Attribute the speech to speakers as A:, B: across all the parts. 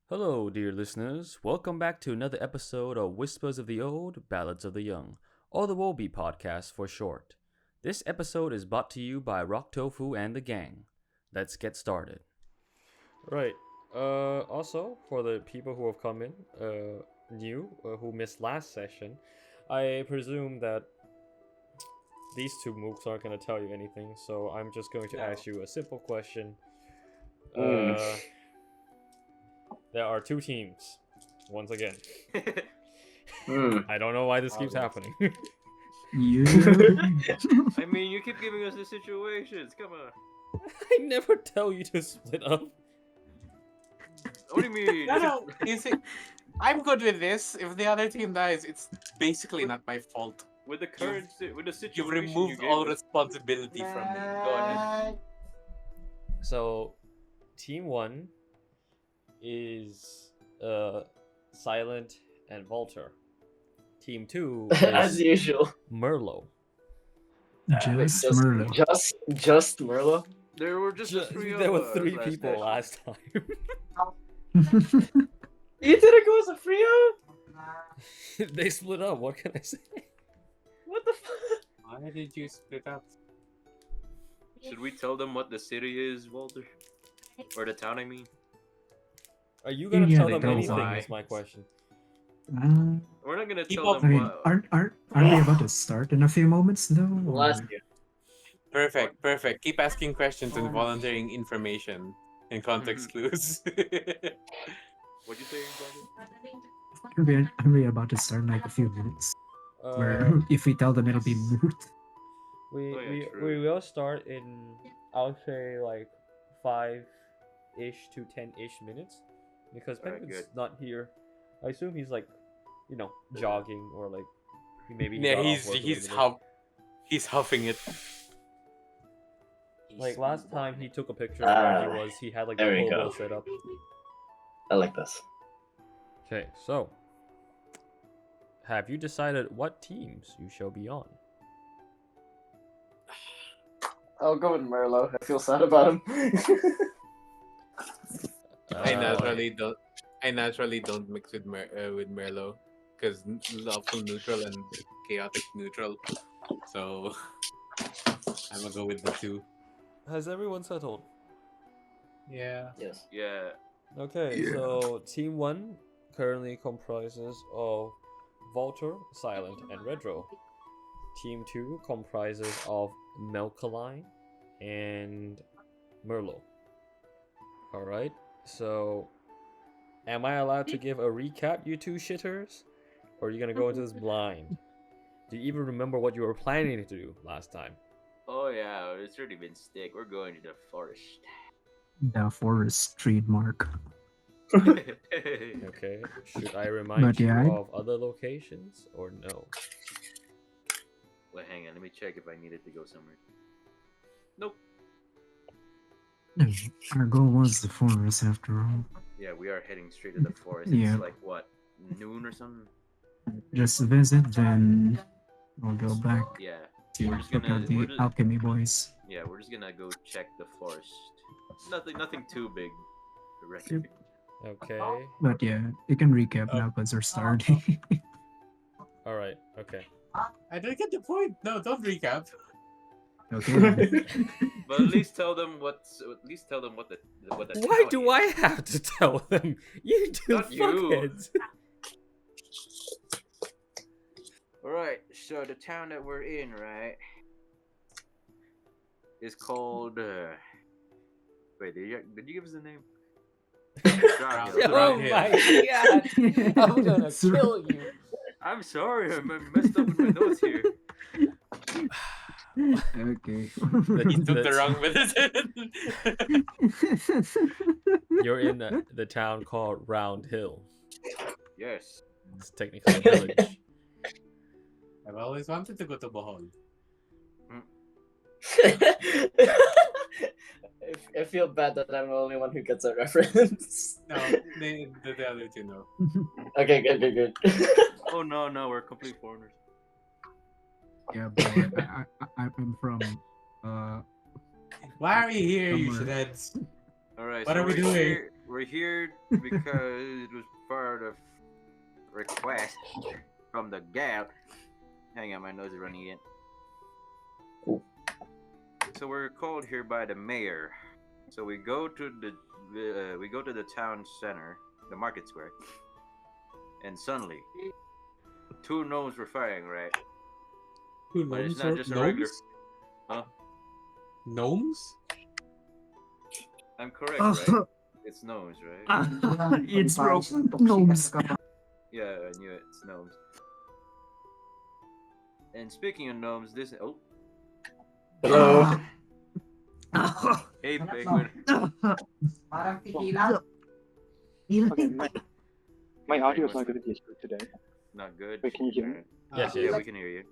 A: Hello, dear listeners. Welcome back to another episode of Whispers of the Old, Ballads of the Young, or the WOBY podcast for short. This episode is brought to you by RockTofu and the gang. Let's get started. Right. Also, for the people who have come in, new, who missed last session, I presume that these two mooks aren't going to tell you anything, so I'm just going to ask you a simple question. There are two teams, once again. I don't know why this keeps happening.
B: You.
C: I mean, you keep giving us the situations. Come on.
A: I never tell you to split up.
C: What do you mean?
B: No, you see, I'm good with this. If the other team dies, it's basically not my fault.
C: With the current, with the situation,
B: You've removed all
C: us.
B: responsibility from me. Go ahead.
A: So, Team 1 is Silent and Valtr. Team 2
D: As
A: is
D: usual.
A: Merlo.
B: Just
D: Just
B: Merlo.
D: Just Merlo.
C: There were just three of
A: There were
C: us
A: 3
C: last
A: people
C: session.
A: last time.
D: You did it go as a trio?
A: They split up, what can I say?
D: What the fuck?
B: Why did you split up?
C: Should we tell them what the city is, Walter? Or the town, I mean?
A: Are you gonna
B: Yeah,
A: tell
B: they
A: them
B: don't
A: anything,
B: lie.
A: is my question.
C: We're not gonna
B: Keep
C: tell
B: up,
C: them
B: I mean,
C: what.
B: aren't we about to start in a few moments though?
D: Last year.
E: Perfect. Keep asking questions and volunteering information and context clues.
C: What'd you say, brother?
B: Aren't we about to start in like a few minutes? Where if we tell them it'll be moot.
A: We
C: Oh, yeah,
A: we,
C: true.
A: we will start in, I'll say, like 5-ish to 10-ish minutes, because
C: Alright,
A: Penguin's
C: good.
A: not here. I assume he's like, jogging, or like maybe
E: Yeah,
A: got off
E: he's
A: work a
E: he's
A: little bit.
E: he's huffing it.
A: Like last time he took a picture of where he had like the
D: there we
A: hobo
D: go.
A: set up.
D: I like this.
A: Okay, so have you decided what teams you shall be on?
D: I'll go with Merlo. I feel sad about him.
E: I naturally don't mix with Merlo because lawful neutral and chaotic neutral. So I'm gonna go with the two.
A: Has everyone settled?
B: Yeah.
D: Yes.
C: Yeah.
A: Okay,
B: Yeah.
A: so Team 1 currently comprises of Valtr, Silent, and Redro. Team 2 comprises of Melkaline and Merlo. Alright, so am I allowed to give a recap, you two shitters? Or are you gonna go into this blind? Do you even remember what you were planning to do last time?
C: Oh yeah, it's already been stick. We're going to the forest.
B: The forest trademark.
A: Okay, should I remind
B: But
A: you
B: yeah,
A: of other locations or no?
C: Wait, hang on. Let me check if I needed to go somewhere. Nope.
B: Our goal was the forest after all.
C: Yeah, we are heading straight to the forest.
B: Yeah.
C: It's like what, noon or something?
B: Just a visit, then we'll go back
C: Yeah.
B: to
C: We're just
B: look
C: gonna-
B: at the
C: we're just-
B: alchemy boys.
C: Yeah, we're just gonna go check the forest. Nothing too big. to
B: Yep.
C: reckon.
A: Okay,
B: But yeah, you can recap now because we're starting.
A: alright, okay.
E: I don't get the point. No, don't recap.
B: Okay. then.
C: But at least tell them what the
A: Why
C: town
A: do I
C: is.
A: have to tell them? You two
C: Not you.
A: fuckheads!
C: Alright, so the town that we're in, right, is called wait, did you give us a name? Drown Hill.
A: Oh
E: Hill.
A: my god! I'm gonna kill you!
C: I'm sorry, I messed up with my notes here.
B: Okay.
E: He took the
A: That's-
E: wrong medicine.
A: You're in the town called Round Hill.
C: Yes.
A: It's technically a village.
E: I've always wanted to go to Bohol.
D: I feel bad that I'm the only one who gets that reference.
E: No, the other two know.
D: Okay, good.
C: Oh no, we're complete foreigners.
B: Yeah, but I'm from
E: Why are we here, you
B: Somewhere.
E: shitheads?
C: Alright,
E: What
C: so
E: are we
C: we're
E: doing?
C: here- We're here because it was part of request from the gal. Hang on, my nose is running again. So we're called here by the mayor. So we go to the town center, the market square, and suddenly, two gnomes were fighting, right?
E: Who
C: But it's
E: gnomes
C: not
E: are
C: just a regular.
E: gnomes?
C: Huh?
E: Gnomes?
C: I'm correct, right? It's gnomes, right?
F: It's gnomes.
C: Yeah, I knew it. It's gnomes. And speaking of gnomes, this
D: Hello.
C: hey penguin.
F: Parang tequila.
G: Okay, my audio is not going to be as good today.
C: Not good.
G: Wait, can you hear me?
A: Yes,
C: Yeah,
A: yes.
C: we can hear you.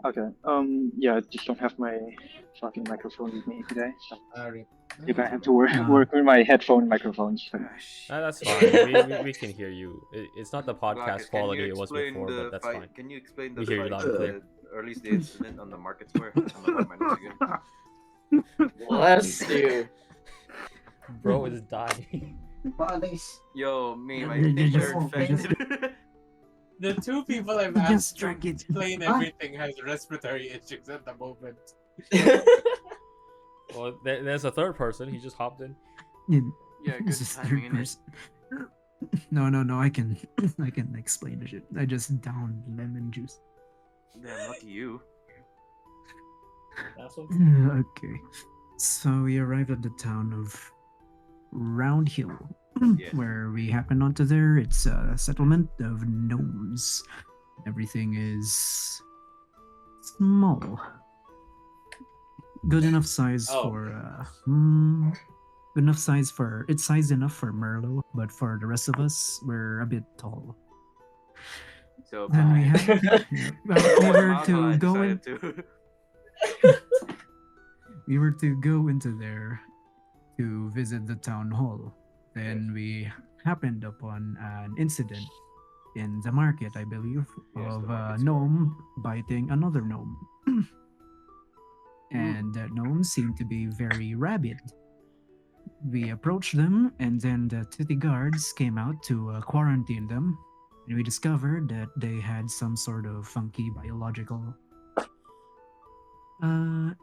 G: Okay, yeah, I just don't have my fucking microphone with me today, so
E: Alright.
G: you're gonna have to work with my headphone microphones. So.
A: That's fine. We can hear you. It's not the
C: Glockus,
A: podcast
C: can you
A: quality it was
C: explain
A: before,
C: the
A: but that's
C: fight-
A: fine.
C: Can you explain the
A: We hear you
C: fight,
A: loud and clear.
C: or at least the incident on the market square? I'm not my notes again.
D: Bless you.
A: Bro is dying.
F: Ballads.
C: Yo, me, my
F: They
C: things
F: just-
C: are infected.
E: The two people I've
F: Just
E: asked to
F: drink it.
E: explain
F: Huh?
E: everything has respiratory issues at the moment.
A: Well, there's a third person. He just hopped in.
C: Yeah, good
F: This is
C: timing,
F: third
C: innit?
F: person. No, I can explain the shit. I just downed lemon juice.
C: Damn, lucky you.
D: That's what.
F: Okay. So we arrived at the town of Round Hill,
C: Yes.
F: where we happened onto there. It's a settlement of gnomes. Everything is small. Good enough size
D: Oh.
F: for good enough size for it's size enough for Merlo, but for the rest of us, we're a bit tall.
C: So
F: Then we
C: bye.
F: have we were to go in. We were to go into there to visit the town hall. Then we happened upon an incident in the market, I believe,
C: Yes,
F: of
C: the
F: a
C: market
F: gnome biting another gnome. And that gnome seemed to be very rabid. We approached them, and then the city guards came out to quarantine them. And we discovered that they had some sort of funky biological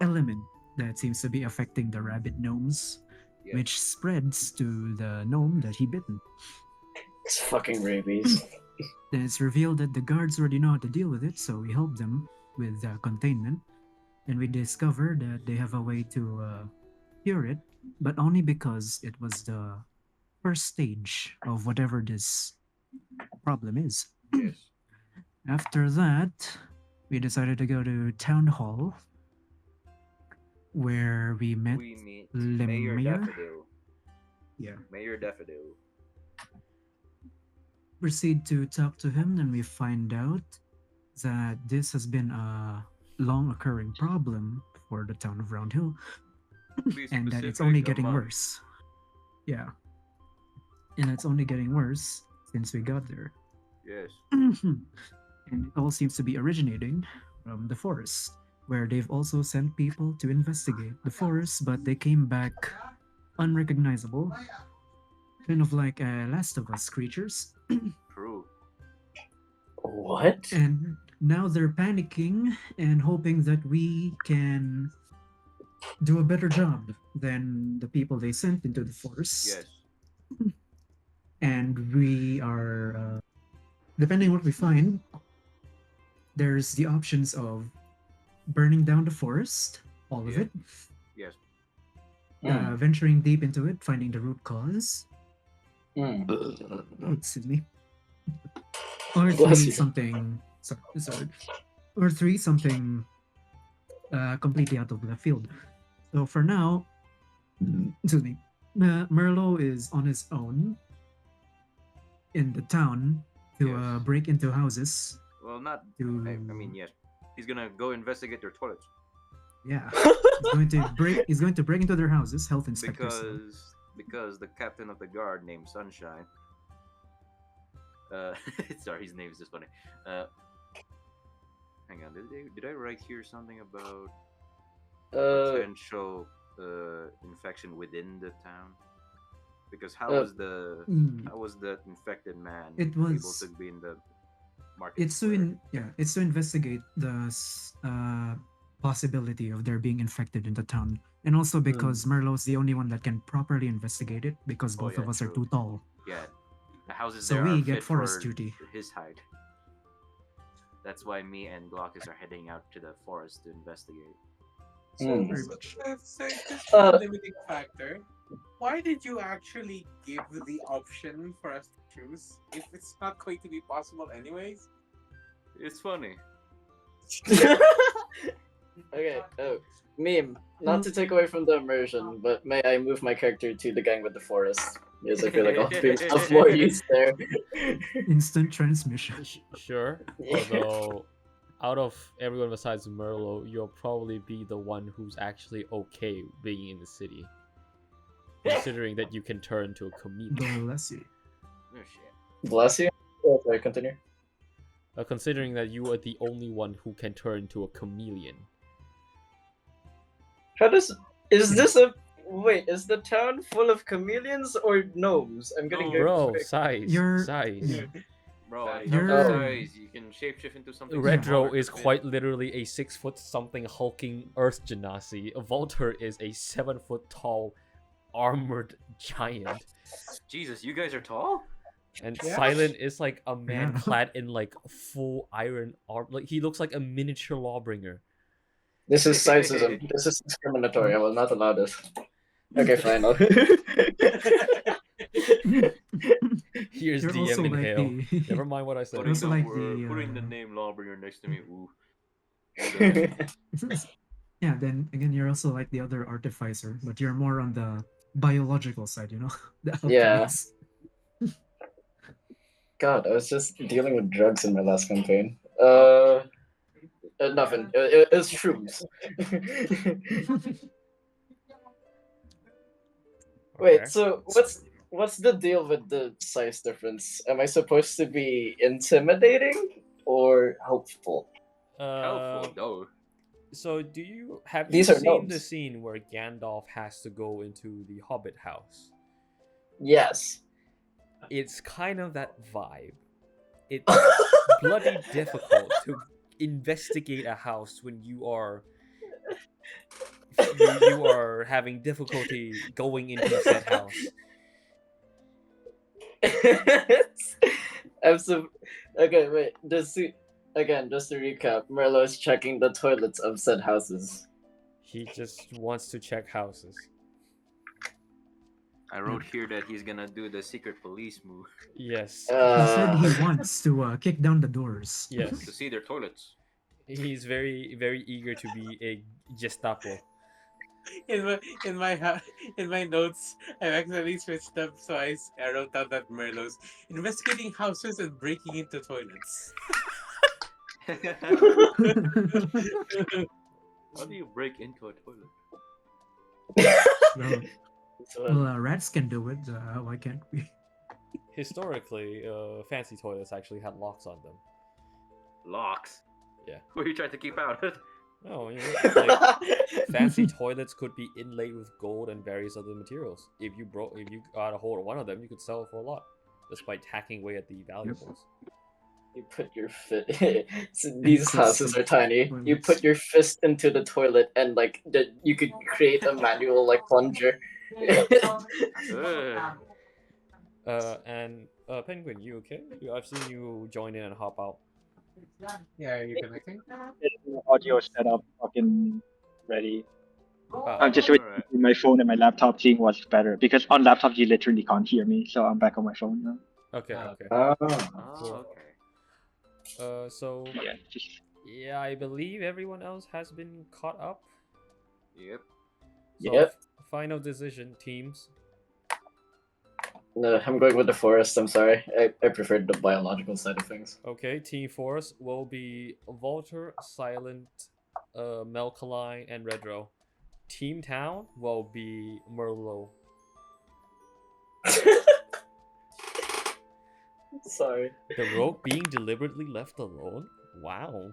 F: element that seems to be affecting the rabid gnomes,
C: Yes.
F: which spreads to the gnome that he bitten.
D: It's fucking rabies.
F: Then it's revealed that the guards already know how to deal with it, so we helped them with containment. And we discovered that they have a way to cure it, but only because it was the first stage of whatever this problem is.
C: Yes.
F: After that, we decided to go to town hall, where we met
C: We meet
F: Le
C: Mayor
F: Mayor?
C: Daffodil.
F: Yeah.
C: Mayor Daffodil.
F: Proceed to talk to him, and we find out that this has been a long occurring problem for the town of Round Hill,
C: Be
F: and that it's
C: specific,
F: only
C: a
F: getting
C: month.
F: worse. Yeah. And it's only getting worse since we got there.
C: Yes.
F: And it all seems to be originating from the forest, where they've also sent people to investigate the forest, but they came back unrecognizable, kind of like Last of Us creatures.
C: True.
D: What?
F: And now they're panicking and hoping that we can do a better job than the people they sent into the forest.
C: Yes.
F: And we are, depending on what we find, there's the options of burning down the forest, all of
C: Yeah.
F: it,
C: Yes.
F: venturing deep into it, finding the root cause.
D: Mm.
F: Excuse me. Or
D: Bless
F: three,
D: you.
F: something. Sorry. Or three, something completely out of left field. So for now, excuse me, Merlo is on his own in the town to
C: Yes.
F: break into houses.
C: Well, not.
F: To
C: I mean, yes. He's gonna go investigate their toilets
F: yeah, he's going to break into their houses, health inspectors.
C: because the captain of the guard named Sunshine. Sorry, his name is just funny. Hang on, did I write here something about potential infection within the town? Because how
D: Uh,
C: was the
F: Mm,
C: how was the infected man
F: It
C: able
F: was-
C: to be in the market
F: it's to
C: square?
F: it's to investigate the possibility of there being infected in the town, and also because Merlo's the only one that can properly investigate it because
C: Oh,
F: both
C: yeah,
F: of us are
C: true.
F: too tall.
C: Yeah, the houses
F: So
C: there
F: we
C: are
F: get
C: fit
F: forest
C: for
F: duty.
C: his height. That's why me and Gluggers are heading out to the forest to investigate.
B: So,
F: Very much.
B: just a limiting factor. Why did you actually give the option for us to choose if it's not going to be possible anyways?
C: It's funny.
D: Okay, meme. Not to take away from the immersion, but may I move my character to the gang with the forest? Because I feel like I'll be of more use there.
F: Instant transmission.
A: Sure.
D: Yeah.
A: Although, out of everyone besides Merlo, you'll probably be the one who's actually okay being in the city. Considering that you can turn to a chameleon.
F: Bless you.
C: Oh shit.
D: Bless you. Oh, sorry, continue.
A: Considering that you are the only one who can turn to a chameleon.
D: How does is this a wait? Is the town full of chameleons or gnomes? I'm getting very
A: Bro,
D: quick.
A: size.
F: You're-
A: Size.
F: yeah.
C: Bro, I
F: You're-
C: love the size. You can shapeshift into something.
A: Redro
C: smaller
A: is
C: to fit.
A: quite literally a 6 foot something hulking earth genasi. Valtr is a 7 foot tall armored giant.
C: Jesus, you guys are tall?
A: And
B: Yeah.
A: Silent is like a man
F: Yeah.
A: clad in like full iron armor. Like he looks like a miniature lawbringer.
D: This is sexism. This is discriminatory. I will not allow this. Okay, fine.
A: Here's
F: You're
A: DM
F: also
A: in
F: like
A: Hale.
F: the
A: Never mind what I said.
F: You're also like
C: Putting the
F: the,
C: name lawbringer next to me. Ooh.
F: yeah. Then again, you're also like the other artificer, but you're more on the biological side. You know, the
D: Yeah.
F: alchemist.
D: God, I was just dealing with drugs in my last campaign. Nothing. It's shrooms. Wait,
A: Okay.
D: so what's the deal with the size difference? Am I supposed to be intimidating or helpful?
C: Helpful, though.
A: So do you have
D: These
A: you
D: are
A: seen the
D: gnomes.
A: scene where Gandalf has to go into the Hobbit house?
D: Yes.
A: It's kind of that vibe. It's bloody difficult to investigate a house when you are having difficulty going into said house.
D: Okay, wait. Just to recap, Merlo is checking the toilets of said houses.
A: He just wants to check houses.
C: I wrote here that he's gonna do the secret police move
A: Yes.
F: He said he
D: Uh,
F: wants to kick down the doors.
A: Yes.
C: to see their toilets.
A: He's very, very eager to be a Gestapo.
B: In my notes, I've actually switched up, so I wrote down that Merlo's investigating houses and breaking into toilets.
C: How do you break into a toilet?
F: Well, rats can do it. Why can't we?
A: Historically, fancy toilets actually had locks on them.
C: Locks?
A: Yeah.
C: Who are you trying to keep out?
A: Oh, you know, like fancy toilets could be inlaid with gold and various other materials. If you got a hold of one of them, you could sell it for a lot, just by hacking away at the valuables.
D: You put your these houses are tiny. You
F: Toilets.
D: put your fist into the toilet and like you could create a manual like plunger.
A: And Penguin, you okay? I've seen you join in and hop out.
B: Yeah, are you connecting?
G: Audio setup fucking ready.
A: Ah,
G: I'm just waiting.
C: Alright.
G: My phone and my laptop seeing what's better because on laptop you literally can't hear me, so I'm back on my phone now.
A: okay,
B: Ah.
A: okay.
C: Oh,
A: Cool.
C: okay.
A: So
G: Yeah, just
A: yeah, I believe everyone else has been caught up.
C: Yep.
A: So
D: Yep.
A: Final decision, teams.
D: No, I'm going with the forest. I'm sorry. I preferred the biological side of things.
A: Okay, Team Force will be Valtr, Silent, Melkaline, and Redro. Team Town will be Merlo.
D: Sorry.
A: The rogue being deliberately left alone? Wow.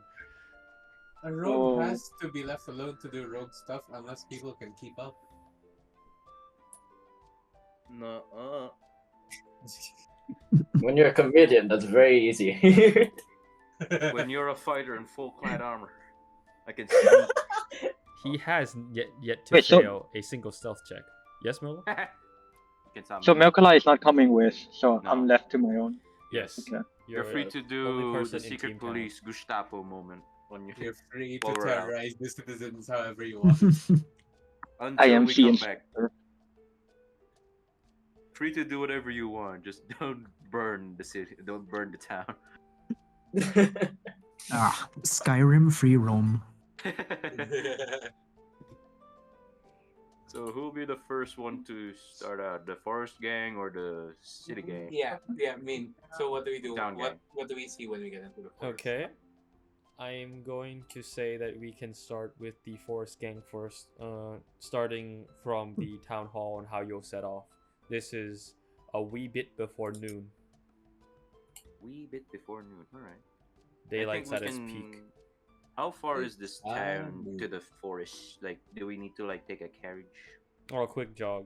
B: A rogue
G: Oh.
B: has to be left alone to do rogue stuff unless people can keep up.
C: No.
D: When you're a comedian, that's very easy.
C: When you're a fighter in full clad armor, I can sneak.
A: He has yet to
G: Wait, so-
A: fail a single stealth check. Yes, Merlo?
C: Can stop
G: So
C: me.
G: Melkala is not coming with, so
C: No.
G: I'm left to my own.
A: Yes.
G: Okay.
C: You're free to
A: only
C: do
A: person
C: the
A: in
C: secret
A: Team
C: police Gestapo moment on your
B: You're free to
C: While we're out.
B: terrorize the citizens however you want.
C: until we
G: IMC
C: come back.
G: instructor.
C: Free to do whatever you want. Just don't burn the city. Don't burn the town.
F: Skyrim free roam.
C: So who'll be the first one to start out? The forest gang or the city gang?
E: Yeah. I mean, so what do we do?
C: Town gang.
E: What do we see when we get into the forest?
A: Okay. I'm going to say that we can start with the forest gang first, starting from the town hall and how you'll set off. This is a wee bit before noon.
C: Wee bit before noon. All right.
A: Daylight's at its peak.
C: How far is this town
B: noon.
C: to the forest? Like, do we need to like take a carriage?
A: Or a quick jog.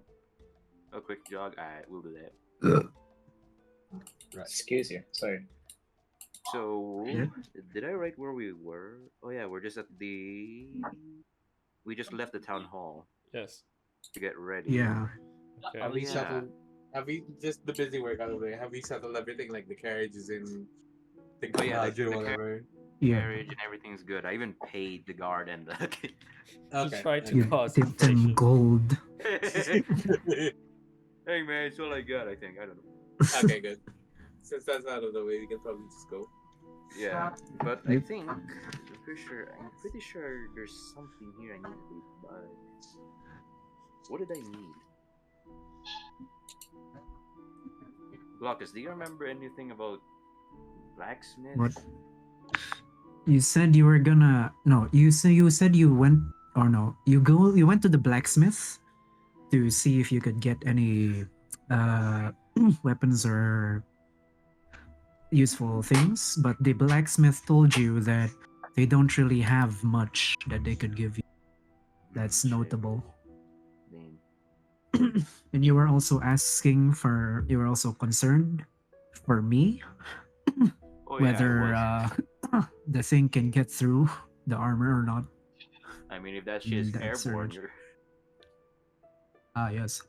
C: A quick jog? Alright, we'll do that.
D: Excuse you. Sorry.
C: So,
F: Yeah.
C: did I write where we were? Oh yeah, we're just at the. We just left the town hall
A: Yes.
C: to get ready.
F: Yeah.
A: Okay.
B: Have we
C: Yeah.
B: settled? Have we just the busy work out of the way? Have we settled everything? Like the carriage is in the
C: Oh, yeah,
B: garage or
C: the
B: whatever.
F: Yeah.
C: Carriage and everything's good. I even paid the guard and the.
B: Okay.
A: Try to
F: You
A: cause
F: tipped him
A: inflation.
F: gold.
C: Hey man, it's all I got. I think I don't know.
B: Okay, good. Since that's out of the way, we can probably just go.
C: Yeah, but I think I'm pretty sure there's something here I need to do. But what did I need? Gluggers, do you remember anything about blacksmith?
F: What? You said you were gonna no. You said you went or no. You went to the blacksmith to see if you could get any weapons or useful things, but the blacksmith told you that they don't really have much that they could give you. That's
C: Shit.
F: notable.
C: Damn.
F: And you were also you were also concerned for me
C: Oh,
F: whether
C: yeah,
F: the thing can get through the armor or not.
C: I mean, if that shit is
F: That's
C: airborne,
F: right.
C: you're.
F: Yes.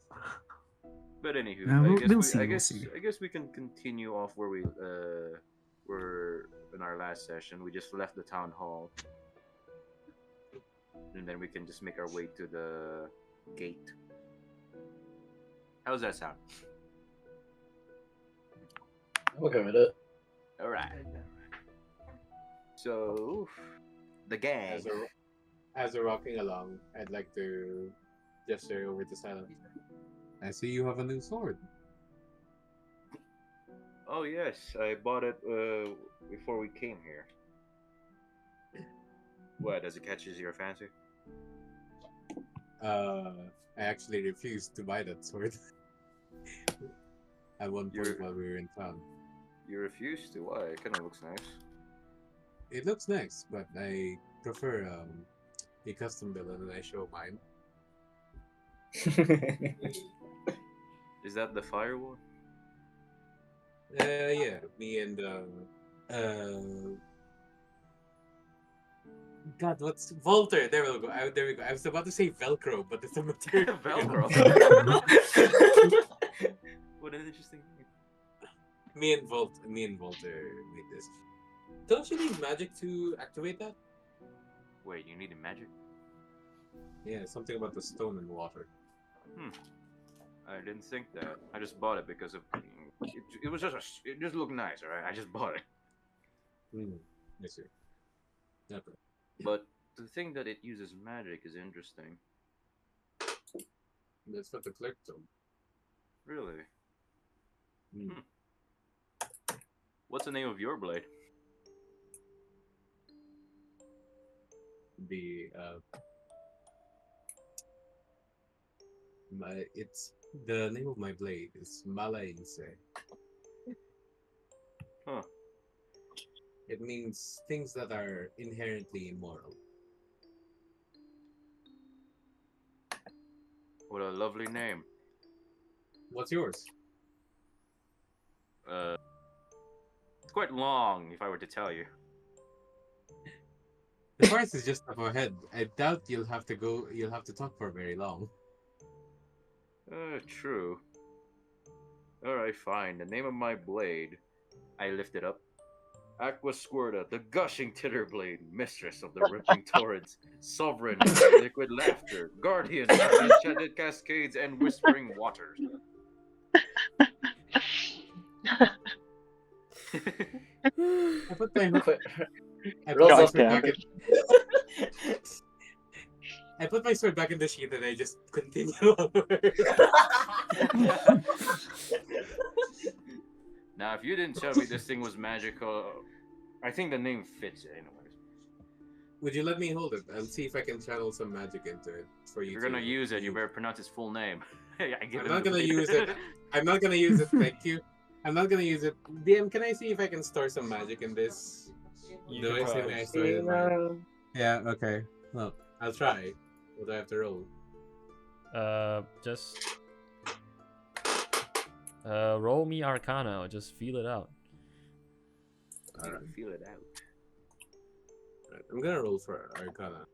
C: But anywho,
F: we'll see, we'll see.
C: I guess we can continue off where we were in our last session. We just left the town hall, and then we can just make our way to the gate. How's that sound?
D: I'm okay with it.
C: All right. So, the gang.
B: As we're walking along, I'd like to gesture over to Silent. I see you have a new sword.
C: Oh yes, I bought it before we came here. What, does it catch your fancy?
B: I actually refused to buy that sword. At one point
C: You're-
B: while we were in town.
C: You refused to? Why? It kind of looks nice.
B: It looks nice, but I prefer a custom build and I show mine.
C: Is that the fire one?
B: Yeah, me and God, what's Valtr? There we go. There we go. I was about to say Velcro, but it's a material.
C: Velcro. What an interesting name.
B: Me and Valtr made this. Don't you need magic to activate that?
C: Wait, you need a magic?
B: Yeah, something about the stone and water.
C: I didn't think that. I just bought it because of it was it just looked nice, alright? I just bought it.
B: I see. Okay.
C: But the thing that it uses magic is interesting.
B: That's what the clerk told.
C: Really?
B: Hmm.
C: What's the name of your blade?
B: It's the name of my blade is Malainse.
C: Huh.
B: It means things that are inherently immoral.
C: What a lovely name.
E: What's yours?
C: It's quite long if I were to tell you.
E: The forest is just up ahead. I doubt you'll have to go. You'll have to talk for very long.
C: True. Alright, fine. The name of my blade. I lift it up. Aqua Squirta, the gushing titterblade, mistress of the rippling torrents, sovereign of the liquid laughter, guardian of the enchanted cascades and whispering waters.
E: I put my I put
D: Rolls
E: my
D: off
E: sword
G: damn
E: back in. I put my sword back in the sheath and I just continue onward.
C: Now, if you didn't tell me this thing was magical, I think the name fits it anyways.
E: Would you let me hold it? I'll see if I can channel some magic into it for you.
C: If you're gonna use it, you better pronounce its full name.
E: I'm not gonna use it. I'm not gonna use it. Thank you. I'm not gonna use it. DM, can I see if I can store some magic in this? Do I say I store it in mine? Yeah. Okay. Well, I'll try. What do I have to roll?
A: Just roll me Arcana. Or just feel it out.
C: Alright, feel it out.
E: Right, I'm gonna roll for Arcana.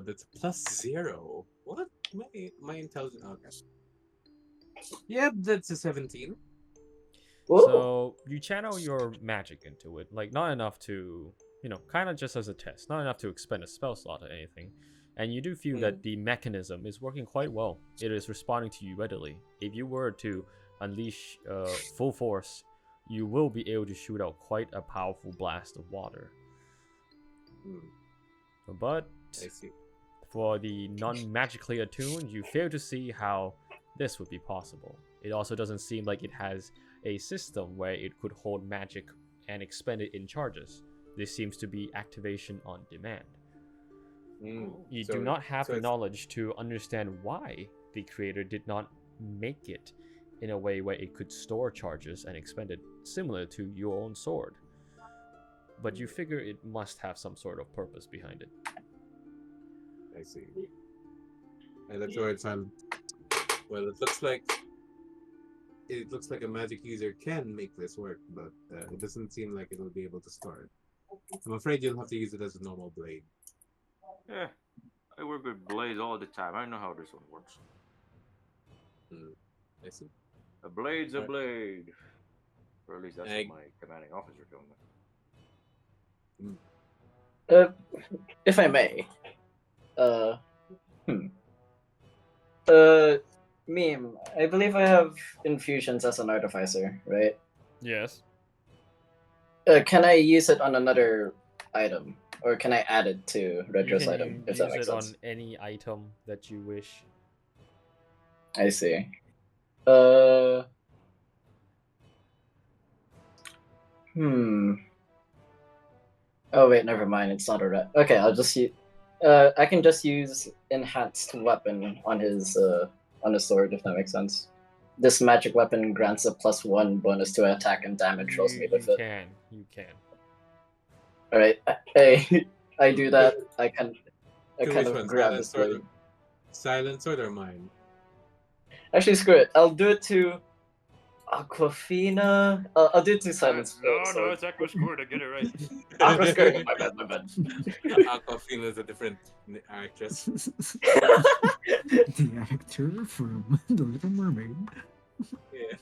E: That's +0. What? My intelligence. Okay. Yep, that's a 17.
A: So you channel your magic into it, like not enough to, kind of just as a test, not enough to expend a spell slot or anything. And you do feel that the mechanism is working quite well. It is responding to you readily. If you were to unleash full force, you will be able to shoot out quite a powerful blast of water. But
E: I see.
A: for the non-magically attuned, you fail to see how this would be possible. It also doesn't seem like it has a system where it could hold magic and expend it in charges. This seems to be activation on demand. You do not have the knowledge to understand why the creator did not make it in a way where it could store charges and expend it similar to your own sword. But you figure it must have some sort of purpose behind it.
E: I see. I look towards Silent. Well, it looks like a magic user can make this work, but it doesn't seem like it'll be able to store it. I'm afraid you'll have to use it as a normal blade.
C: Yeah, I work with blades all the time. I know how this one works.
E: I see.
C: A blade's a blade. Or at least that's what my commanding officer told me.
D: If I may. Meme, I believe I have infusions as an artificer, right?
A: Yes.
D: Can I use it on another item? Or can I add it to Redro's item, if that makes sense?
A: On any item that you wish.
D: I see. Oh wait, never mind. It's not a red. Okay, I'll just use. I can just use enhanced weapon on his sword, if that makes sense. This magic weapon grants a +1 bonus to attack and damage rolls made with it.
A: You can.
D: All right, I do that. I kind of grab this blade.
E: Silent sword or mine?
D: Actually, screw it. I'll do it to Aquafina. I'll do it to Silent Sword.
C: No, it's Aqua Squirta. Get it right.
D: Aqua Squirta. My bad.
E: Aquafina is a different actress.
F: The actor from The Little Mermaid.
E: Yeah.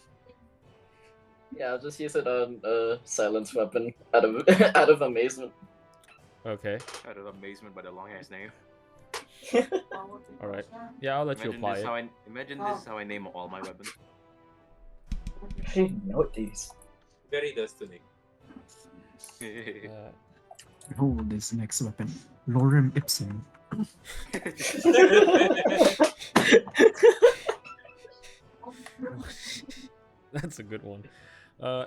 D: Yeah, I'll just use it on Silence weapon out of amazement.
A: Okay.
C: Out of amazement by the long ass name.
A: All right. Yeah, I'll let you apply it.
C: Imagine this is how I name all my weapons.
D: I didn't know these.
E: Very Destiny.
F: Hold this next weapon. Lorem Ipsum.
A: That's a good one.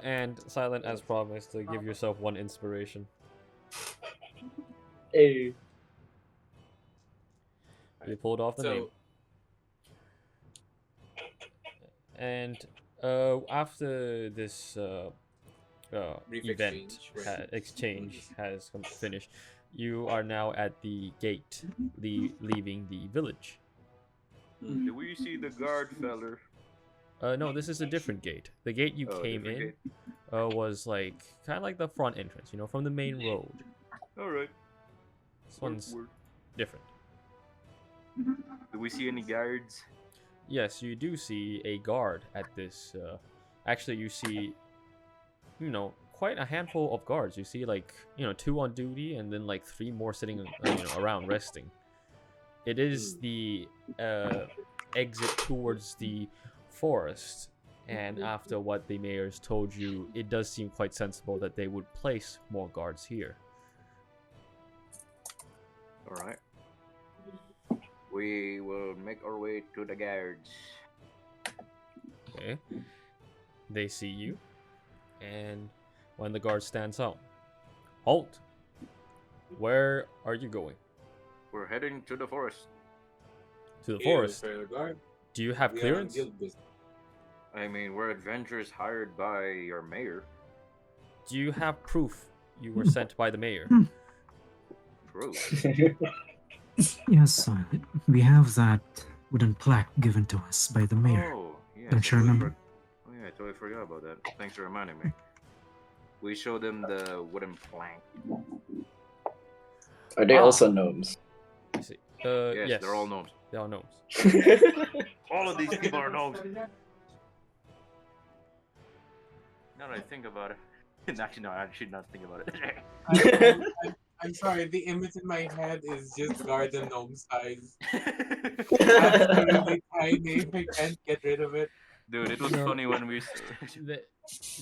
A: And Silent, as promised, to give yourself one inspiration.
D: Hey.
A: You pulled off the name. And after this event exchange has finished, you are now at the gate, leaving the village.
C: Do we see the guard feller?
A: No, this is a different gate. The gate you
C: Oh,
A: came
C: different
A: in
C: gate.
A: was like kind of like the front entrance, from the main road.
C: All right.
A: This one's
C: Word.
A: different.
C: Do we see any guards?
A: Yes, you do see a guard at this. Actually, you see, quite a handful of guards. You see, like, 2 on duty and then like 3 more sitting, around resting. It is the exit towards the forest, and after what the mayor's told you, it does seem quite sensible that they would place more guards here.
C: All right. We will make our way to the guards.
A: Okay. They see you, and when the guard stands out, halt. Where are you going?
C: We're heading to the forest.
A: To the forest.
E: Fair guard.
A: Do you have
E: We are on
A: clearance?
E: guild business.
C: I mean, we're adventurers hired by your mayor.
A: Do you have proof you were sent by the mayor?
C: Proof.
F: Yes, we have that wooden plaque given to us by the mayor.
C: Oh, yeah.
F: Don't you remember?
C: Oh, yeah, I totally forgot about that. Thanks for reminding me. We showed them the wooden plank.
D: Are they
A: Ah.
D: also gnomes?
A: I see.
C: Yes,
A: Yes,
C: they're all gnomes.
A: They are gnomes.
C: All of these people are gnomes. Now that I think about it. Actually, no, I should not think about it.
B: I'm sorry, the image in my head is just garden gnome size.
C: Dude,
B: Absolutely tiny. I can't get rid of it.
C: it was
A: No.
C: funny when we.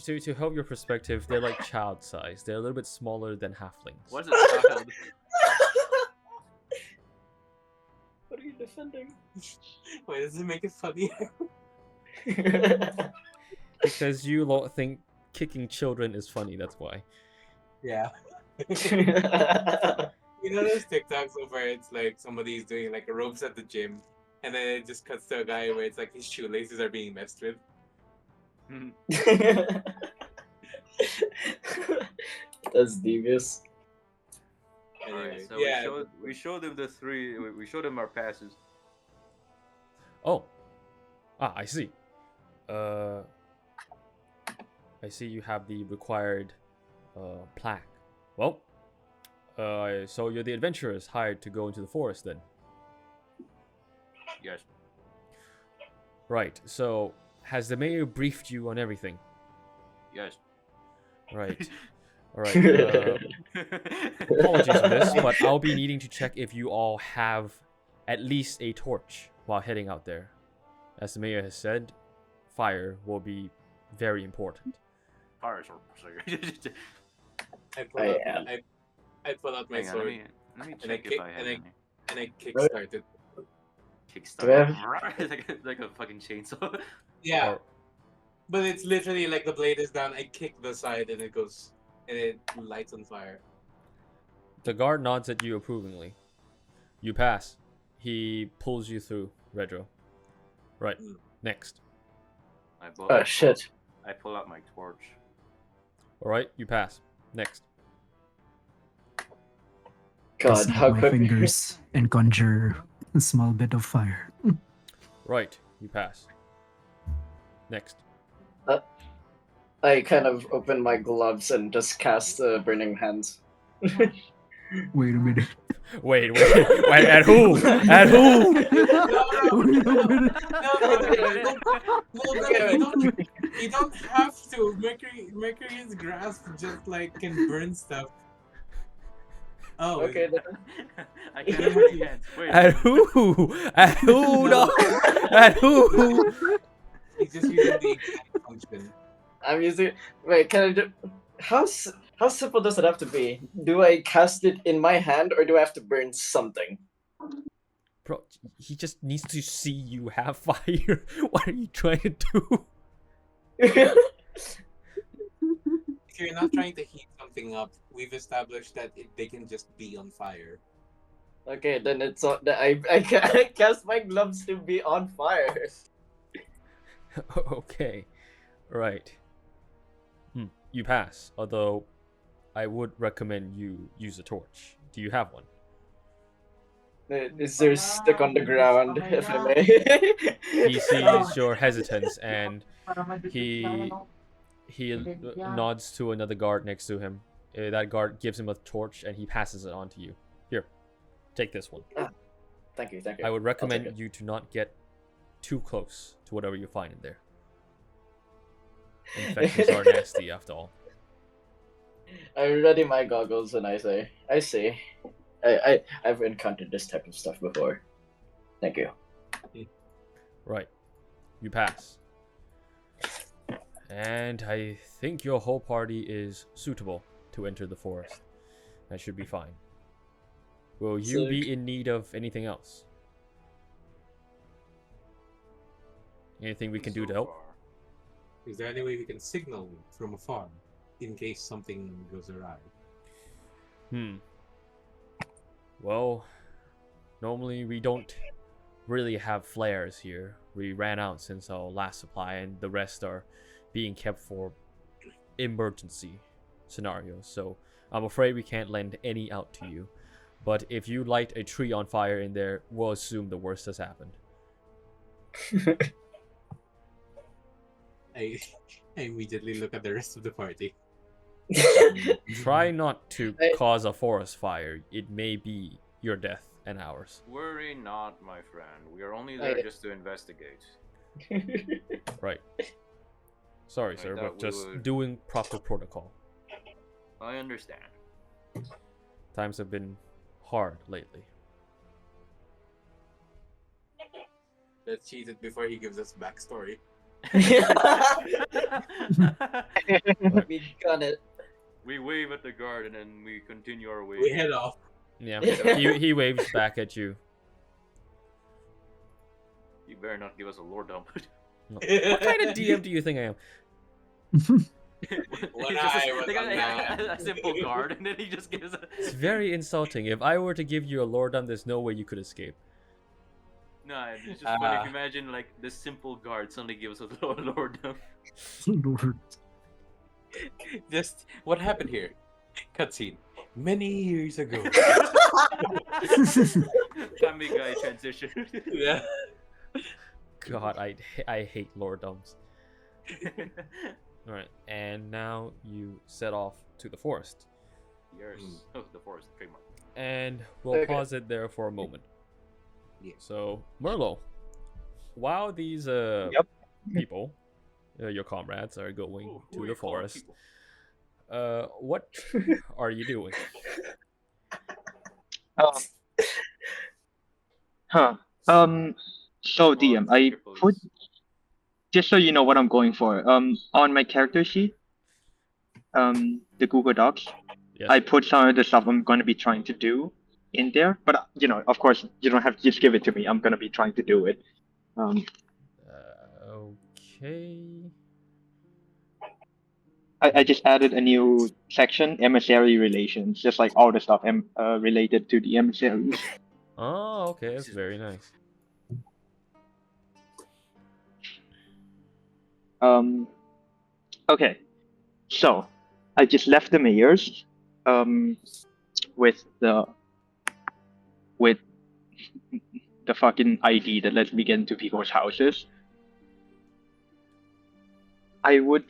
A: To help your perspective, they're like child size. They're a little bit smaller than halflings.
C: What's a child?
D: What are you defending?
B: Wait, does it make it funny?
A: Because you lot think kicking children is funny, that's why.
B: Yeah. You know those TikToks where it's like somebody's doing like ropes at the gym, and then it just cuts to a guy where it's like his shoelaces are being messed with.
D: That's devious.
B: Anyway,
C: Alright, so
B: yeah.
C: we showed them the 3. We showed them our passes.
A: Oh. I see. I see you have the required plaque. Well, so you're the adventurers hired to go into the forest then.
C: Yes.
A: Right, so has the mayor briefed you on everything?
C: Yes.
A: Right. Alright, apologies for this, but I'll be needing to check if you all have at least a torch while heading out there. As the mayor has said, fire will be very important.
C: Fires are.
B: I pull out my
C: Hang on,
B: sword
C: let me
B: and I
C: check
B: kick
C: if I have any.
B: and I kickstart it.
C: Kickstart. like a fucking chainsaw.
B: Yeah,
A: Or-
B: but it's literally like the blade is down. I kick the side and it goes and it lights on fire.
A: The guard nods at you approvingly. You pass. He pulls you through, Redro. Right, next.
D: Oh shit.
C: I pull out my torch.
A: Alright, you pass. Next.
F: I
D: God,
F: snap
D: how
F: my
D: quick.
F: fingers and conjure a small bit of fire.
A: Right, you pass. Next.
D: I kind of open my gloves and just cast Burning Hands.
F: Wait a minute.
A: Wait, at who? At who?
F: Wait a minute.
B: No, you don't have to. Mercury's grasp just like can burn stuff. Oh,
D: Okay, then.
C: I can't have any hands. Wait.
A: At who? At who? No. At who?
B: he's just using the exact function.
D: I'm using. Wait, can I do? How simple does it have to be? Do I cast it in my hand or do I have to burn something?
A: Bro, he just needs to see you have fire. What are you trying to do?
B: If you're not trying to heat something up, we've established that they can just be on fire.
D: Okay, then it's on. I cast my gloves to be on fire.
A: Okay. Right. You pass, although I would recommend you use a torch. Do you have one?
D: Is there stick on the ground, if I may?
A: He sees your hesitance and he nods to another guard next to him. That guard gives him a torch and he passes it on to you. Here, take this one.
D: Thank you, thank you.
A: I would
D: I'll take
A: recommend
D: it.
A: you to not get too close to whatever you find in there. Infections are nasty after all.
D: I'm ready my goggles and I see. I've encountered this type of stuff before. Thank you.
A: Right. You pass. And I think your whole party is suitable to enter the forest. That should be fine. Will you
D: Sick.
A: be in need of anything else? Anything we can do to help?
C: far.
E: Is there any way we can signal from afar in case something goes awry?
A: Well, normally we don't really have flares here. We ran out since our last supply, and the rest are being kept for emergency scenarios. So I'm afraid we can't lend any out to you. But if you light a tree on fire in there, we'll assume the worst has happened.
E: I immediately look at the rest of the party.
A: Try not to
D: I-
A: cause a forest fire. It may be your death and ours.
C: Worry not, my friend. We are only there
D: I-
C: just to investigate.
A: Right. Sorry,
C: I
A: sir,
C: thought
A: but
C: we
A: just
C: would-
A: doing proper protocol.
C: I understand.
A: Times have been hard lately.
E: Let's cheat it before he gives us backstory.
D: We got it.
C: We wave at the guard and then we continue our way.
E: We head off.
A: Yeah, he waves back at you.
C: You better not give us a lore dump.
A: What kind of DM do you think I am?
E: One
C: He's just
E: eye, one
C: a simple guard, and then he just gives a.
A: It's very insulting. If I were to give you a lore dump, there's no way you could escape.
C: No, it's just funny if you imagine like this simple guard suddenly gives us a lore dump.
F: Lord.
E: Just what happened here? Cutscene. Many years ago.
C: Family Guy transition.
E: Yeah.
A: God, I hate lore dumps. Alright, and now you set off to the forest.
C: Yours. Oh, the forest trademark.
A: And we'll
D: Okay.
A: pause it there for a moment.
E: Yeah.
A: So, Merlo, while these
G: Yep.
A: people, your comrades, are going
C: Who
A: to
C: are
A: the
C: you calling
A: forest,
C: people?
A: what are you doing?
G: Um, huh. So DM, I put just so you know what I'm going for. On my character sheet, the Google Docs,
A: Yes.
G: I put some of the stuff I'm going to be trying to do in there. But you know, of course, you don't have to just give it to me. I'm going to be trying to do it.
A: Okay.
G: I just added a new section, emissary relations, just like all the stuff related to the emissaries.
A: Oh, okay, that's very nice.
G: Okay, so I just left the mayors with the fucking ID that lets me get into people's houses. I would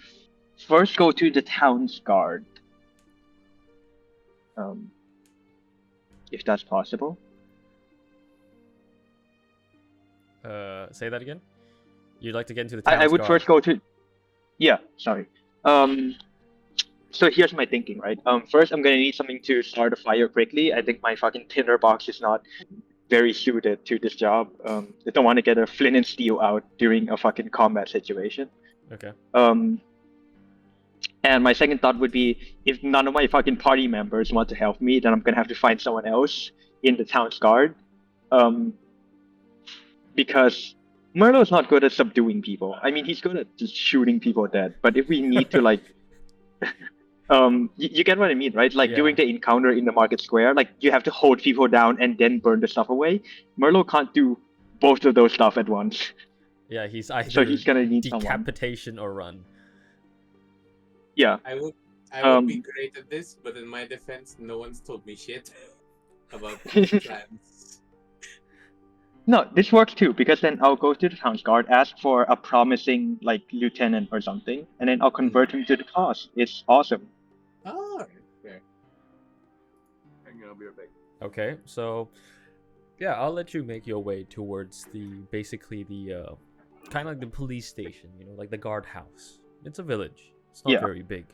G: first go to the town's guard, if that's possible.
A: Say that again? You'd like to get into the town's
G: I would
A: guard.
G: first go to. Yeah, sorry. So here's my thinking, right? First I'm gonna need something to start a fire quickly. I think my fucking tinderbox is not very suited to this job. I don't want to get a flint and steel out during a fucking combat situation.
A: Okay.
G: And my second thought would be, if none of my fucking party members want to help me, then I'm gonna have to find someone else in the town's guard. Because Merlo's not good at subduing people. I mean, he's good at just shooting people dead. But if we need to like, you get what I mean, right? Like
A: Yeah.
G: during the encounter in the market square, like you have to hold people down and then burn the stuff away. Merlo can't do both of those stuff at once.
A: Yeah, he's either
G: So he's gonna need someone.
A: decapitation or run.
G: Yeah.
E: I would be great at this, but in my defense, no one's told me shit about plans.
G: No, this works too because then I'll go to the town's guard, ask for a promising like lieutenant or something, and then I'll convert him to the cause. It's awesome.
E: Oh, fair.
C: Hang on, I'll be right back.
A: Okay, so yeah, I'll let you make your way towards basically the kind of like the police station, like the guardhouse. It's a village. It's not
G: Yeah.
A: very big.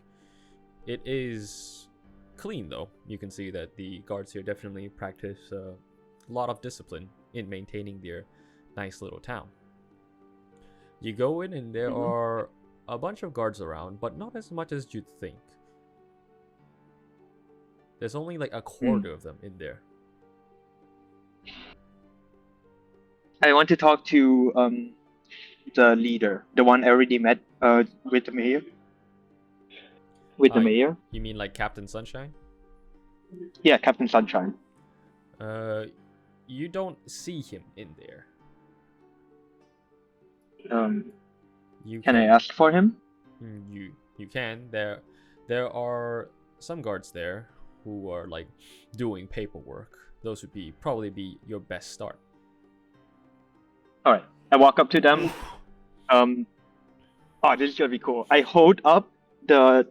A: It is clean though. You can see that the guards here definitely practice a lot of discipline in maintaining their nice little town. You go in and there are a bunch of guards around, but not as much as you'd think. There's only like a quarter of them in there.
G: I want to talk to the leader, the one I already met with the mayor. With the mayor?
A: You mean like Captain Sunshine?
G: Yeah, Captain Sunshine.
A: You don't see him in there.
G: Can I ask for him?
A: You can. There are some guards there who are like doing paperwork. Those would probably be your best start.
G: All right. I walk up to them. Oh, this is gonna be cool. I hold up the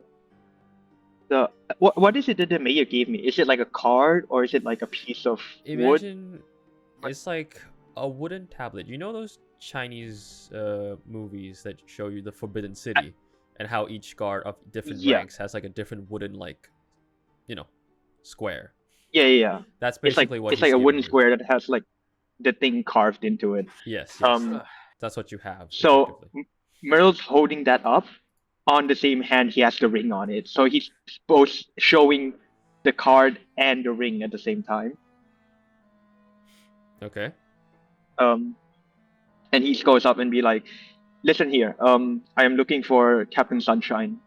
G: what is it that the mayor gave me? Is it like a card or is it like a piece of wood?
A: Imagine it's like a wooden tablet. You know those Chinese movies that show you the Forbidden City and how each guard of different ranks has like a different wooden square.
G: Yeah.
A: That's basically what
G: it's like a wooden square that has like the thing carved into it.
A: Yes. That's what you have.
G: So Merle's holding that up. On the same hand, he has the ring on it. So he's both showing the card and the ring at the same time.
A: Okay.
G: And he goes up and be like, listen here, I am looking for Captain Sunshine.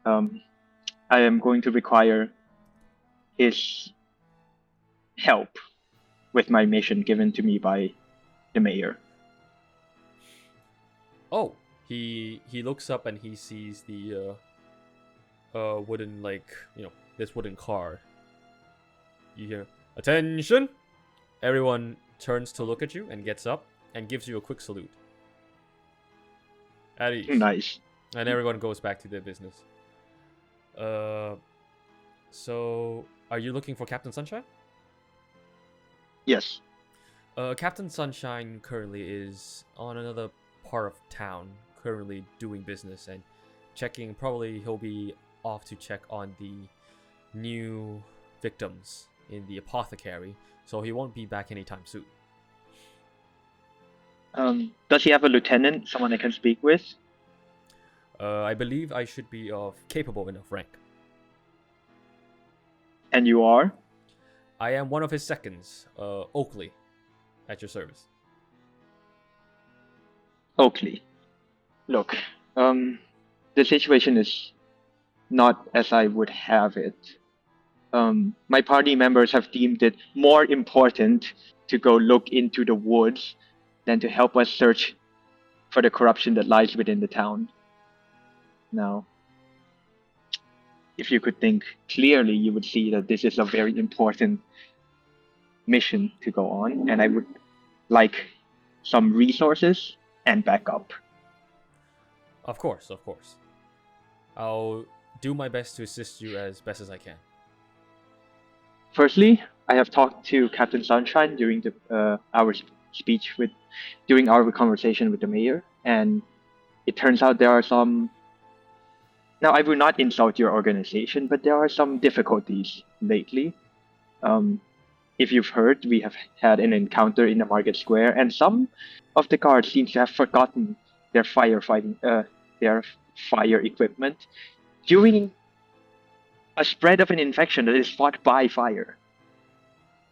G: I am going to require his help with my mission given to me by the mayor.
A: Oh, he looks up and he sees the wooden this wooden card. You hear, attention! Everyone turns to look at you and gets up and gives you a quick salute. At ease.
G: Nice.
A: And everyone goes back to their business. So are you looking for Captain Sunshine?
G: Yes.
A: Captain Sunshine currently is on another part of town, currently doing business and checking. Probably he'll be off to check on the new victims in the apothecary, so he won't be back anytime soon.
G: Does he have a lieutenant, someone I can speak with?
A: I believe I should be of capable enough rank.
G: And you are?
A: I am one of his seconds, Oakley, at your service.
G: Oakley. Look, the situation is not as I would have it. My party members have deemed it more important to go look into the woods than to help us search for the corruption that lies within the town. Now, if you could think clearly, you would see that this is a very important mission to go on, and I would like some resources and backup.
A: Of course. I'll do my best to assist you as best as I can.
G: Firstly, I have talked to Captain Sunshine during our speech during our conversation with the mayor, and it turns out there are some. Now, I will not insult your organization, but there are some difficulties lately. If you've heard, we have had an encounter in the market square, and some of the guards seem to have forgotten their fire equipment during a spread of an infection that is fought by fire.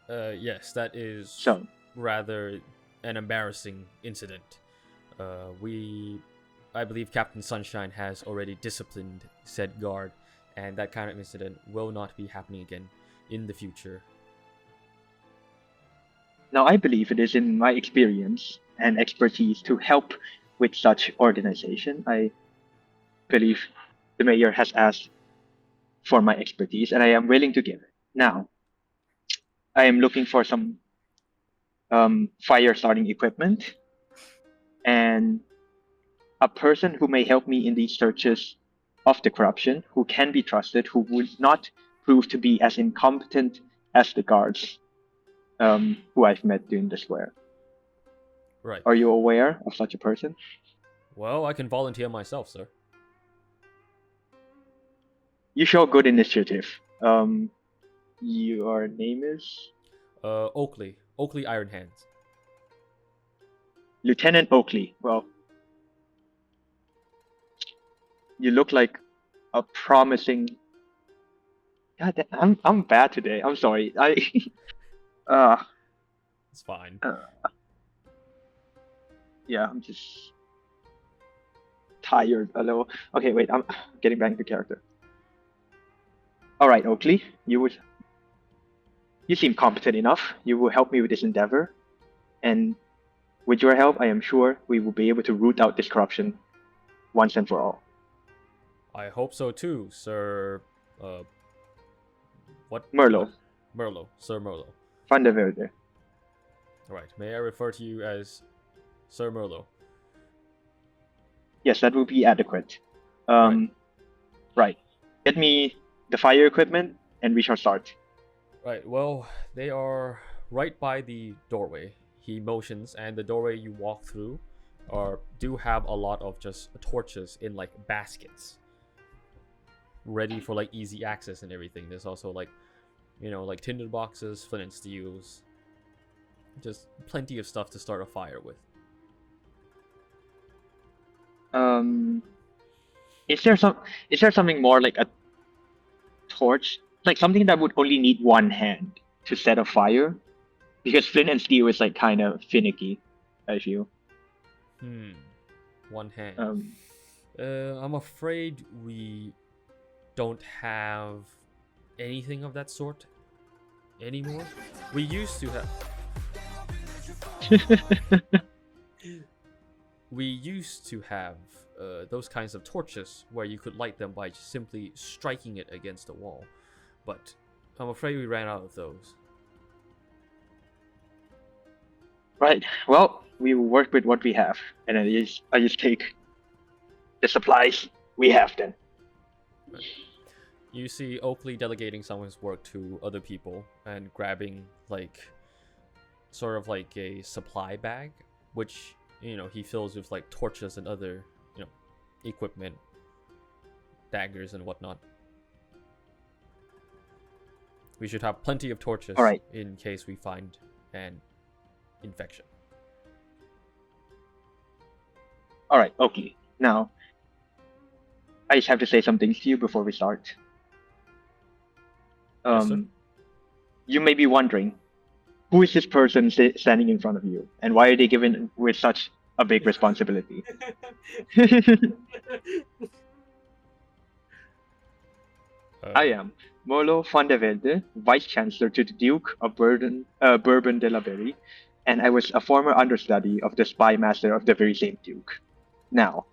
A: Yes, that is rather an embarrassing incident. I believe Captain Sunshine has already disciplined said guard, and that kind of incident will not be happening again in the future.
G: Now, I believe it is in my experience and expertise to help with such organization. I believe the mayor has asked for my expertise, and I am willing to give it. Now, I am looking for some fire starting equipment, and a person who may help me in these searches of the corruption, who can be trusted, who would not prove to be as incompetent as the guards who I've met during the square.
A: Right.
G: Are you aware of such a person?
A: Well, I can volunteer myself, sir.
G: You show good initiative. Your name is
A: Oakley. Oakley Iron Hands.
G: Lieutenant Oakley. Well, you look like a promising. God, I'm bad today. I'm sorry.
A: It's fine.
G: Yeah, I'm just tired a little. Okay, wait. I'm getting back into character. All right, Oakley. You seem competent enough. You will help me with this endeavor, and with your help, I am sure we will be able to root out this corruption once and for all.
A: I hope so too, Sir. What?
G: Merlo.
A: Merlo, Sir Merlo.
G: Van der Velde.
A: All right. May I refer to you as Sir Merlo?
G: Yes, that will be adequate. Right. Get me the fire equipment, and we shall start.
A: Right. Well, they are right by the doorway. He motions, and the doorway you walk through do have a lot of just torches in like baskets, ready for like easy access and everything. There's also like, like tinder boxes, flint and steels, just plenty of stuff to start a fire with.
G: Is there something more like a torch, like something that would only need one hand to set a fire? Because flint and steel is like kind of finicky, I feel.
A: One hand. I'm afraid we don't have anything of that sort anymore. We used to have. We used to have those kinds of torches where you could light them by simply striking it against a wall, but I'm afraid we ran out of those.
G: Right. Well, we will work with what we have, and I just take the supplies we have then.
A: Right. You see Oakley delegating some of his work to other people and grabbing sort of like a supply bag, which he fills with like torches and other equipment, daggers and whatnot. We should have plenty of torches in case we find an infection.
G: Alright, okay. Now, I just have to say some things to you before we start.
A: Yes, sir?
G: You may be wondering, who is this person standing in front of you, and why are they given with such a big responsibility? I am Merlo van der Velde, Vice Chancellor to the Duke of Bourbon de la Berry, and I was a former understudy of the Spy Master of the very same Duke. Now,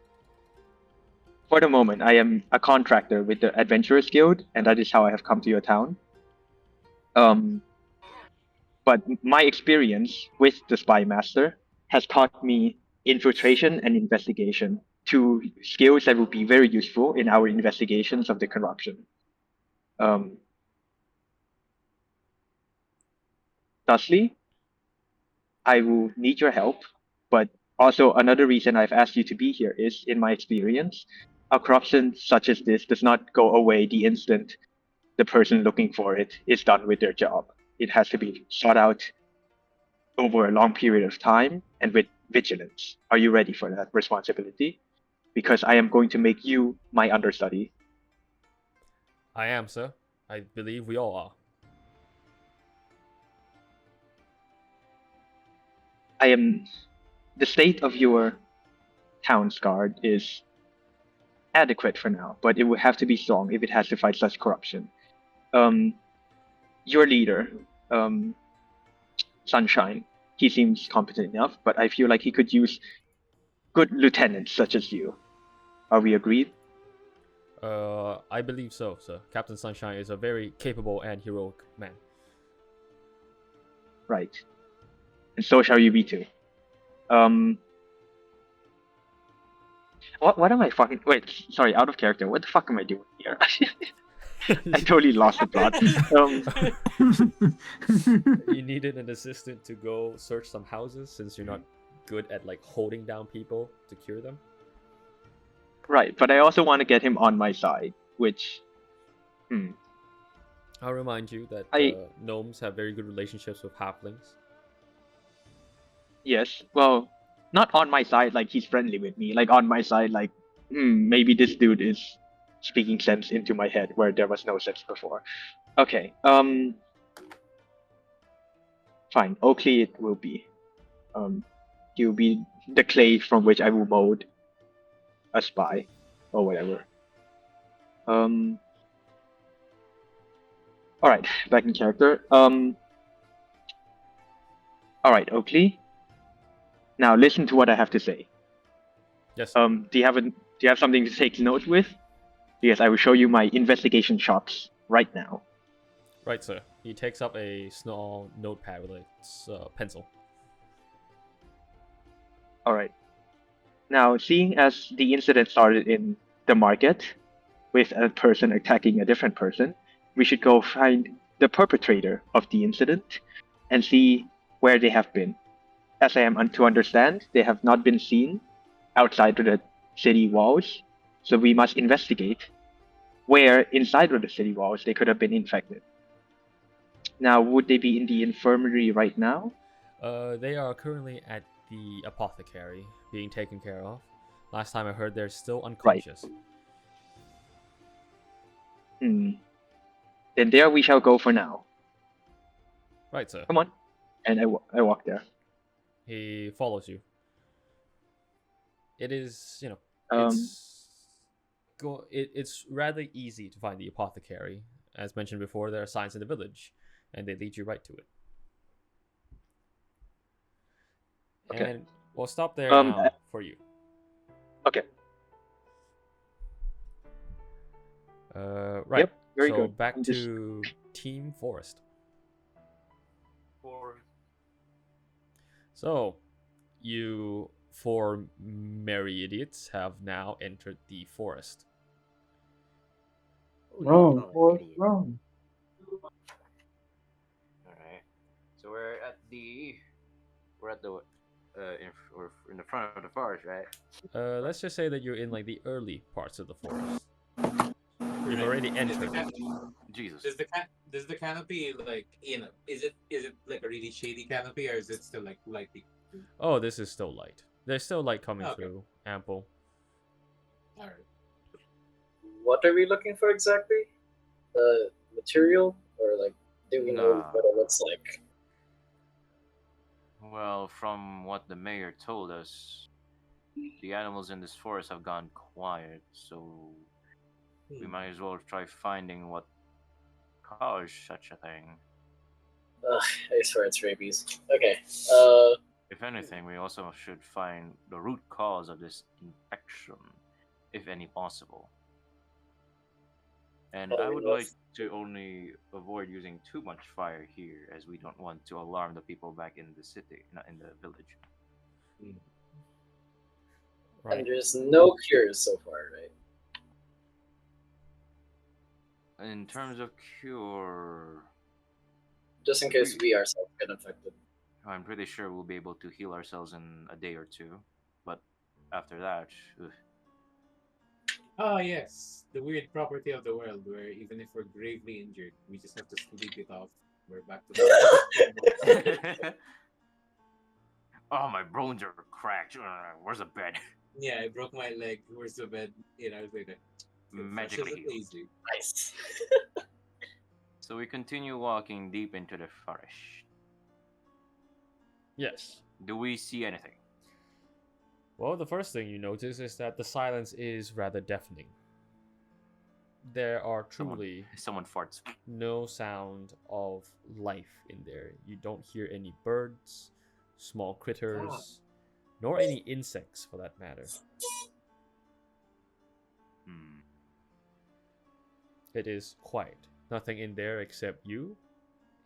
G: for the moment, I am a contractor with the Adventurers Guild, and that is how I have come to your town. But my experience with the Spy Master has taught me infiltration and investigation, two skills that will be very useful in our investigations of the corruption. Thusly, I will need your help, but also another reason I've asked you to be here is, in my experience, a corruption such as this does not go away the instant the person looking for it is done with their job. It has to be sought out over a long period of time and with vigilance. Are you ready for that responsibility? Because I am going to make you my understudy.
A: I am, sir. I believe we all are.
G: The state of your town's guard is adequate for now, but it will have to be strong if it has to fight such corruption. Your leader, Sunshine, he seems competent enough, but I feel like he could use good lieutenants such as you. Are we agreed?
A: I believe so, sir. Captain Sunshine is a very capable and heroic man.
G: Right. and so shall you be too. What am I fucking? Wait, sorry, out of character. What the fuck am I doing here? I totally lost the plot.
A: You needed an assistant to go search some houses since you're not good at like holding down people to cure them.
G: Right, but I also want to get him on my side, which.
A: I'll remind you that gnomes have very good relationships with halflings.
G: Yes, well, not on my side like he's friendly with me. Like on my side, like maybe this dude is speaking sense into my head where there was no sense before. Okay, fine. Oakley it will be. He'll be the clay from which I will mold a spy or whatever. All right, back in character. All right, Oakley. Now listen to what I have to say.
A: Yes.
G: Do you have something to take note with? Because I will show you my investigation shots right now.
A: Right, sir. He takes up a small notepad with a pencil.
G: All right. Now, seeing as the incident started in the market, with a person attacking a different person, we should go find the perpetrator of the incident and see where they have been. As I am to understand, they have not been seen outside of the city walls, so we must investigate where inside of the city walls they could have been infected. Now, would they be in the infirmary right now?
A: They are currently at the apothecary, being taken care of. Last time I heard, they're still unconscious.
G: Then there we shall go for now.
A: Right, sir.
G: Come on. And I walk there.
A: He follows you. It is, it's rather easy to find the apothecary. As mentioned before, there are signs in the village, and they lead you right to it.
G: Okay.
A: And we'll stop there now for you.
G: Okay.
A: Right.
G: Yep, very
A: so
G: good.
A: Back to Team Forest. So, you four merry idiots have now entered the forest.
D: Wrong, wrong.
C: Alright. So we're at the in the front of the forest, right?
A: Let's just say that you're in like the early parts of the forest. You've already entered.
C: Jesus.
E: Does the canopy like is it like a really shady canopy or is it still like lighting?
A: Oh, this is still light. There's still light coming through. Ample.
E: Alright.
D: What are we looking for exactly? The material? Or like, do we know what it looks like?
C: Well, from what the mayor told us, the animals in this forest have gone quiet, so we might as well try finding what caused such a thing.
D: I swear it's rabies. Okay.
C: If anything, we also should find the root cause of this infection, if any possible. And I would like to only avoid using too much fire here, as we don't want to alarm the people back in the city, not in the village.
D: Right. And there's no cures so far, right?
C: In terms of cure,
D: just in case we ourselves get infected.
C: I'm pretty sure we'll be able to heal ourselves in a day or two, but after that,
E: Oh yes, the weird property of the world where even if we're gravely injured, we just have to sleep it off. We're back to the
C: oh, my bones are cracked. Where's the bed?
E: Yeah, I broke my leg. Where's the bed? I was like,
C: magically healed.
D: Nice.
C: So we continue walking deep into the forest.
A: Yes.
C: Do we see anything?
A: Well, the first thing you notice is that the silence is rather deafening. There are truly
C: someone farts.
A: No sound of life in there. You don't hear any birds, small critters, nor any insects for that matter. It is quiet. Nothing in there except you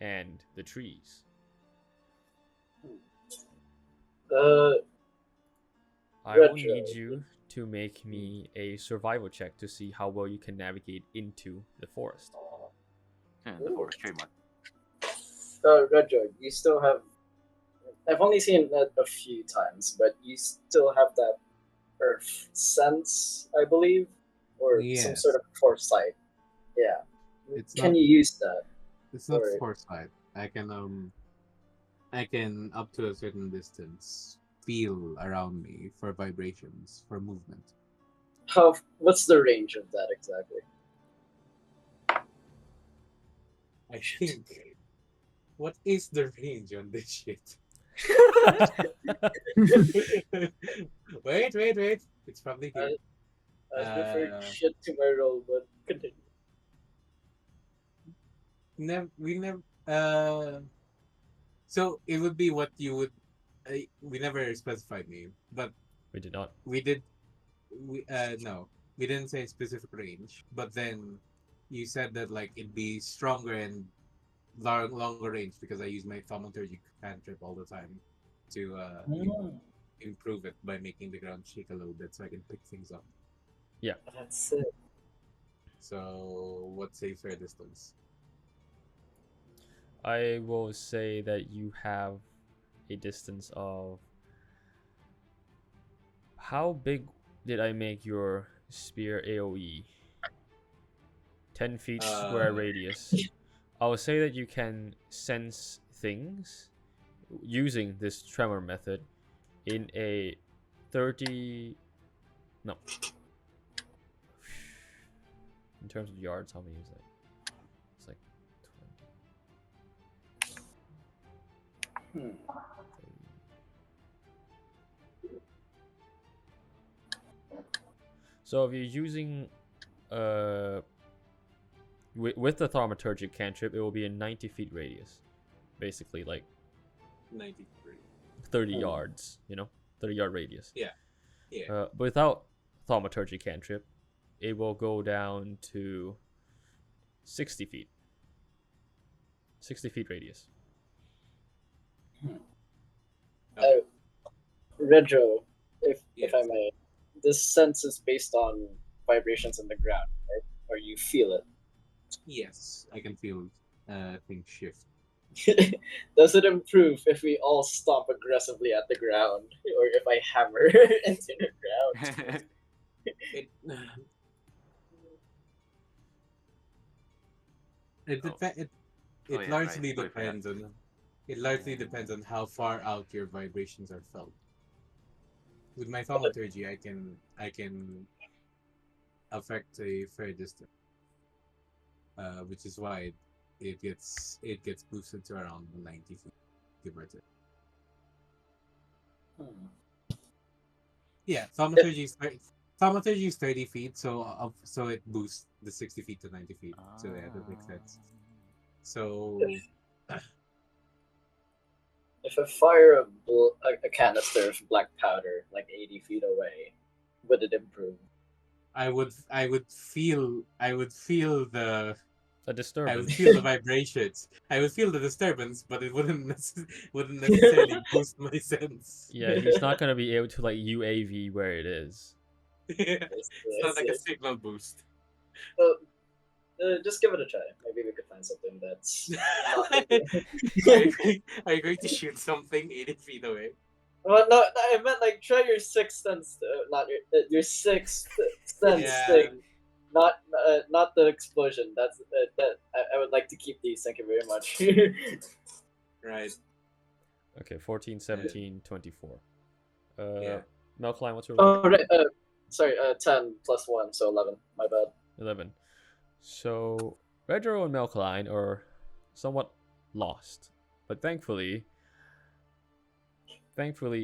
A: and the trees. I will
D: Redro.
A: need you to make me a survival check to see how well you can navigate into the forest.
C: The forest trademark.
D: Redro, you still have. I've only seen it a few times, but you still have that earth sense, I believe, or some
E: Yes.
D: sort of foresight. Yeah.
E: It's
D: Can
E: not-
D: you use that?
E: It's not
D: Or-
E: foresight. I can up to a certain distance feel around me for vibrations, for movement.
D: What's the range of that exactly?
E: I think. What is the range on this shit? Wait. It's probably here.
D: I've referred
E: Uh,
D: shit to my role, but continue.
E: We never. So it would be what you would. We never specified name, but
A: We did not.
E: we did. No, we didn't say specific range. But then you said that like it'd be stronger and longer range because I use my thaumaturgy cantrip all the time to improve it by making the ground shake a little bit so I can pick things up.
D: That's it.
E: So what's a fair distance?
A: I will say that you have a distance of. How big did I make your spear AoE? 10 feet square radius. I will say that you can sense things using this tremor method in a 30. No. In terms of yards, how many is that? It's like 20. 30. So if you're using with the thaumaturgic cantrip, it will be a 90 feet radius, basically like
E: 93.
A: 30 yards, 30-yard radius.
E: Yeah.
A: But without thaumaturgy cantrip, it will go down to 60 feet. 60 feet radius.
D: Redro, if
E: Yes.
D: I may, this sense is based on vibrations in the ground, right? Or you feel
E: Yes, I can feel things shift.
D: it. Does it improve if we all stomp aggressively at the ground, or if I hammer into the ground?
E: It largely
C: right.
E: depends on how far out your vibrations are felt. With my thaumaturgy, I can affect a fair distance, which is why it gets boosted to around 90 feet, give or take. Yeah, thaumaturgy is 30 feet, so it boosts the 60 feet to 90 feet. So yeah, that makes sense. So
D: If I fire a canister of black powder like 80 feet away, would it improve?
E: I would feel the
A: A disturbance.
E: I would feel the vibrations. I would feel the disturbance, but it wouldn't necessarily boost my sense.
A: Yeah, he's not gonna be able to like UAV where it is.
E: It's not like a signal boost.
D: Just give it a try. Maybe we could find something that's.
E: Are you going to shoot something 80 feet away?
D: Well, no, I meant like try your sixth sense, not your sixth sense
E: Yeah.
D: thing, not the explosion. That's that. I would like to keep these. Thank you very much.
E: Right.
A: Okay, 14, 17, 24.
E: Yeah.
A: Melkline, what's your roll?
D: Oh right. Sorry. 10 plus 1, so 11. My bad.
A: 11. So Redro and Melkline are somewhat lost, but thankfully,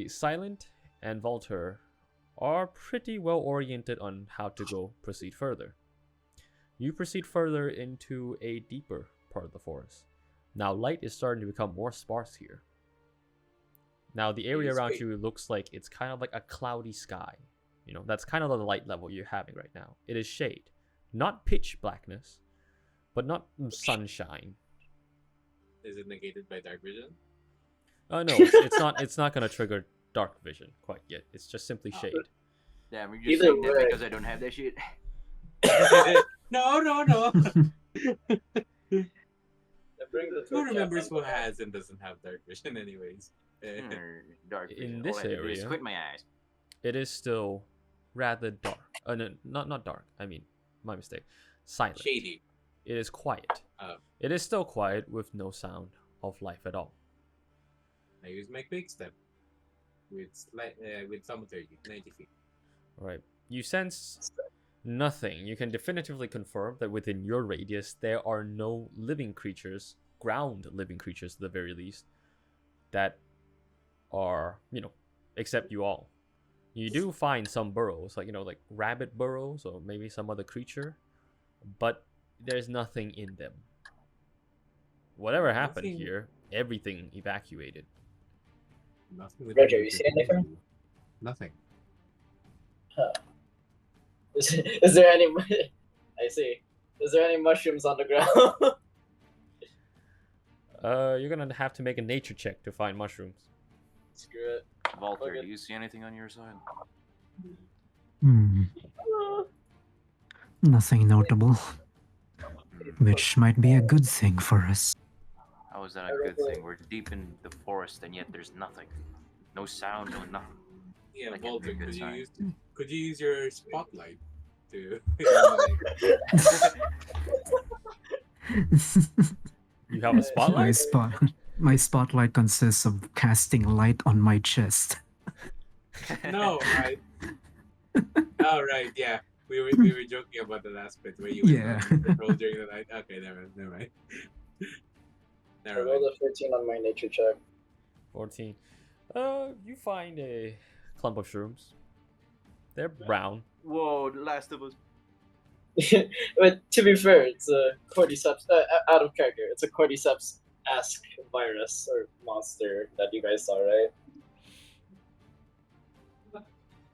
A: Silent and Valtr are pretty well oriented on how to proceed further. You proceed further into a deeper part of the forest. Now light is starting to become more sparse here. Now the area around you looks like it's kind of like a cloudy sky. That's kind of the light level you're having right now. It is shade. Not pitch blackness, but not sunshine.
E: Is it negated by dark vision?
A: No, it's not. It's not gonna trigger dark vision quite yet. It's just simply shade.
C: Damn, you're just
D: Either
C: saying that
D: way.
C: because I don't have that shit.
B: No.
D: Bring the
B: Who
D: torch
B: remembers
D: up
B: who
D: on the-
B: has and doesn't have dark vision, anyways?
C: Dark vision.
A: In this
C: All I had to do is
A: area-
C: squint my eyes.
A: It is still rather dark. No, not dark. I mean, my mistake. Silent.
B: Shady.
A: It is quiet.
B: Oh.
A: It is still quiet with no sound of life at all.
B: I use my quick step with thaumaturgy, 90 feet.
A: Right. You sense nothing. You can definitively confirm that within your radius there are no living creatures, ground living creatures at the very least, that are, except you all. You do find some burrows, like rabbit burrows or maybe some other creature, but there's nothing in them. Whatever happened
B: Nothing.
A: here, everything evacuated.
B: Nothing.
D: Redro, you see anything?
B: Nothing.
D: Is there any? I see. Is there any mushrooms on the ground?
A: You're gonna have to make a nature check to find mushrooms.
D: Screw it.
C: Valtr,
D: Okay.
C: do you see anything on your side?
F: Nothing notable, which might be a good thing for us.
C: How is that a good thing? We're deep in the forest and yet there's nothing. No sound, no nothing.
B: Yeah,
C: That can't be a
B: Valtr,
C: good sign.
B: could you use your spotlight to?
A: You have a spotlight?
F: My spotlight consists of casting light on my chest.
B: No, right. Oh, right, yeah. We were joking about the last bit where you
F: Yeah.
B: went on patrol during the night. Okay, never mind.
D: I
B: Never
D: rolled
B: mind.
D: a 13 on my nature check.
A: 14. You find a clump of shrooms. They're brown.
C: Whoa, The Last of Us.
D: But to be fair, it's a cordyceps. Out of character, it's a cordyceps-esque virus or monster that you guys saw, right?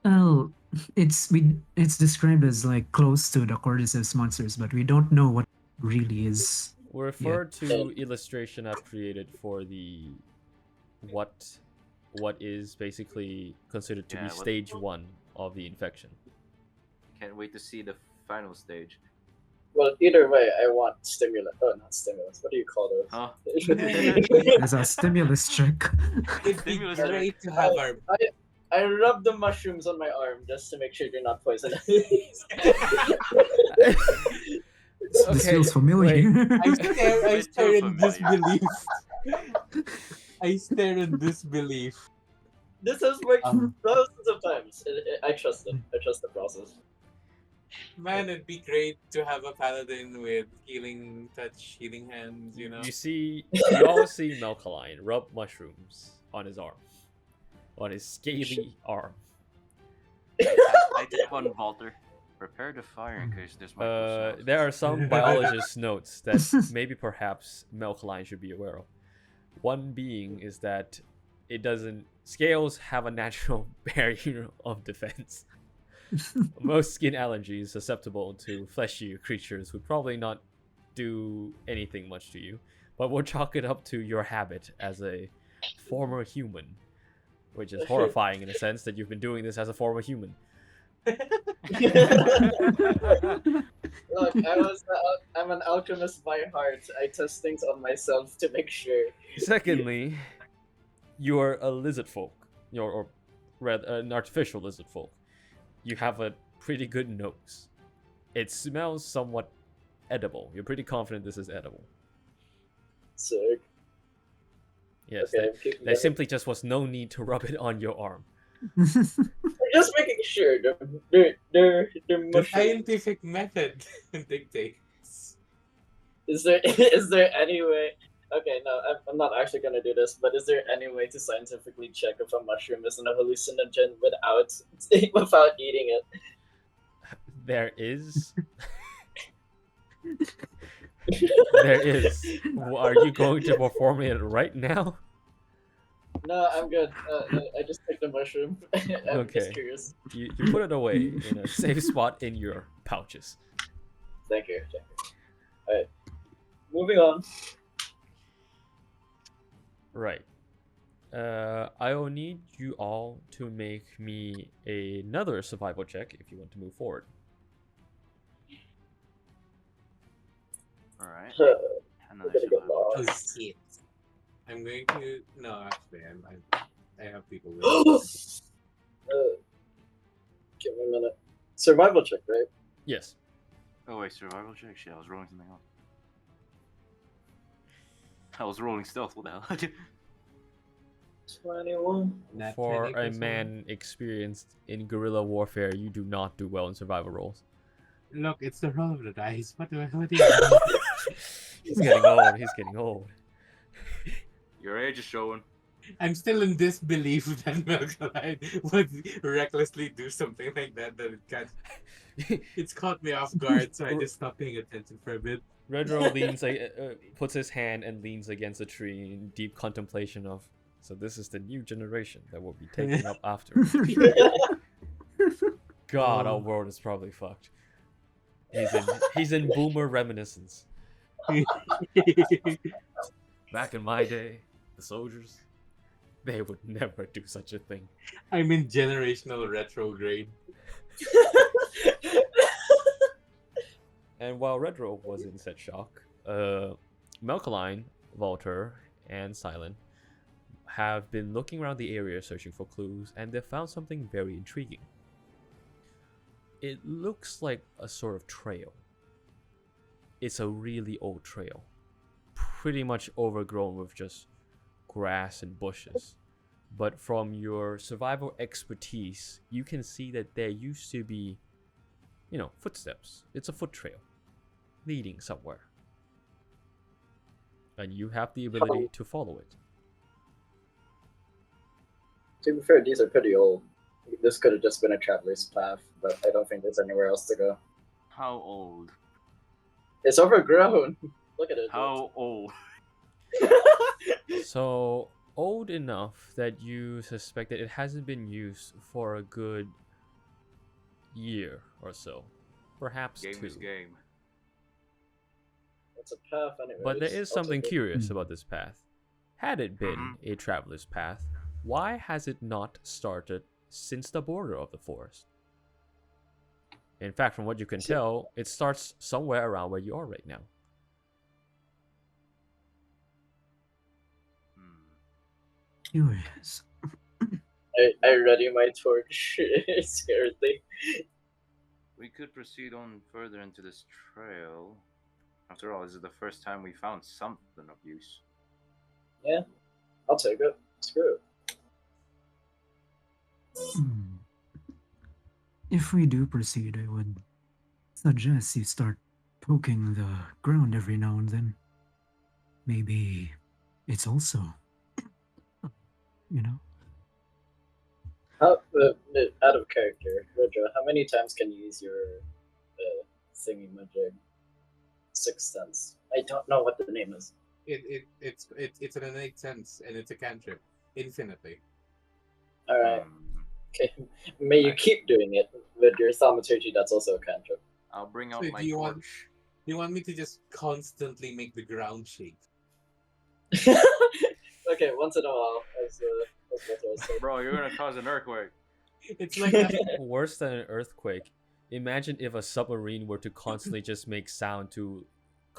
F: Well, it's described as like close to the cordyceps monsters, but we don't know what it really is.
A: We'll refer to illustration I've created for the what is basically considered to be
C: Yeah, what-
A: stage 1 of the infection.
C: Can't wait to see the final stage.
D: Well, either way, I want stimulus. Oh, not stimulus. What do you call those?
C: Huh?
F: As a stimulus check.
B: It'd be
C: Stimulus
B: great to have our.
D: I rub the mushrooms on my arm just to make sure they're not poisonous.
F: This
A: Okay,
F: feels familiar.
B: I stare
C: It's too
B: in
C: familiar.
B: disbelief. I stare in disbelief.
D: This has worked
B: Um.
D: thousands of times. I trust it. I trust the process.
B: Man, it'd be great to have a paladin with healing touch, healing hands, you know?
A: You all see Melkaline rub mushrooms on his arm. On his scaly arm.
C: I tap on Valtr. Prepare the fire in case this might go south.
A: There are some biologist notes that maybe perhaps Melkaline should be aware of. One being is that scales have a natural barrier of defense. Most skin allergies susceptible to fleshy creatures would probably not do anything much to you, but we'll chalk it up to your habit as a former human, which is horrifying in a sense that you've been doing this as a former human.
D: Look, I'm an alchemist by heart. I test things on myself to make sure.
A: Secondly, you're a lizard folk, or rather an artificial lizard folk. You have a pretty good nose. It smells somewhat edible. You're pretty confident this is edible.
D: Sick.
A: Yes,
D: Okay, I'm keeping
A: there
D: that.
A: simply just was no need to rub it on your arm.
D: I'm just making sure they're
B: The
D: mushrooms.
B: scientific method dictates.
D: Is there any way? Okay, no, I'm not actually gonna do this. But is there any way to scientifically check if a mushroom is an hallucinogen without eating it?
A: There is. There is. Are you going to perform it right now?
D: No, I'm good. I just took the mushroom. I'm
A: Okay.
D: just curious.
A: You put it away in a safe spot in your pouches.
D: Thank you. Alright. Moving on.
A: Right. I will need you all to make me another survival check if you want to move forward.
C: All right.
D: We're
C: Another
D: gonna get
C: survival
B: Oh
C: check.
B: shit! I'm going to no. Actually, I have people with.
D: Give me a minute. Survival check, right?
A: Yes.
C: Oh wait, survival check. Shit, I was rolling something else. I was rolling stealth. What the hell?
D: 21.
B: Nat
A: For
B: 20
A: a
B: plus
A: man experienced in guerrilla warfare, you do not do well in survival rolls.
B: one. Look, it's the roll of the dice. What do you mean?
A: He's getting old. He's getting old.
C: Your age is showing.
B: I'm still in disbelief that Melkaline would recklessly do something like that. That it can't. It's caught me off guard, so I just stopped paying attention for a bit.
A: Redro leans, puts his hand and leans against a tree in deep contemplation of. So this is the new generation that will be taken up after. God, our world is probably fucked. He's in boomer reminiscence. Back in my day, the soldiers, they would never do such a thing.
B: I'm in generational retrograde.
A: And while Redro was in said shock, Melkaline, Valtr, and Silent have been looking around the area searching for clues, and they found something very intriguing. It looks like a sort of trail. It's a really old trail, pretty much overgrown with just grass and bushes. But from your survival expertise, you can see that there used to be, footsteps. It's a foot trail leading somewhere. And you have the ability to follow it.
D: To be fair, these are pretty old. This could have just been a traveler's path, but I don't think there's anywhere else to go.
C: How old?
D: It's overgrown. Look at it.
C: How old?
A: So, old enough that you suspect that it hasn't been used for a good year or so. Perhaps
C: Game
A: two.
C: is game.
D: It's a path anyway.
A: But there is something curious about this path. Had it been
C: Mhm.
A: a traveler's path, why has it not started since the border of the forest? In fact, from what you can tell, it starts somewhere around where you are right now.
F: Curious.
D: I ready my torch. Scared thing.
C: We could proceed on further into this trail. After all, this is the first time we found something of use.
D: Yeah, I'll take it. Screw it.
F: Hmm. If we do proceed, I would suggest you start poking the ground every now and then. Maybe it's also,
D: How, out of character, Redro, how many times can you use your thingy majig? Sixth sense. I don't know what the name is.
B: It's an innate sense, and it's a cantrip, infinitely.
D: Alright.
C: Um,
D: Okay. May you keep doing it with your thaumaturgy, that's also a cantrip.
C: I'll bring out
B: So
C: my
B: do you want-
C: torch.
B: You want me to just constantly make the ground shake?
D: Okay, once in a while, as Redro said.
C: Bro, you're gonna cause an earthquake.
B: It's like that.
A: Worse than an earthquake. Imagine if a submarine were to constantly just make sound to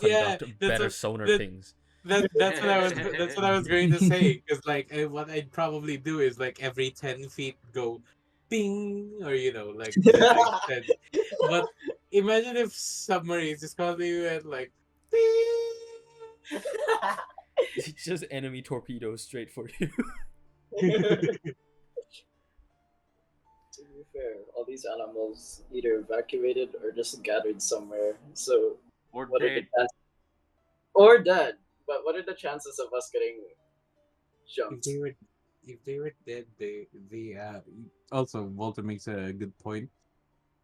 B: Yeah,
A: conduct
B: that's
A: better
B: what-
A: sonar
B: that-
A: things.
B: That's what I was going to say. Because what I'd probably do is like every 10 feet go, ping, or like. But imagine if submarines just constantly went like, ping.
A: It's just enemy torpedoes straight for you.
D: To be fair, all these animals either evacuated or just gathered somewhere. So
C: Or
D: what are the
C: dead.
D: chances? Or dead. But what are the chances of us getting
B: If
D: jumped?
B: they were dead, they also Walter makes a good point.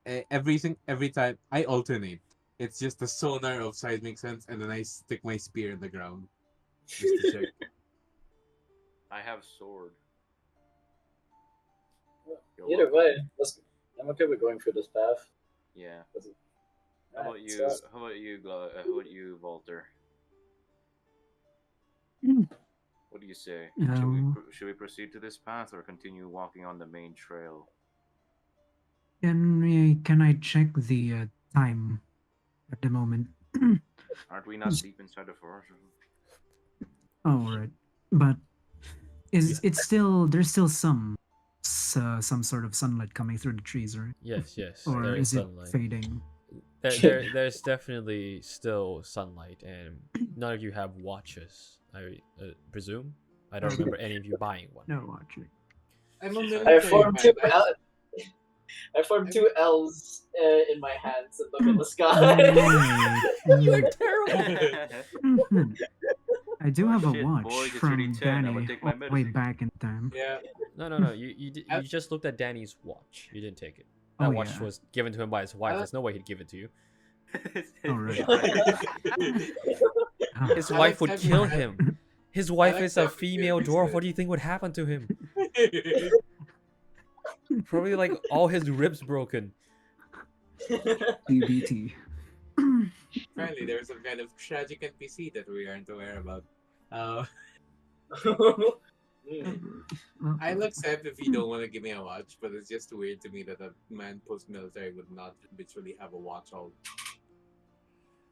B: Every time I alternate, it's just the sonar of seismic sense, and then I stick my spear in the ground just to check.
C: I have sword. You're
D: Either
C: welcome.
D: way, I'm okay with going through this path.
C: Yeah. How
D: Alright,
C: about you?
D: so-
C: How about you, Valtr?
F: Hmm.
C: What What do you say? Should we proceed to this path or continue walking on the main trail?
F: Can I check the time at the moment?
C: Aren't we not deep inside the forest?
F: Oh, right. But it's still there's still some sort of sunlight coming through the trees, right?
A: Yes,
F: Or
A: there
F: is it
A: sunlight.
F: fading?
A: There's definitely still sunlight, and none of you have watches, I presume. I don't remember any of you buying one.
F: No watching.
B: I'm a
D: I
B: military
D: formed
B: man.
D: two. I formed two L's in my hands and look at the sky.
A: You're terrible.
F: Mhm. I do have a
C: Shit,
F: watch
C: boys, it's
F: from
C: already 10. I'ma
F: Danny
C: take my
F: way
C: medicine.
F: back in time.
B: Yeah.
A: No. You just looked at Danny's watch. You didn't take it. That
F: Oh,
A: watch
F: yeah.
A: was given to him by his wife. There's no way he'd give it to you.
F: Oh, right. Ah,
A: His
B: I
A: wife
B: like
A: would
B: that
A: kill
B: man.
A: him. His wife
B: like
A: is a
B: that
A: female
B: because
A: dwarf.
B: the-
A: What do you think would happen to him? Probably like all his ribs broken.
F: BBT.
B: Apparently, there's some kind of tragic NPC that we aren't aware about.
D: Mm.
B: I'll accept if you don't want to give me a watch, but it's just weird to me that a man post-military would not habitually have a watch all.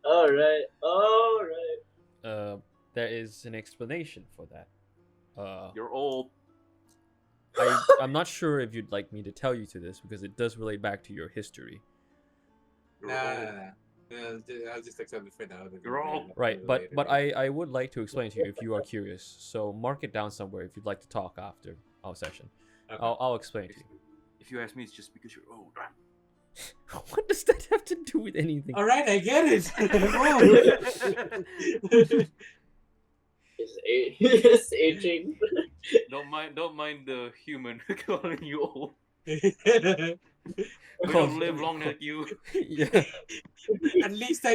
D: All right.
A: There is an explanation for that.
C: You're old.
A: I'm not sure if you'd like me to tell you to this because it does relate back to your history.
B: Nah. I'll just accept it for now.
C: You're all-
A: Right, but I would like to explain to you if you are curious. So mark it down somewhere if you'd like to talk after our session.
B: Okay.
A: I'll explain to you.
C: If you ask me, it's just because you're old.
A: What does that have to do with anything?
B: All right, I get it.
D: It's aging.
C: Don't mind the human calling you old.
B: Whoa.
C: We don't live long like you.
A: Yeah.
B: At least I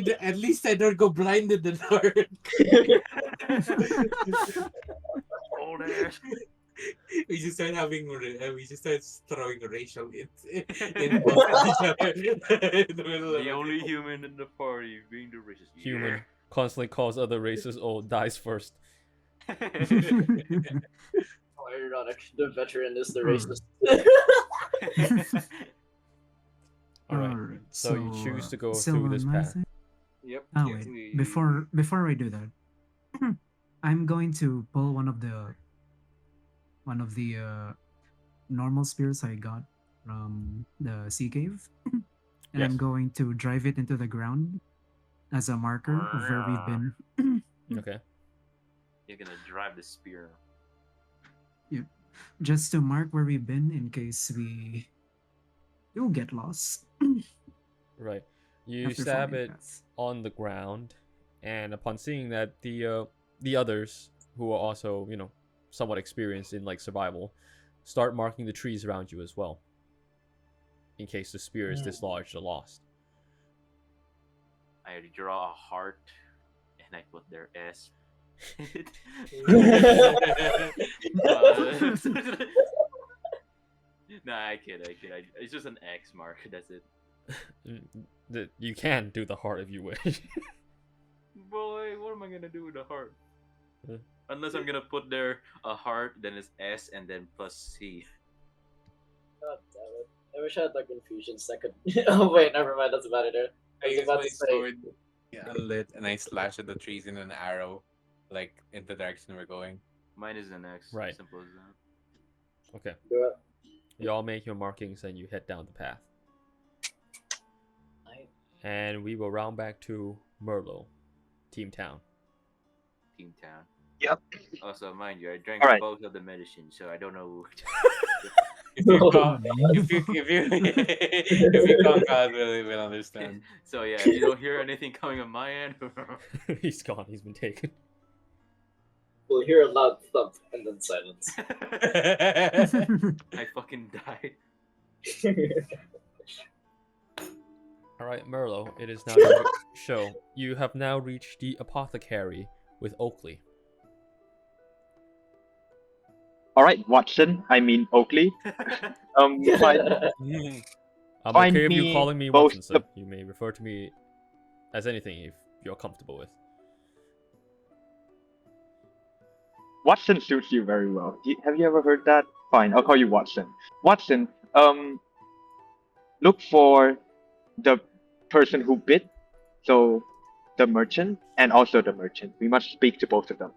B: don't go blind in the dark.
C: Old ass.
B: We just start throwing racial hits in the middle of
C: The only human in the party being the richest.
A: Human constantly calls other races old, dies first.
C: Yeah.
D: Oh, ironic. The veteran is the
F: Hmm.
D: racist.
A: Alright. So you choose to go
F: still
A: through this
F: on my
A: path.
F: side?
C: Yep.
F: Oh
C: yes,
F: wait, before I do that, I'm going to pull one of the normal spears I got from the sea cave, and I'm
A: Yes.
F: going to drive it into the ground as a marker of where we've been.
A: Okay.
C: You're gonna drive the spear.
F: Just to mark where we've been in case we do get lost.
A: Right. You
F: after
A: stab
F: following
A: it
F: paths.
A: on the ground, and upon seeing that, the others who are also somewhat experienced in like survival start marking the trees around you as well, in case the spear is dislodged or lost.
C: I draw a heart and I put their S. Nah, I kid. It's just an X mark. That's it.
A: You can do the heart if you wish.
C: Boy, what am I gonna do with the heart?
A: Uh.
C: Unless I'm gonna put there a heart, then it's S, and then plus C.
D: God damn it. I wish I had like infusion second. Oh wait, never mind, that's about it.
B: I use
D: about
B: my
D: to say-
B: sword unlit and I slash at the trees in an arrow, like in the direction we're going.
C: Mine is an X.
A: Right.
C: Simple as that.
A: Okay.
D: Do it.
A: You all make your markings and you head down the path.
D: Nice.
A: And we will round back to Merlo, Team Town.
C: Team Town.
G: Yep.
C: Also, mind you, I drank
G: Alright.
C: both of the medicine, so I don't know.
B: If you call, if you call God, we'll understand.
C: So yeah, if you don't hear anything coming on my end,
A: He's gone. He's been taken.
D: We'll hear a loud thump and then silence.
C: I fucking died.
A: All right, Merlo. It is now your show. You have now reached the apothecary with Oakley.
G: All right, Watson. I mean Oakley. Fine.
A: I'm
G: Find
A: okay with you
G: me
A: calling me
G: both
A: Watson, sir.
G: the-
A: You may refer to me as anything if you're comfortable with.
G: Watson suits you very well. Have you ever heard that? Fine, I'll call you Watson. Watson, look for the person who bid, so the merchant and also the merchant. We must speak to both of them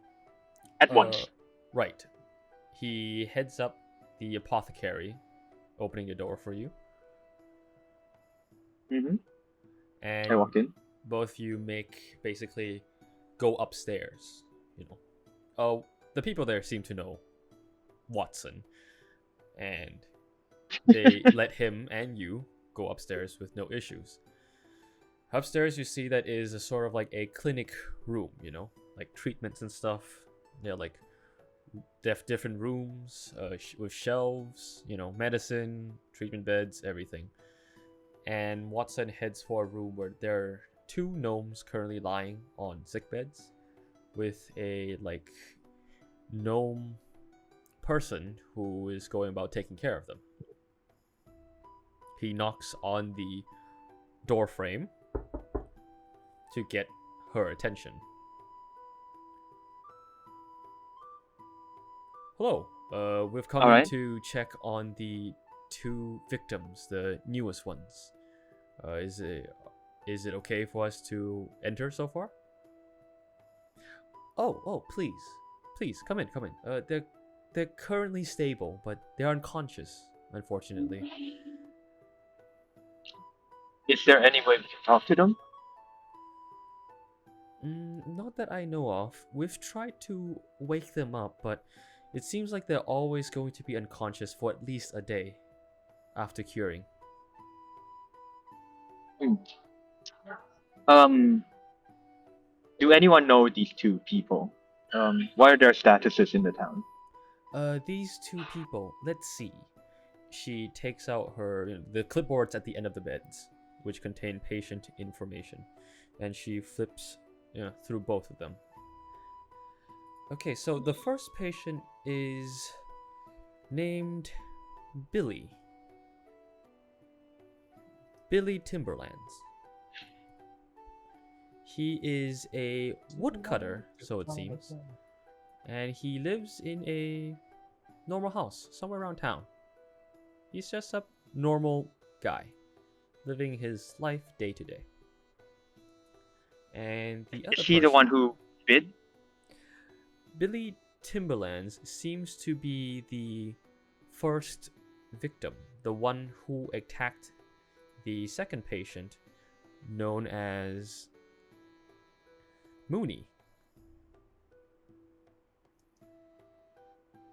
G: at once.
A: Right. He heads up the apothecary, opening the door for you.
G: Mm-hmm.
A: And
G: I walk in.
A: both you basically go upstairs. Oh, the people there seem to know Watson, and they let him and you go upstairs with no issues. Upstairs, you see that is a sort of like a clinic room, like treatments and stuff. They're like different rooms with shelves, medicine, treatment beds, everything. And Watson heads for a room where there are 2 gnomes currently lying on sick beds, with a like gnome person who is going about taking care of them. He knocks on the door frame to get her attention. Hello, we've come in to check on the 2 victims, the newest ones. Is it okay for us to enter so far? Oh, please, come in. They're currently stable, but they're unconscious, unfortunately.
G: Is there any way we can talk to them?
A: Not that I know of. We've tried to wake them up, but it seems like they're always going to be unconscious for at least a day after curing.
G: Do anyone know these 2 people? What are their statuses in the town?
A: These 2 people, let's see. She takes out the clipboards at the end of the beds, which contain patient information, and she flips through both of them. Okay, so the first patient is named Billy Timberlands. He is a woodcutter, so it seems, and he lives in a normal house somewhere around town. He's just a normal guy, living his life day to day. And the other
G: Is he the one who bid?
A: Billy Timberlands seems to be the first victim, the one who attacked the second patient, known as Mooney.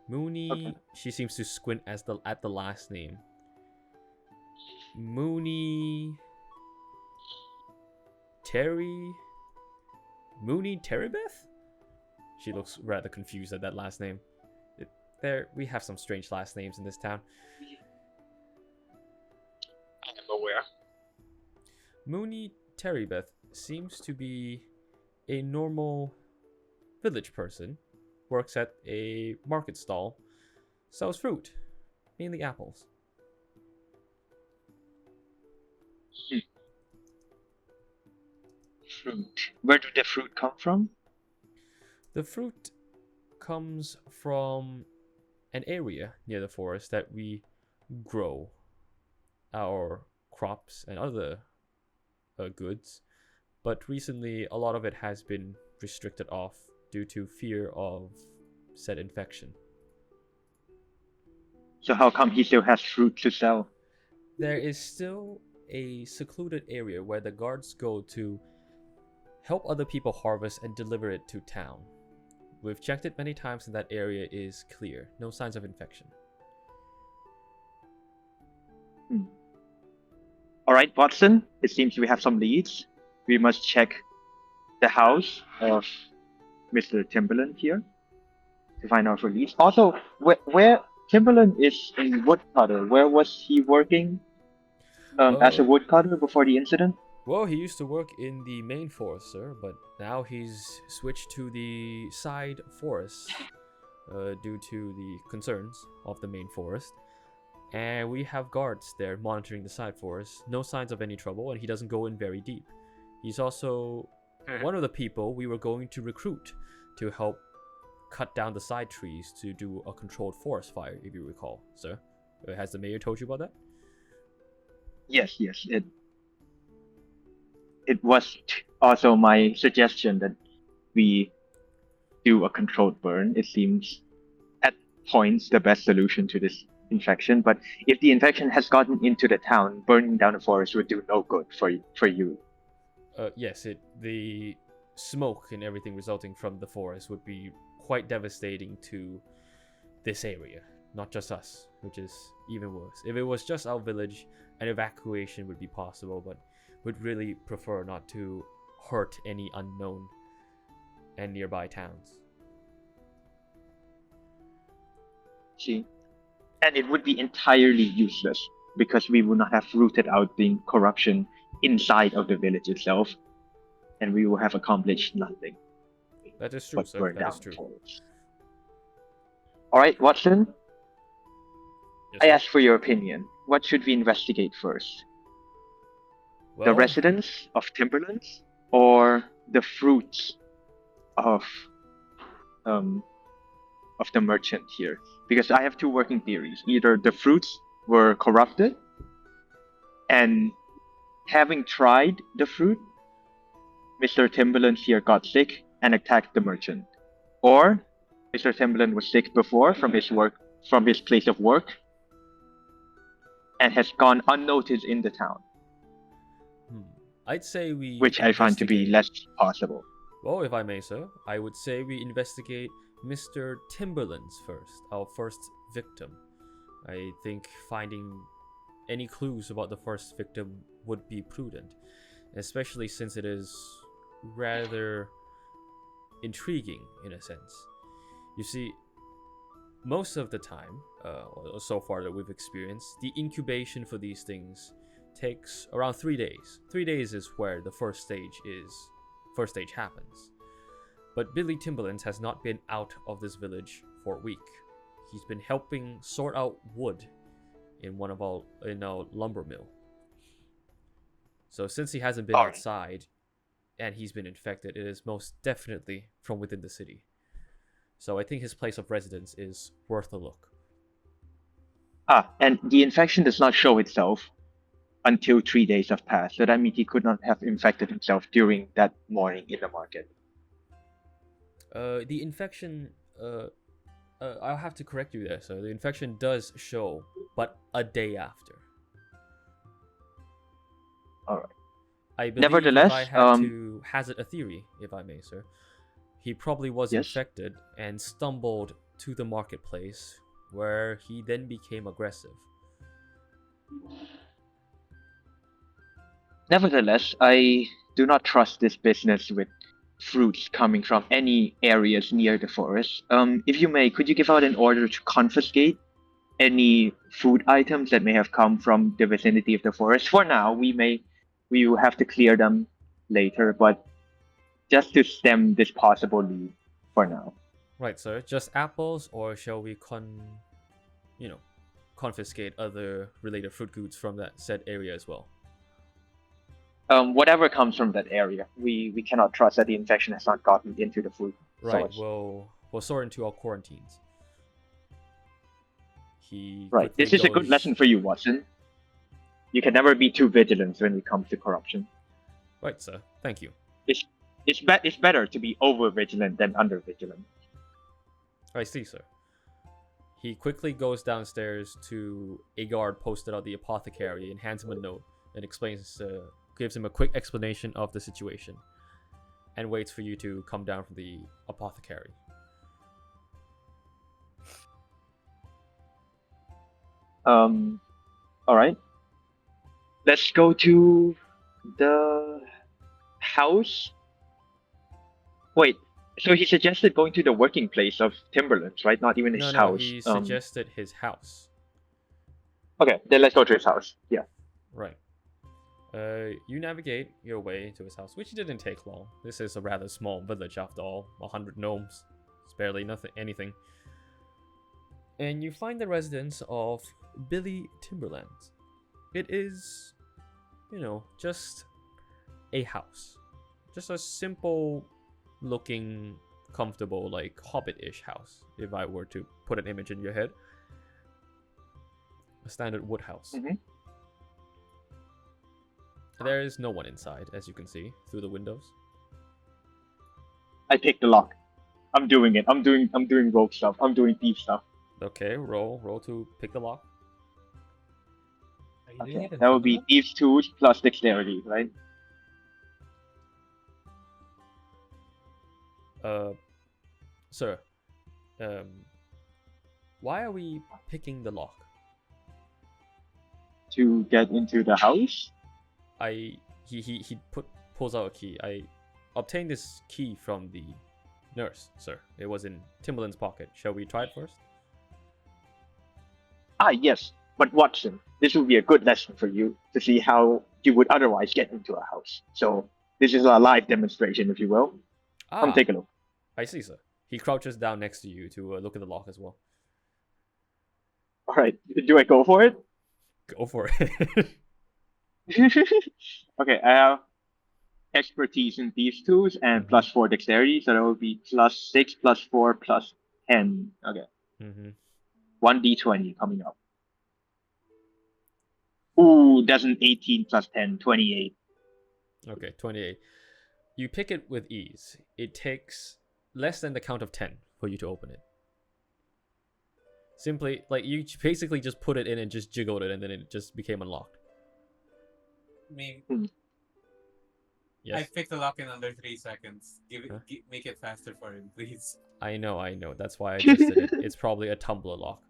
A: Mooney, she seems to squint at the last name. Mooney Terrybeth? She looks rather confused at that last name. We have some strange last names in this town.
G: I am aware.
A: Mooney Terrybeth seems to be a normal village person, works at a market stall, sells fruit, mainly apples.
G: Fruit. Where do the fruit come from?
A: The fruit comes from an area near the forest that we grow our crops and other goods, but recently a lot of it has been restricted off due to fear of said infection.
G: So how come he still has fruit to sell?
A: There is still a secluded area where the guards go to help other people harvest and deliver it to town. We've checked it many times and that area is clear. No signs of infection.
G: Alright, Watson, it seems we have some leads. We must check the house of Mr. Timberland here to find out for leads. Also, where Timberland is a woodcutter, where was he working as a woodcutter before the incident?
A: Well, he used to work in the main forest, sir, but now he's switched to the side forest due to the concerns of the main forest. And we have guards there monitoring the side forest. No signs of any trouble, and he doesn't go in very deep. He's also one of the people we were going to recruit to help cut down the side trees to do a controlled forest fire, if you recall, sir. Has the mayor told you about that?
G: Yes, it was also my suggestion that we do a controlled burn. It seems at points the best solution to this infection. But if the infection has gotten into the town, burning down the forest would do no good for you.
A: Yes, the smoke and everything resulting from the forest would be quite devastating to this area, not just us, which is even worse. If it was just our village, an evacuation would be possible, but would really prefer not to hurt any unknown and nearby towns.
G: See? And it would be entirely useless because we would not have rooted out the corruption inside of the village itself, and we will have accomplished nothing.
A: That is true,
G: but
A: sir.
G: burn
A: That
G: down
A: is true.
G: forest. All right, Watson.
A: Yes,
G: I
A: sir.
G: asked for your opinion. What should we investigate first? The
A: Well,
G: residents of Timberlands or the fruits of the merchant here? Because I have two working theories. Either the fruits were corrupted, and having tried the fruit, Mr. Timberlands here got sick and attacked the merchant. Or Mr. Timberland was sick before from his place of work, and has gone unnoticed in the town.
A: I'd say we
G: Which I find to be
A: investigate-
G: less possible.
A: Well, if I may, sir, I would say we investigate Mr. Timberlands first, our first victim. I think finding any clues about the first victim would be prudent, especially since it is rather intriguing in a sense. You see, most of the time, so far that we've experienced, the incubation for these things takes around 3 days. 3 days is where the first stage happens. But Billy Timberlands has not been out of this village for a week. He's been helping sort out wood in our lumber mill. So since he hasn't been outside and he's been infected, it is most definitely from within the city. So I think his place of residence is worth a look.
G: And the infection does not show itself until 3 days have passed. So that means he could not have infected himself during that morning in the market.
A: The infection, I'll have to correct you there. So the infection does show, but a day after.
G: All right.
A: I believe
G: Nevertheless,
A: if I had to hazard a theory, if I may, sir, he probably was
G: Yes?
A: infected and stumbled to the marketplace, where he then became aggressive.
G: Nevertheless, I do not trust this business with fruits coming from any areas near the forest. If you may, could you give out an order to confiscate any food items that may have come from the vicinity of the forest? For now, we will have to clear them later, but just to stem this possible lead for now.
A: Right, sir. Just apples, or shall we confiscate other related fruit goods from that said area as well?
G: Whatever comes from that area, we cannot trust that the infection has not gotten into the food
A: Right.
G: source.
A: We'll sort into our quarantines. He
G: Right.
A: quickly
G: This is a good
A: goes-
G: lesson for you, Watson. You can never be too vigilant when it comes to corruption.
A: Right, sir. Thank you.
G: It's better to be over vigilant than under vigilant.
A: I see, sir. He quickly goes downstairs to a guard posted at the apothecary and hands him a note and gives him a quick explanation of the situation, and waits for you to come down from the apothecary.
G: All right. Let's go to the house. Wait. So he suggested going to the working place of Timberlands, right? Not even his
A: No,
G: house.
A: he suggested his house.
G: Okay, then let's go to his house. Yeah.
A: Right. You navigate your way to his house, which didn't take long. This is a rather small village after all. 100 gnomes. It's barely anything. And you find the residence of Billy Timberlands. It is, just a house. Just a simple looking comfortable, like hobbit-ish house. If I were to put an image in your head, a standard wood house.
G: Mhm.
A: There is no one inside, as you can see through the windows.
G: I pick the lock. I'm doing it. I'm doing rogue stuff. I'm doing thief stuff.
A: Okay, roll to pick the lock.
B: Are you doing
G: Okay,
B: it in
G: that would be
B: Finland?
G: thieves tools plus dexterity, right?
A: Sir, why are we picking the lock?
G: To get into the house.
A: He pulls out a key. I obtained this key from the nurse, sir. It was in Timberland's pocket. Shall we try it first?
G: Ah, yes. But Watson, this will be a good lesson for you to see how you would otherwise get into a house. So this is a live demonstration, if you will. Come take a look.
A: I see, sir. He crouches down next to you to look at the lock as well.
G: All right. Do I go for it?
A: Go for it.
G: Okay, I have expertise in thieves tools and +4 dexterity, so that would be +6 +4 +10. Okay. 1d20 coming up. Ooh, that's an 18 +10, 28.
A: Okay, 28. You pick it with ease. It takes less than the count of 10 for you to open it. Simply, like, you basically just put it in and just jiggled it, and then it just became unlocked.
B: I mean,
A: Yes.
B: I picked the lock in under 3 seconds. Make it faster for him, please.
A: I know. That's why I just did it. It's probably a tumbler lock.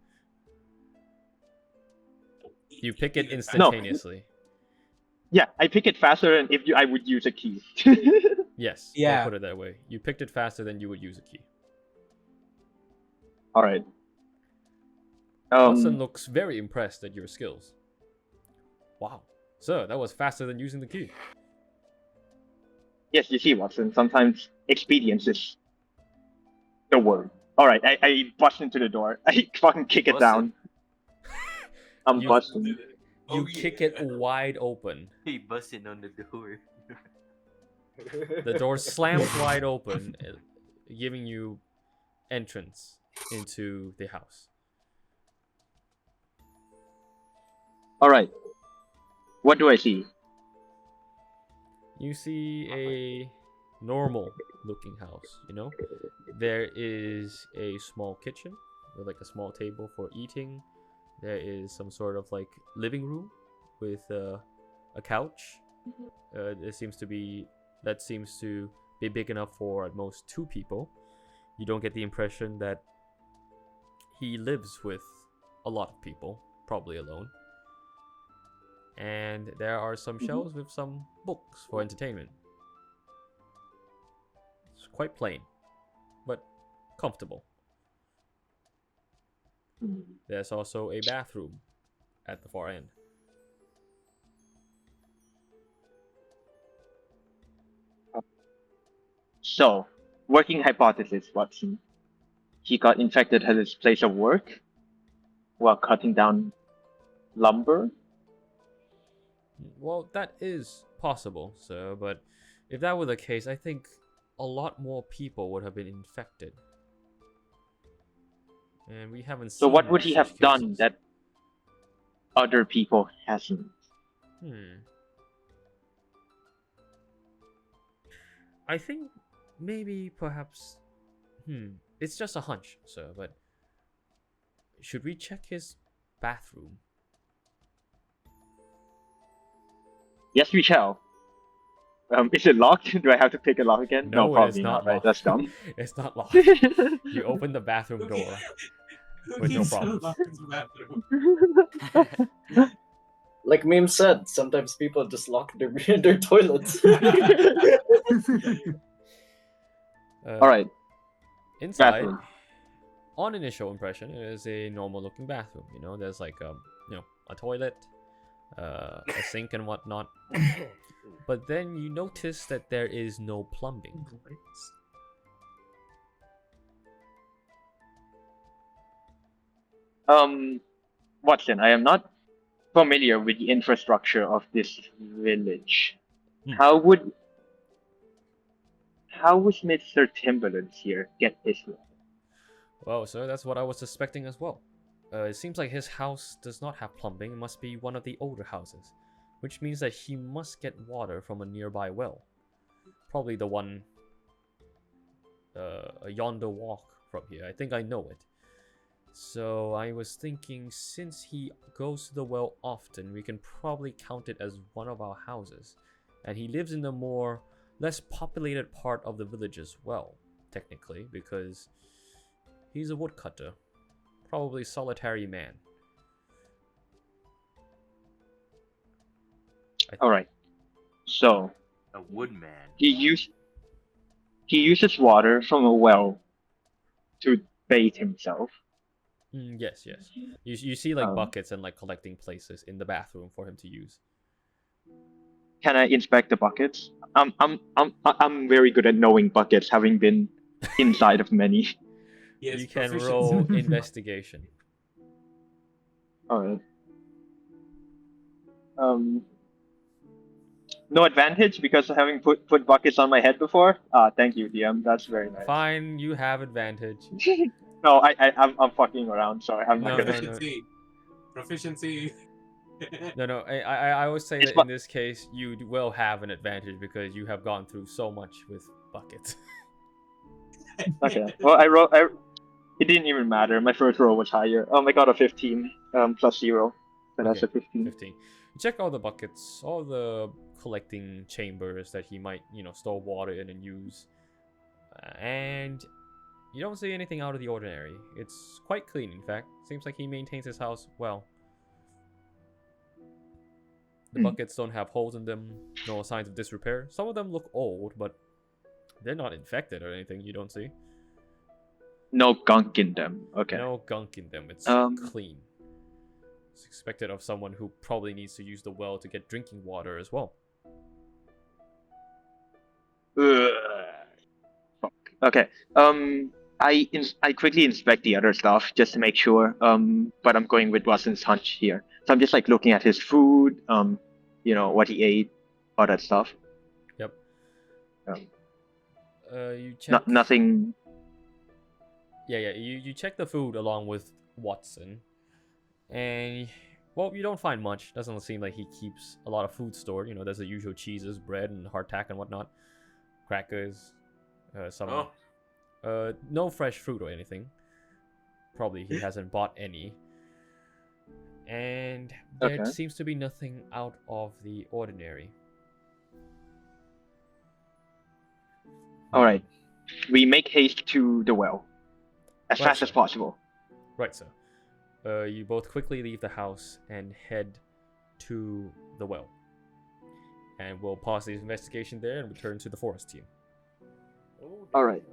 A: You pick it
B: Even faster.
A: instantaneously.
G: Yeah, I pick it faster than if I would use a key.
A: Yes.
B: Yeah.
A: We'll put it that way. You picked it faster than you would use a key.
G: All right.
A: Watson looks very impressed at your skills. Wow. Sir, that was faster than using the key.
G: Yes, you see, Watson, sometimes expedience is the word. All right, I bust into the door. I fucking kick it
C: Bust
G: down. I'm
A: You-
G: busting.
A: You
B: Oh,
A: kick
B: yeah.
A: it wide open.
C: He busting on the door.
A: The door slams wide open, giving you entrance into the house.
G: All right. What do I see?
A: You see a normal looking house, you know? There is a small kitchen with like a small table for eating. There is some sort of like living room with a couch. That seems to be big enough for at most 2 people. You don't get the impression that he lives with a lot of people, probably alone. And there are some shelves with some books for entertainment. It's quite plain, but comfortable. There's also a bathroom at the far end.
G: So, working hypothesis, Watson. He got infected at his place of work while cutting down lumber.
A: Well, that is possible, sir, but if that were the case, I think a lot more people would have been infected. And we haven't seen
G: So what would he
A: such
G: have done
A: cases.
G: that other people hasn't?
A: I think maybe perhaps it's just a hunch, sir, but should we check his bathroom?
G: Yes, we shall. Is it locked? Do I have to pick a lock again?
A: No, it
G: probably
A: is not
G: right?
A: locked.
G: That's dumb.
A: It's not locked. You open the bathroom door. With no
B: He's so
A: problems.
B: locked in the bathroom.
D: Like Meme said, sometimes people just lock their toilets.
G: All right.
A: Inside,
G: Bathroom.
A: on initial impression, it is a normal looking bathroom. You know, there's like a toilet, a sink and whatnot. But then you notice that there is no plumbing.
G: Watson, I am not familiar with the infrastructure of this village. How was Mr. Timberlands here get his water?
A: Well, sir, that's what I was suspecting as well. It seems like his house does not have plumbing. It must be one of the older houses, which means that he must get water from a nearby well. Probably the one yonder walk from here. I think I know it. So I was thinking, since he goes to the well often, we can probably count it as one of our houses. And he lives in the less populated part of the village as well, technically, because he's a woodcutter. Probably solitary man.
G: Alright. So
C: A woodman.
G: he uses water from a well to bathe himself.
A: Yes. You see like
G: Um,
A: buckets and like collecting places in the bathroom for him to use.
G: Can I inspect the buckets? I'm very good at knowing buckets, having been inside of many.
B: Yes,
A: You can
B: proficiency.
A: roll investigation.
G: Alright. No advantage because of having put buckets on my head before. Thank you, DM. That's very nice.
A: Fine, you have advantage.
G: No, I'm fucking around. Sorry, I'm not
A: No,
G: gonna.
A: no, no.
B: Proficiency.
A: No. I always say
G: It's
A: that
G: mu-
A: in this case you will have an advantage because you have gone through so much with buckets.
G: Okay. Well, it didn't even matter. My first roll was higher. I got a 15 plus 0. So that's a
A: Okay,
G: 15.
A: 15. You check all the buckets, all the collecting chambers that he might, store water in and use. And you don't see anything out of the ordinary. It's quite clean, in fact. Seems like he maintains his house well. The buckets don't have holes in them, no signs of disrepair. Some of them look old, but they're not infected or anything, you don't see.
G: No gunk in them. Okay.
A: No gunk in them, it's clean. It's expected of someone who probably needs to use the well to get drinking water as well.
G: Ugh. Fuck. Okay. I quickly inspect the other stuff just to make sure. But I'm going with Watson's hunch here. So I'm just like looking at his food. What he ate, all that stuff.
A: Yep. You check.
G: Nothing.
A: Yeah. You check the food along with Watson, and well, you don't find much. Doesn't seem like he keeps a lot of food stored. There's the usual cheeses, bread, and hardtack and whatnot, crackers, some. No fresh fruit or anything. Probably he hasn't bought any. And there
G: Okay.
A: seems to be nothing out of the ordinary.
G: Alright. We make haste to the well. As
A: Right,
G: fast as
A: sir.
G: possible.
A: Right, sir. You both quickly leave the house and head to the well. And we'll pause the investigation there and return to the forest team.
G: Alright.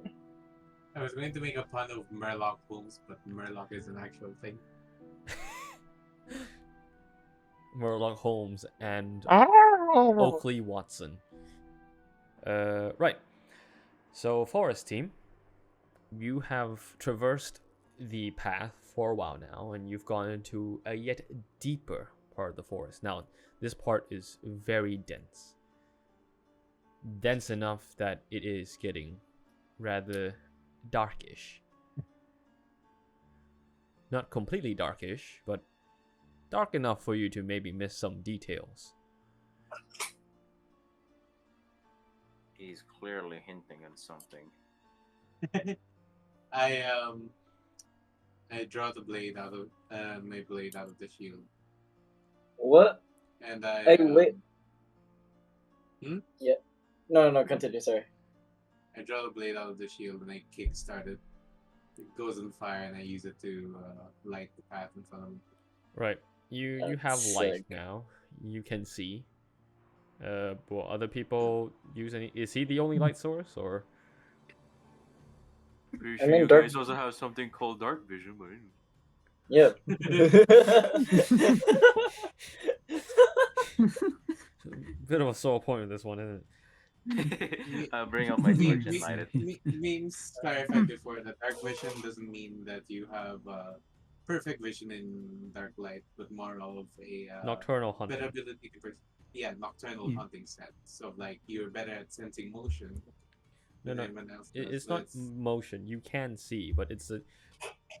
B: I was going to make a pun of Merlock Holmes, but Merlock is an actual thing.
A: Merlo Holmes and
G: Oh.
A: Oakley Watson. Right. So, forest team, you have traversed the path for a while now, and you've gone into a yet deeper part of the forest. Now, this part is very dense. Dense enough that it is getting rather darkish. Not completely darkish, but dark enough for you to maybe miss some details.
C: He's clearly hinting at something.
B: I draw the blade out of my blade out of the shield,
D: What?
B: and I.
D: Hey, wait.
B: Hmm?
D: Yeah. No, continue, sorry.
B: I draw the blade out of the shield and I kickstart it. It goes on fire and I use it to light the path in front of me.
A: Right. You have
D: That's
A: light
D: sick.
A: now. You can see. Will other people use any? Is he the only light source, or?
C: Pretty
D: I
C: sure
D: mean,
C: you
D: dark-
C: guys also have something called dark vision, but anyway.
D: Yep.
A: Bit of a sore point with this one, isn't it?
C: I'll bring up my torch and light it.
B: Means clarified before that dark vision doesn't mean that you have perfect vision in dark light, but more of a
A: Nocturnal hunting.
B: better ability to nocturnal
F: Yeah.
B: hunting set. So like you're better at sensing motion
A: No, no.
B: Anyone else
A: It's
B: does.
A: not motion. You can see, but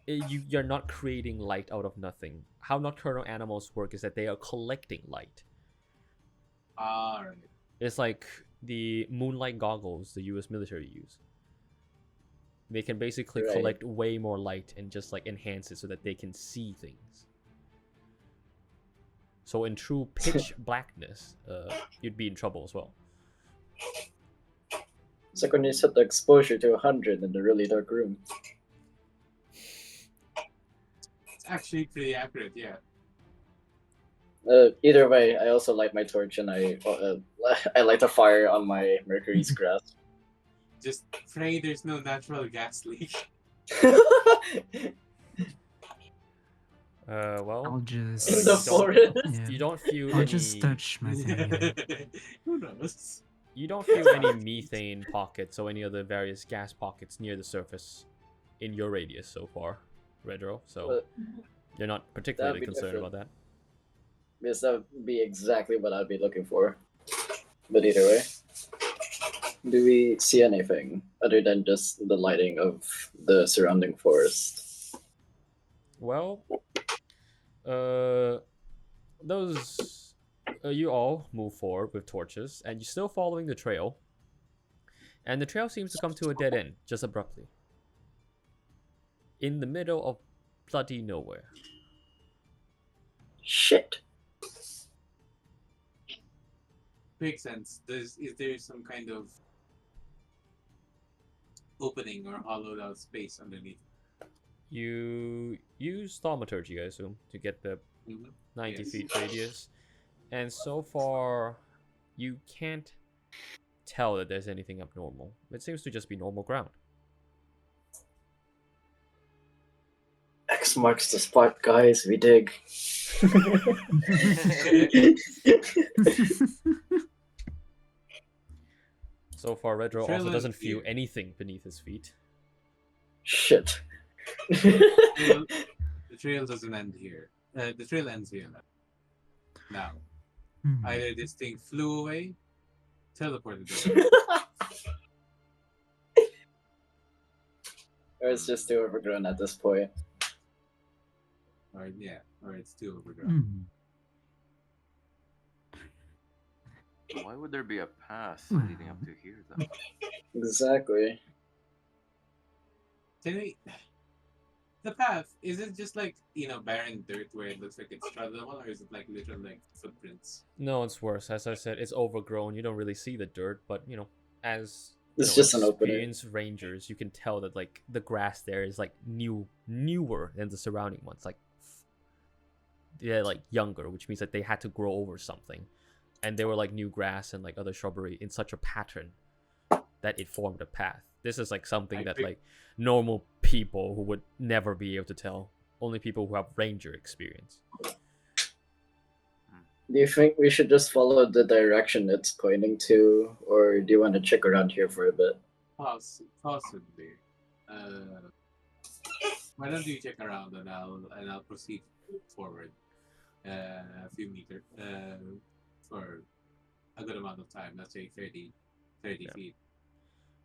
A: you're not creating light out of nothing. How nocturnal animals work is that they are collecting light.
B: Alright.
A: It's like the moonlight goggles the U.S. military use. They can basically
D: Right.
A: collect way more light and just like enhance it so that they can see things. So in true pitch blackness, you'd be in trouble as well.
D: It's like when you set the exposure to 100 in a really dark room.
B: It's actually pretty accurate, yeah.
D: Either way, I also light my torch and I light a fire on my Mercury's grasp.
B: Just pray there's no natural gas leak.
A: Well,
F: I'll just.
D: In the
A: don't-
D: forest.
F: Yeah.
A: you don't feel
F: I'll
A: any.
F: just touch my thing.
B: Who knows?
A: You don't feel any methane pockets or any other various gas pockets near the surface in your radius so far, Redro. So you're not particularly
D: that'd be
A: concerned
D: different.
A: about that.
D: Because that would be exactly what I'd be looking for. But either way, do we see anything other than just the lighting of the surrounding forest?
A: Well, those you all move forward with torches, and you're still following the trail. And the trail seems to come to a dead end, just abruptly. In the middle of bloody nowhere.
D: Shit.
B: Makes sense. Is there some kind of opening or hollowed out space underneath?
A: You use thaumaturgy, I assume, to get the 90
B: Yes.
A: feet radius. And so far, you can't tell that there's anything abnormal. It seems to just be normal ground.
D: X marks the spot, guys. We dig.
A: So far, Redro
B: Trail
A: also
B: is
A: doesn't feel
B: here.
A: anything beneath his feet.
D: Shit.
B: The trail doesn't end here. The trail ends here now.
F: Hmm.
B: Either this thing flew away, teleported away.
D: Or it's just too overgrown at this point.
B: or it's too overgrown.
F: Hmm.
C: Why would there be a path
F: Well.
C: leading up to here, though?
D: Exactly.
B: Anyway, the path, is it just like, barren dirt where it looks like it's travelable, or is it like literal like footprints?
A: No, it's worse. As I said, it's overgrown. You don't really see the dirt, but as
D: It's just an opening.
A: experienced rangers, you can tell that like the grass there is like newer than the surrounding ones. Like they're like younger, which means that they had to grow over something, and they were like new grass and like other shrubbery in such a pattern that it formed a path. This is like something
B: I
A: that
B: think-
A: like normal people who would never be able to tell. Only people who have ranger experience.
D: Do you think we should just follow the direction it's pointing to, or do you want to check around here for a bit?
B: Possibly. Why don't you check around and I'll proceed forward a few meters for a good amount of time. Let's say 30
A: Yeah.
B: feet.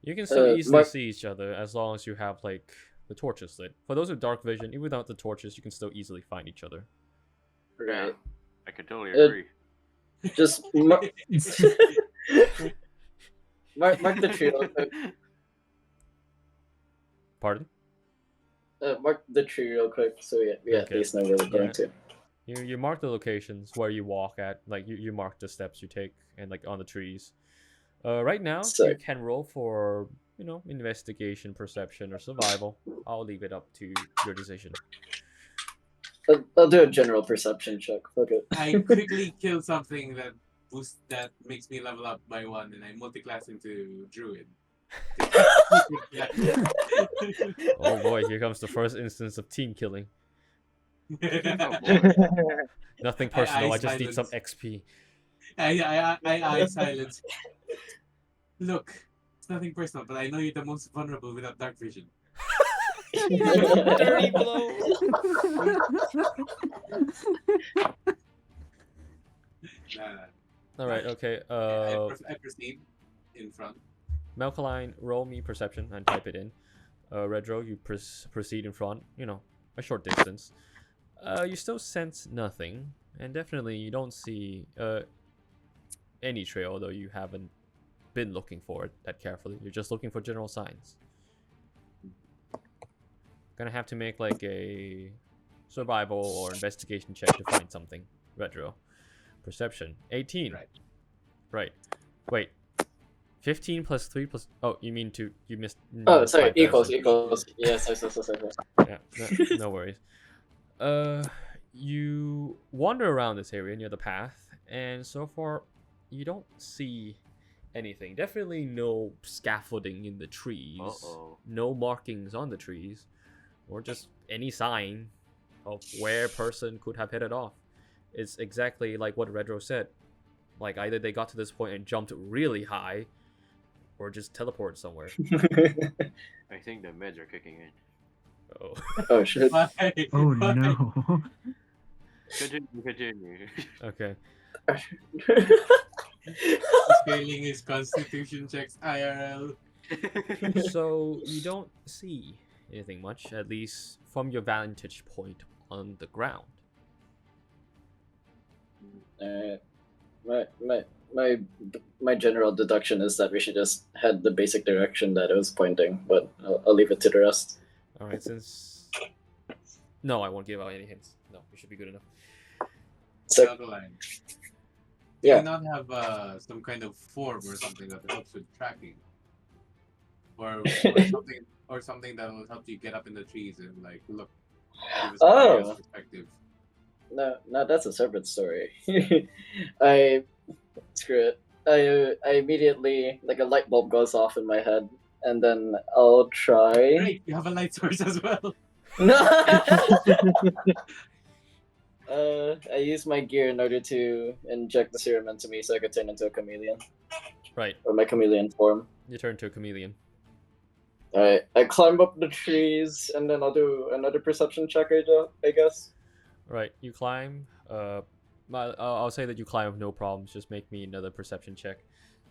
A: You can still easily
D: Mark-
A: see each other as long as you have like the torches lit. For those with dark vision, even without the torches, you can still easily find each other.
D: Right.
C: I can totally
D: Uh,
C: agree.
D: Just mark the tree real quick.
A: Pardon?
D: Mark the tree real quick so we at
A: Okay.
D: least know where we're going
A: Yeah.
D: to.
A: You mark the locations where you walk at, like you mark the steps you take and like on the trees. Right now you
D: Sick.
A: can roll for investigation, perception, or survival. I'll leave it up to your decision.
D: I'll do a general perception check. Fuck it.
B: I quickly kill something that makes me level up by 1, and I multi-class into druid.
A: Oh boy, here comes the first instance of team killing. Nothing personal. I just need some
B: silence.
A: XP.
B: I silence. Look, it's nothing personal, but I know you're the most vulnerable without dark vision.
A: Dirty blow.
B: Nah.
A: All right. Okay.
B: I proceed in front.
A: Melkaline, roll me perception and type it in. Redro, you proceed in front, a short distance. You still sense nothing, and definitely you don't see any trail, though you haven't been looking for it that carefully. You're just looking for general signs. Gonna have to make like a survival or investigation check to find something. Redro. Perception. 18. Right. Wait. 15 plus 3 plus... Oh, you mean to... You missed...
D: Oh, sorry. Equals.
A: Yes.
D: Yes.
A: Yeah, no worries. You wander around this area near the path, and so far, you don't see anything. Definitely no scaffolding in the trees. No markings on the trees. Or just any sign of where a person could have headed off. It's exactly like what Redro said. Like, either they got to this point and jumped really high, or just teleported somewhere.
C: I think the meds are kicking in.
A: Oh.
D: Oh shit.
F: Oh no.
C: Continue.
A: Okay.
B: Failing his constitution checks IRL.
A: So, you don't see anything much, at least from your vantage point on the ground.
D: My general deduction is that we should just head the basic direction that it was pointing, but I'll leave it to the rest.
A: Alright, since... No, I won't give out any hints. No, we should be good enough.
D: So,
B: Do
D: yeah.
B: you not have some kind of form or something that helps with tracking? Or something that will help you get up in the trees and like look, give us a
D: Oh.
B: perspective.
D: No, that's a separate story. Screw it. I immediately, like, a light bulb goes off in my head, and then I'll try.
B: Great, you have a light source as well.
D: No. I use my gear in order to inject the serum into me so I could turn into a chameleon.
A: Right.
D: Or my chameleon form.
A: You turn to a chameleon.
D: Alright, I climb up the trees, and then I'll do another perception check, I guess.
A: Right, you climb. I'll say that you climb with no problems. Just make me another perception check.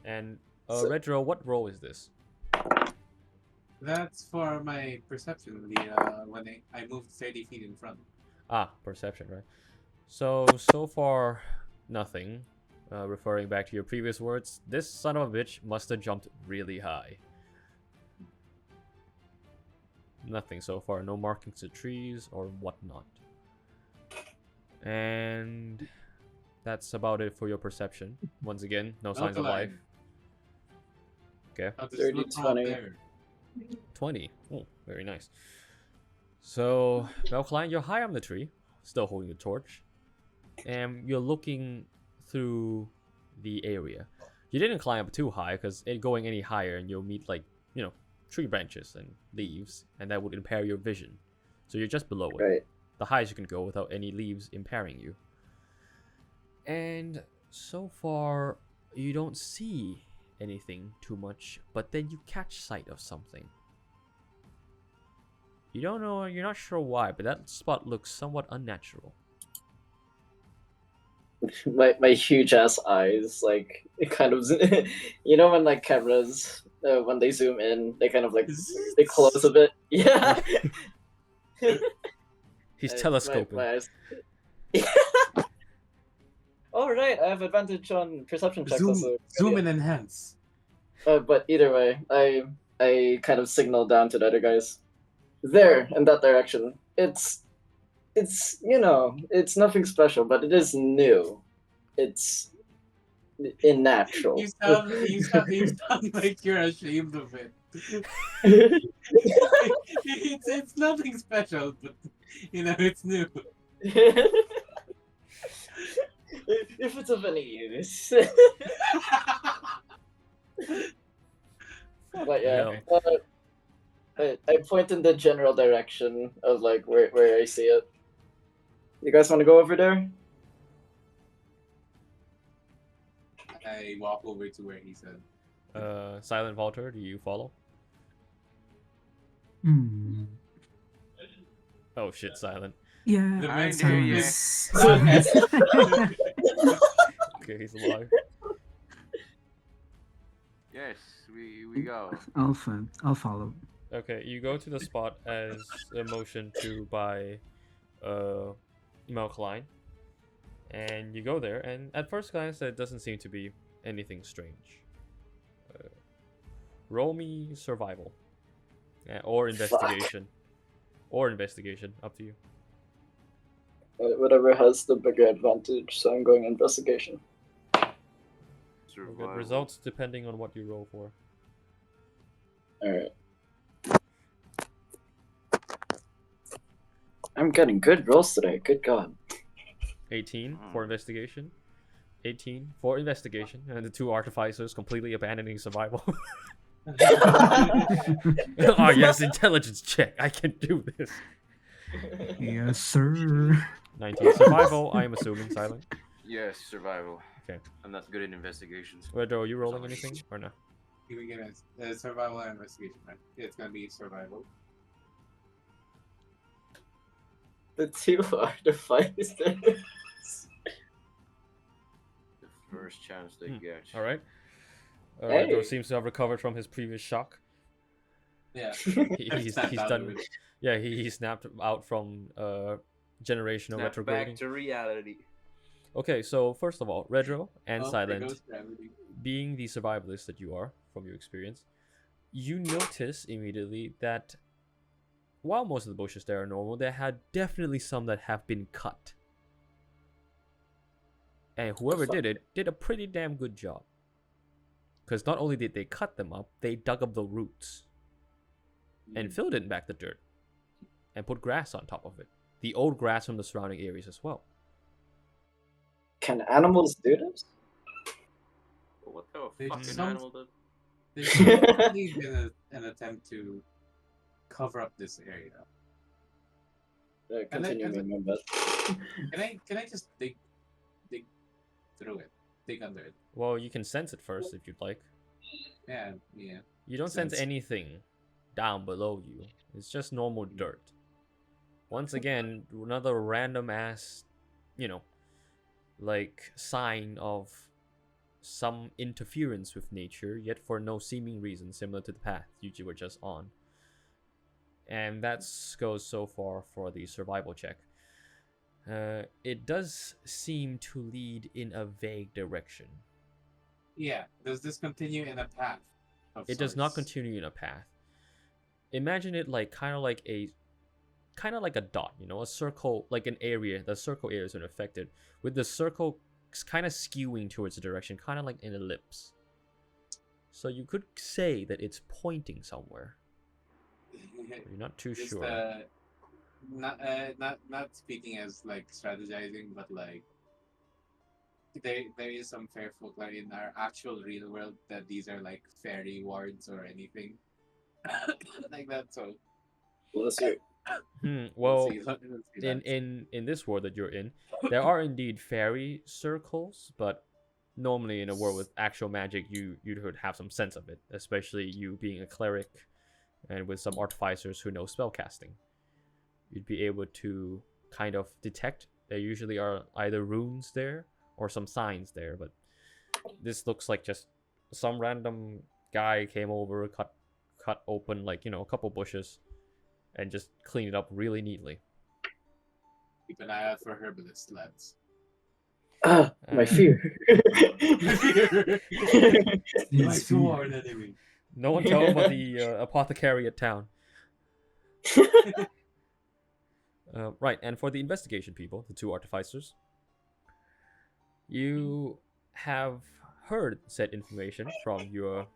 A: And Redro, what roll is this?
B: That's for my perception. When I moved 30 feet in front.
A: Ah, perception, right? So far, nothing. Referring back to your previous words, this son of a bitch must have jumped really high. Nothing so far. No markings to trees or whatnot. And that's about it for your perception. Once again, no signs of life. Okay.
D: 30, 20.
A: 20. Oh, very nice. So, Valtr, you're high on the tree, still holding the torch, and you're looking through the area. You didn't climb up too high, because going any higher, and you'll meet, like, tree branches and leaves, and that would impair your vision. So you're just below it.
D: Right.
A: The highest you can go without any leaves impairing you. And so far, you don't see anything too much, but then you catch sight of something. You don't know, you're not sure why, but that spot looks somewhat unnatural.
D: My huge ass eyes, like, it kind of, when like cameras, when they zoom in, they kind of like, they close a bit. Yeah.
A: He's telescoping.
D: My eyes. All right, I have advantage on perception checks.
B: Zoom and enhance.
D: But either way, I kind of signal down to the other guys. There, in that direction. It's nothing special, but it is new. It's unnatural.
B: You sound like you're ashamed of it. it's nothing special, but it's new.
D: If it's of any use. But yeah, I point in the general direction of like where I see it. You guys want to go over there?
B: I walk over to where he said.
A: Silent Valtr, do you follow?
F: Hmm.
A: Oh shit, Silent.
F: Yeah.
B: The
C: I
B: man
C: hear ya.
A: Okay, he's alive.
C: Yes, we go.
F: I'll follow.
A: Okay, you go to the spot as a motion to by milk line, and you go there. And at first glance, there doesn't seem to be anything strange. Roll me survival, or investigation, Up to you.
D: Whatever has the bigger advantage, so I'm going investigation.
A: We'll
C: Survival.
A: get results depending on what you roll for.
D: Alright. I'm getting good rolls today, good god.
A: 18 for investigation. 18 for investigation, and the two artificers completely abandoning survival. Oh yes, intelligence check. I can do this.
F: Yes, sir.
A: 19 survival. I am assuming silent.
C: Yes, survival.
A: Okay.
C: I'm not good at investigations.
A: Redro, are you rolling anything or no?
B: Give me survival and investigation, right? It's gonna be survival.
D: The two artificers.
C: The first chance they get.
A: All right.
D: Hey.
A: Redro seems to have recovered from his previous shock.
B: Yeah.
A: He's
B: Snapped out
A: done.
B: of it.
A: Yeah, he snapped out from generational
C: Snap
A: retrograding.
C: back to reality.
A: Okay, so first of all, Redro and
B: Oh, there
A: Silent,
B: goes gravity.
A: being the survivalist that you are from your experience, you notice immediately that while most of the bushes there are normal, there had definitely some that have been cut. And whoever did it did a pretty damn good job. Because not only did they cut them up, they dug up the roots and filled in back the dirt and put grass on top of it. The old grass from the surrounding areas as well.
D: Can animals do this?
C: What the
B: There's
C: fucking
B: some-
C: animal did?
B: There's definitely been an attempt to cover up this area.
D: Continue
B: and
D: me, my best.
B: Can I just dig through it, dig under it?
A: Well, you can sense it first if you'd like.
B: Yeah.
A: You don't sense
B: Sense.
A: anything down below you. It's just normal dirt. Once again, another random ass, like sign of some interference with nature, yet for no seeming reason, similar to the path you were just on. And that goes so far for the survival check. It does seem to lead in a vague direction.
B: Yeah. Does this continue in a path?
A: It does not continue in a path. Imagine it like kind of like a dot, a circle, like an area. The circle area is affected, with the circle kind of skewing towards a direction, kind of like an ellipse. So you could say that it's pointing somewhere. But you're not too
B: Just,
A: sure.
B: not speaking as like strategizing, but like there is some fair folklore in our actual real world that these are like fairy wards or anything like that. So
D: Let's hear.
A: Well,
B: let's see that.
A: in this world that you're in, there are indeed fairy circles, but normally in a world with actual magic, you would have some sense of it, especially you being a cleric and with some artificers who know spellcasting. You'd be able to kind of detect there usually are either runes there or some signs there, but this looks like just some random guy came over, cut open like a couple bushes and just cleaned it up really neatly.
B: Keep an eye out for herbalists, lads.
D: My fear.
B: My
F: It's
B: sworn enemy.
A: No one tell him about the apothecary at town. Right, and for the investigation people, the two artificers, you have heard said information from your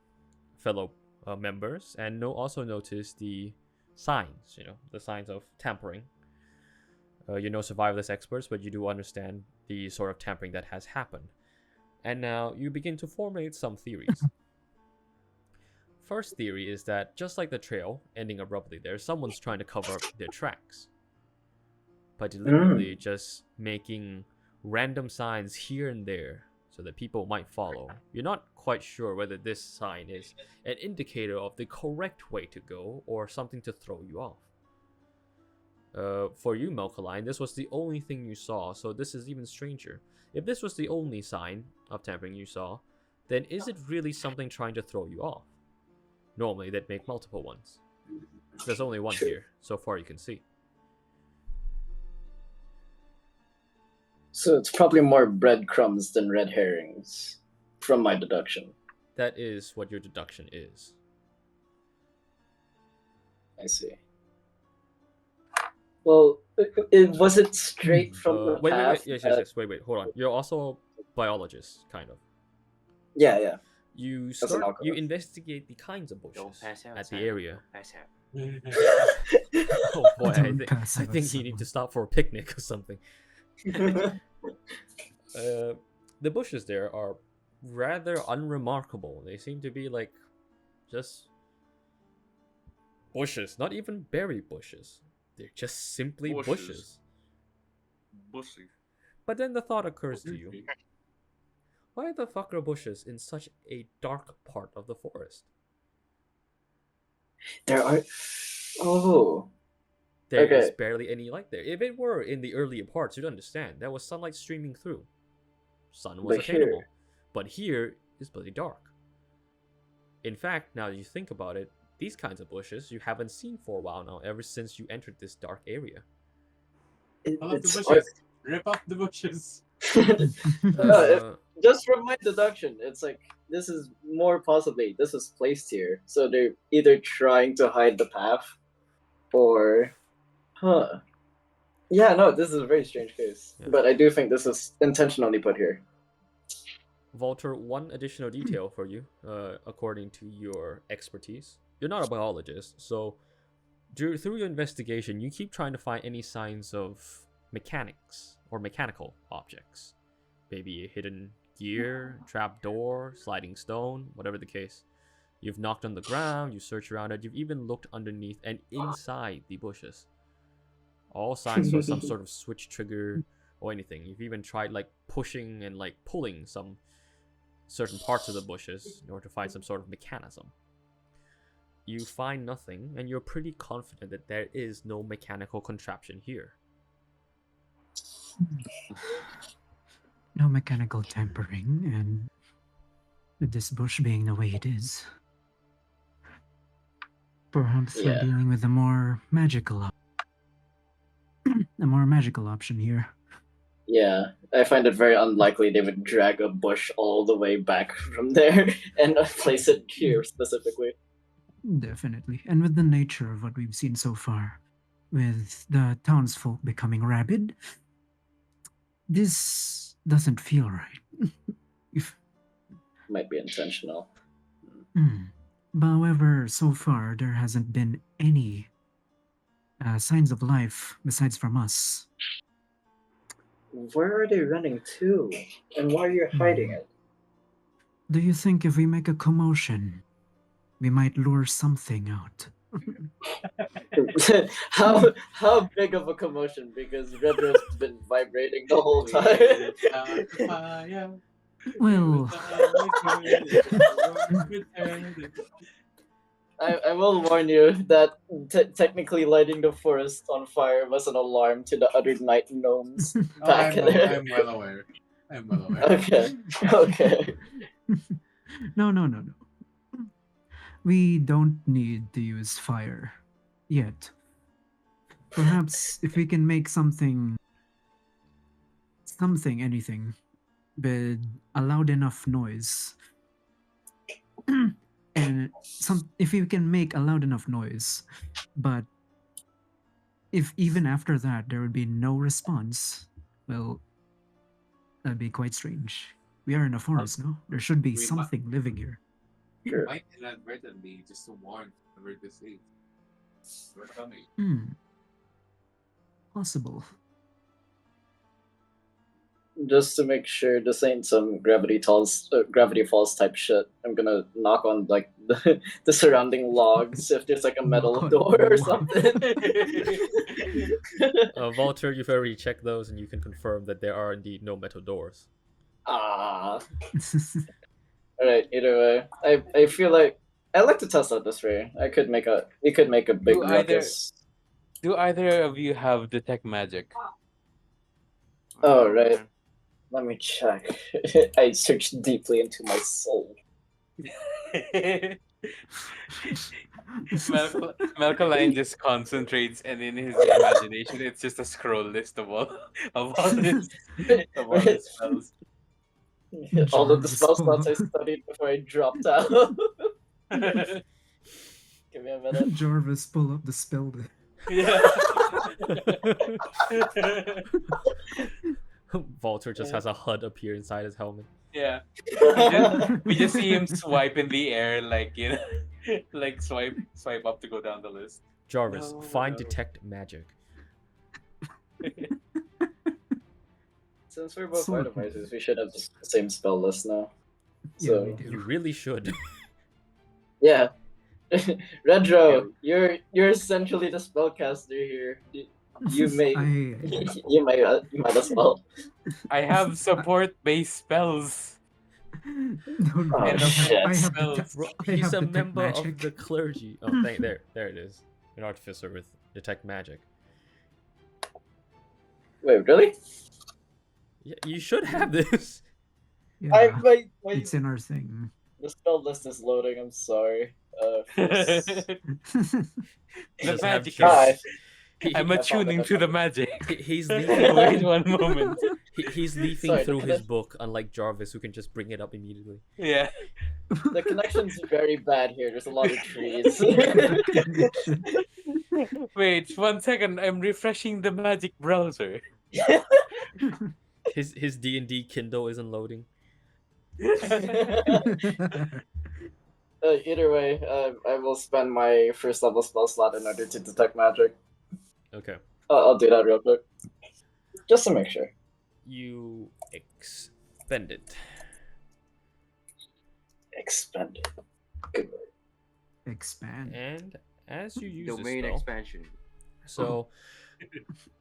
A: fellow members, and also noticed the signs, the signs of tampering. You're no survivalist experts, but you do understand the sort of tampering that has happened. And now you begin to formulate some theories. First theory is that, just like the trail ending abruptly there, someone's trying to cover up their tracks by deliberately just making random signs here and there so that people might follow. You're not quite sure whether this sign is an indicator of the correct way to go or something to throw you off. For you, Melkaline, this was the only thing you saw, so this is even stranger. If this was the only sign of tampering you saw, then is it really something trying to throw you off? Normally, they'd make multiple ones. There's only one here, so far you can see.
D: So it's probably more breadcrumbs than red herrings, from my deduction.
A: That is what your deduction is.
D: I see. Well, was it straight from the path?
A: Wait, hold on. You're also a biologist, kind of.
D: Yeah.
A: You investigate the kinds of bushes at the area. Oh boy, I think you need to stop for a picnic or something. The bushes there are rather unremarkable. They seem to be like just bushes, not even berry bushes. They're just simply bushes. But then the thought occurs to you, why the fuck are bushes in such a dark part of the forest?
D: There are...
A: There is barely any light there. If it were in the earlier parts, you'd understand. There was sunlight streaming through. Sun was attainable. But here is bloody dark. In fact, now that you think about it, these kinds of bushes you haven't seen for a while now, ever since you entered this dark area.
B: The bushes. Rip up the bushes.
D: Just from my deduction, it's like this is placed here. So they're either trying to hide the path or yeah, no, this is a very strange case. Yeah. But I do think this is intentionally put here.
A: Valtr, one additional detail for you, according to your expertise. You're not a biologist, so through your investigation, you keep trying to find any signs of mechanics or mechanical objects. Maybe a hidden gear, trap door, sliding stone, whatever the case. You've knocked on the ground, you searched around it, you've even looked underneath and inside the bushes. All signs of some sort of switch trigger or anything. You've even tried like pushing and like pulling some certain parts of the bushes in order to find some sort of mechanism. You find nothing, and you're pretty confident that there is no mechanical contraption here.
F: No mechanical tampering, and with this bush being the way it is, perhaps we're dealing with a more magical option here.
D: Yeah, I find it very unlikely they would drag a bush all the way back from there and place it here specifically.
F: Definitely. And with the nature of what we've seen so far, with the townsfolk becoming rabid, this doesn't feel right.
D: Might be intentional.
F: However, so far, there hasn't been any signs of life besides from us.
D: Where are they running to? And why are you hiding it?
F: Do you think if we make a commotion, we might lure something out?
D: How big of a commotion? Because Redro's been vibrating the whole time.
F: Well,
D: I will warn you that technically lighting the forest on fire was an alarm to the other night gnomes back there.
B: I'm well aware.
D: Okay.
F: No. We don't need to use fire yet. Perhaps if we can make anything, with a loud enough noise, and if we can make a loud enough noise, but if even after that there would be no response, well, that'd be quite strange. We are in a forest, no? There should be something living here.
B: You might inadvertently just to warn whoever this is. We're coming.
F: Possible.
D: Just to make sure this ain't some gravity falls type shit, I'm gonna knock on like the surrounding logs if there's like a metal door or something.
A: Valtr, you've already checked those and you can confirm that there are indeed no metal doors.
D: Alright, either way. I feel like I like to test out this way. We could make a big ruckus.
E: Do either of you have detect magic?
D: Oh right. Let me check. I searched deeply into my soul.
E: Malcolm just concentrates, and in his imagination, it's just a scroll list of all his spells.
D: All of the
F: Jarvis
D: spell
F: pull
D: slots I
F: up-
D: studied before I dropped out. Give me a minute.
F: Jarvis pull up the spell list.
E: Yeah.
A: Valtr just has a HUD appear inside his helmet.
E: Yeah. We just see him swipe in the air, like, you know, like swipe up to go down the list.
A: Jarvis,
E: No,
A: find
E: no.
A: detect magic.
D: Since we're both
F: So-
D: randomizers, we should have the same spell list now.
F: Yeah,
D: So
F: we do.
A: You really should.
D: yeah. Redro, you're essentially the spellcaster here. You may you might as well.
E: I have support-based spells.
F: No,
D: Oh,
F: I
D: shit.
F: have
E: Spells.
F: detect,
A: Bro,
F: I
A: he's
F: have
A: a
F: detect
A: member
F: magic.
A: of the clergy. Oh, there it is. An artificer with detect magic.
D: Wait, really?
A: Yeah, you should have this.
F: Yeah,
D: my
F: it's in our thing.
D: the spell list is loading. I'm sorry. First-
E: The
A: Doesn't have
E: magic.
A: Jarvis.
D: Hi.
E: I'm
D: I found
E: attuning
D: it, I
E: to the
D: found it.
E: magic.
A: He's
E: Wait
A: leafing.
E: one moment.
A: He's leafing
D: Sorry,
A: through
D: the
A: his
D: connection-
A: book, unlike Jarvis, who can just bring it up immediately.
E: Yeah.
D: The connection's very bad here. There's a lot of trees.
E: Wait 1 second. I'm refreshing the magic browser.
A: His D&D Kindle isn't loading.
D: Either way, I will spend my first level spell slot in order to detect magic.
A: Okay.
D: I'll do that real quick. Just to make sure.
A: You expend it.
D: Expend it. Good word.
F: Expand.
A: And as you use
C: Domain
A: this spell,
C: expansion.
A: so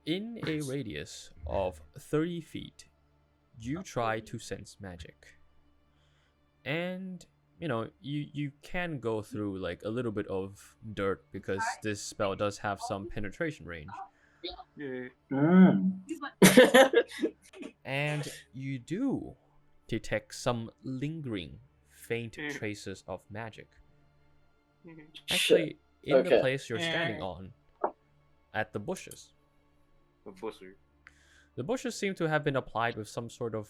A: in a radius of 30 feet, you try to sense magic. And you know, you can go through like a little bit of dirt because this spell does have some penetration range.
C: Yeah.
A: And you do detect some lingering, faint traces of magic. Actually, in the
D: Okay.
A: place you're standing on, at the bushes.
C: A busser.
A: The bushes seem to have been applied with some sort of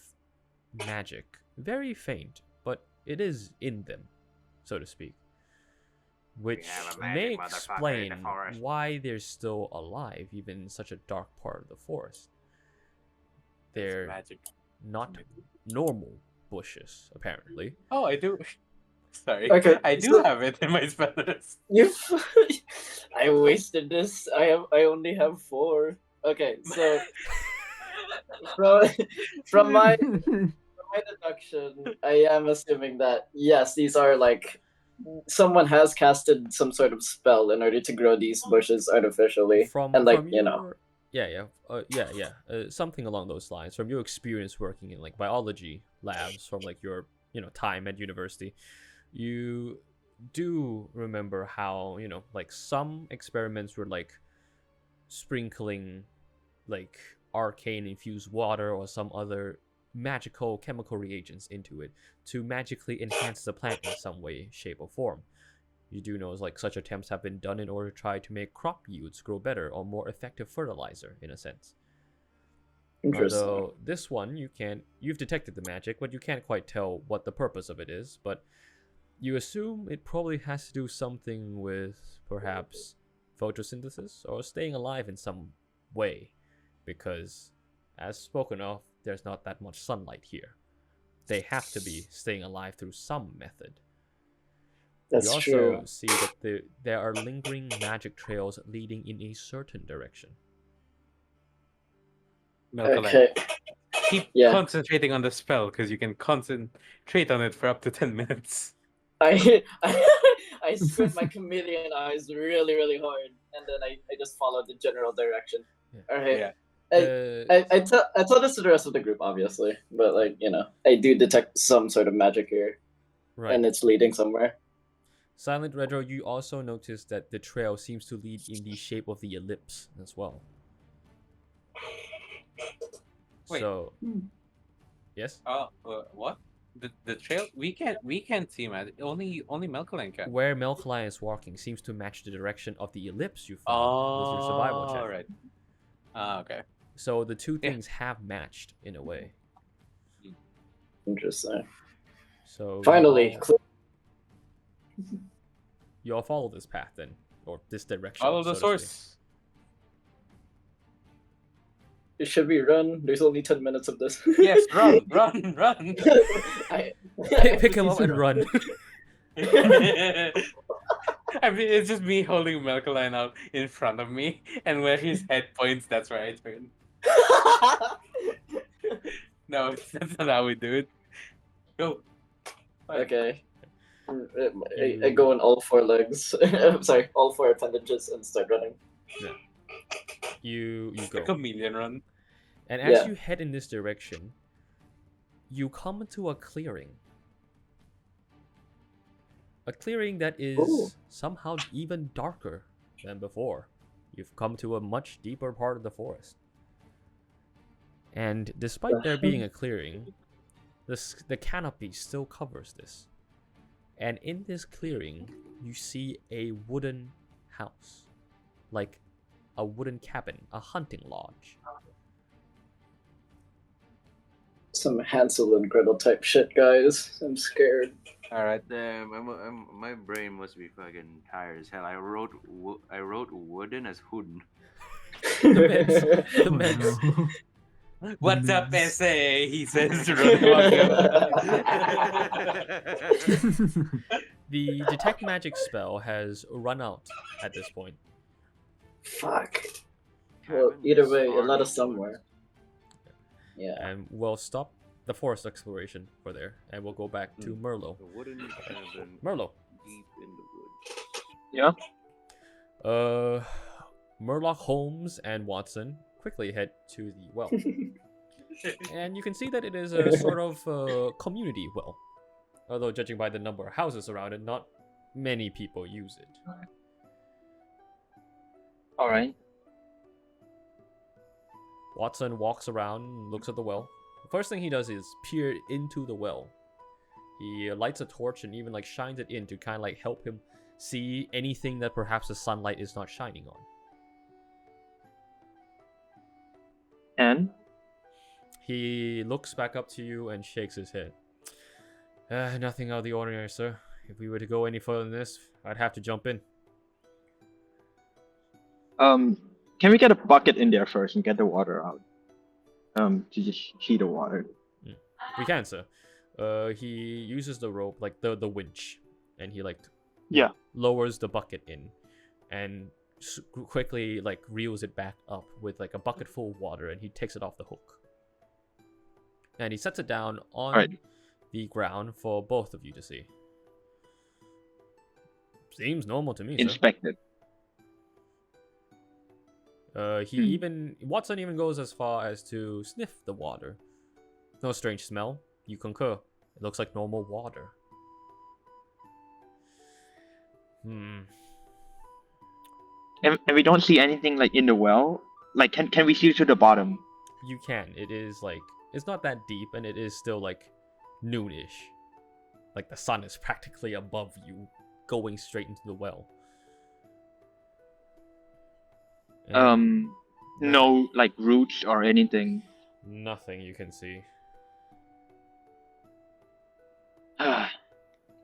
A: magic. Very faint, but it is in them, so to speak. Which
C: have a magic
A: may
C: motherfucker in the
A: explain
C: forest.
A: why they're still alive, even in such a dark part of the forest. They're
E: Magic.
A: not normal bushes, apparently.
E: Oh, I do. Sorry.
D: Okay,
E: I do
D: so-
E: have it in my spell list.
D: You. I wasted this. I only have 4. Okay, so from my deduction, I am assuming that yes, these are like someone has casted some sort of spell in order to grow these bushes artificially, and like you know.
A: Something along those lines. From your experience working in like biology labs, from like your time at university, you do remember how like some experiments were like sprinkling like arcane infused water or some other magical chemical reagents into it to magically enhance the plant in some way, shape, or form. You do know like such attempts have been done in order to try to make crop yields grow better or more effective fertilizer in a sense.
D: Interesting.
A: Although this one you've detected the magic, but you can't quite tell what the purpose of it is, but you assume it probably has to do something with perhaps photosynthesis or staying alive in some way, because as spoken of, there's not that much sunlight here. They have to be staying alive through some method.
D: That's
A: you also
D: true.
A: see that there are lingering magic trails leading in a certain direction.
E: Malcolm,
D: Okay.
E: keep
D: Yeah.
E: concentrating on the spell because you can concentrate on it for up to 10 minutes.
D: I squint my chameleon eyes really, really hard, and then I just follow the general direction.
A: Yeah.
D: All right.
E: Yeah.
D: I tell this to the rest of the group, obviously, but like I do detect some sort of magic here,
A: Right.
D: and it's leading somewhere.
A: Silent Redro, you also notice that the trail seems to lead in the shape of the ellipse as well.
E: Wait.
A: So, Yes?
E: What? The trail we can't see, man. Only Melkalan can.
A: Where Melkalan is walking seems to match the direction of the ellipse you found with your survival check.
E: Right. Okay.
A: So the two
E: Yeah.
A: things have matched in a way.
D: Interesting.
A: So
D: Finally,
A: you all follow this path then, or this direction.
E: Follow the
A: so to speak.
E: source.
D: should we run? There's only 10 minutes of this.
E: Yes, run.
A: Pick him up and run.
E: I mean, it's just me holding Melkalan out in front of me, and where his head points, that's where I turn. No, that's not how we do it. Go.
D: Okay. I go on all four legs. Sorry, all four appendages and start running.
A: Yeah. You go.
E: Chameleon run.
A: And as you head in this direction, you come to a clearing. A clearing that is somehow even darker than before. You've come to a much deeper part of the forest. And despite there being a clearing, the canopy still covers this. And in this clearing, you see a wooden house. Like a wooden cabin, a hunting lodge.
D: Some Hansel and Gretel type shit, guys. I'm scared.
E: All right.
C: Damn, my brain must be fucking tired as hell. I wrote wooden as wooden.
A: The meds.
F: Oh, no.
E: What's up,
F: Nice.
E: SA? He says.
A: The detect magic spell has run out at this point.
D: Fuck. Well, either way, it led us
C: Starting
D: somewhere. Yeah.
A: And we'll stop the forest exploration for there, and we'll go back to Merlo.
C: The wooden cabin
A: Merlo.
C: deep in the woods.
G: Yeah.
A: Murloc Holmes and Watson quickly head to the well. And you can see that it is a sort of community well. Although judging by the number of houses around it, not many people use it.
G: All right.
A: Watson walks around and looks at the well. The first thing he does is peer into the well. He lights a torch and even like shines it in to kind of like help him see anything that perhaps the sunlight is not shining on.
G: And
A: He looks back up to you and shakes his head. Nothing out of the ordinary, sir. If we were to go any further than this, I'd have to jump in.
G: can we get a bucket in there first and get the water out? To just heat the water.
A: We can, sir. He uses the rope, like the winch, and he like
G: Yeah.
A: lowers the bucket in, and quickly like reels it back up with like a bucket full of water, and he takes it off the hook. And he sets it down on
G: Right.
A: the ground for both of you to see. Seems normal to me, sir.
G: Inspect it.
A: Watson even goes as far as to sniff the water. No strange smell. You concur. It looks like normal water.
G: And we don't see anything like in the well. Like, can we see to the bottom?
A: You can. It is like, it's not that deep, and it is still like noonish. Like the sun is practically above you, going straight into the well. And
G: No like roots or anything.
A: nothing you can see.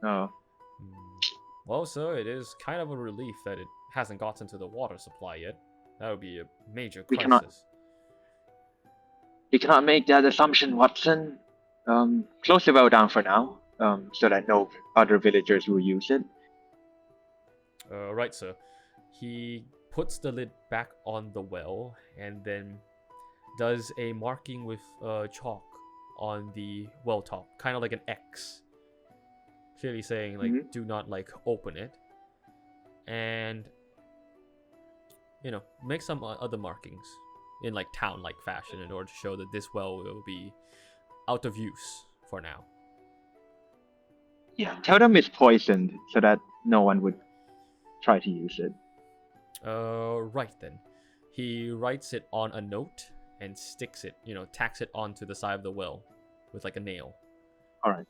G: Oh.
A: Well, sir, it is kind of a relief that it hasn't gotten to the water supply yet. That would be a major
G: We
A: crisis.
G: cannot- You cannot make that assumption, Watson. Close the well down for now, so that no other villagers will use it.
A: Right, sir. He puts the lid back on the well and then does a marking with chalk on the well top, kind of like an X, clearly saying like do not like open it, and make some other markings in like town-like fashion in order to show that this well will be out of use for now.
G: Yeah, tell them it's poisoned so that no one would try to use it.
A: Right then. He writes it on a note and sticks it, tacks it onto the side of the well with like a nail.
G: All right.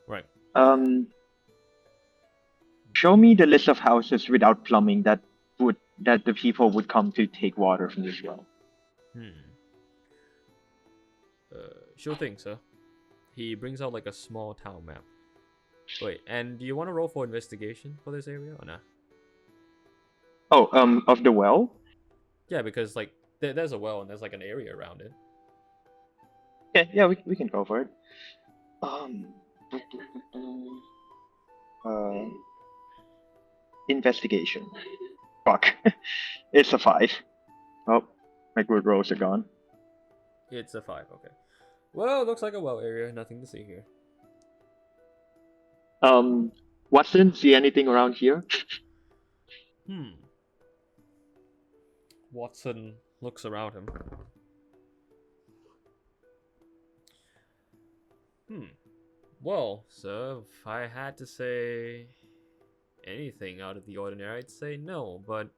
A: Right.
G: Show me the list of houses without plumbing that the people would come to take water from this well.
A: Sure thing, sir. He brings out like a small town map. Wait, and do you want to roll for investigation for this area or not?
G: Oh, of the well?
A: Yeah, because like there's a well and there's like an area around it.
G: Yeah, we can go for it. Investigation. Fuck. It's a 5. Oh, my good rolls are gone.
A: It's a 5, okay. Well, looks like a well area. Nothing to see here.
G: Watson, see anything around here?
A: Watson looks around him. Well, sir, if I had to say anything out of the ordinary, I'd say no, but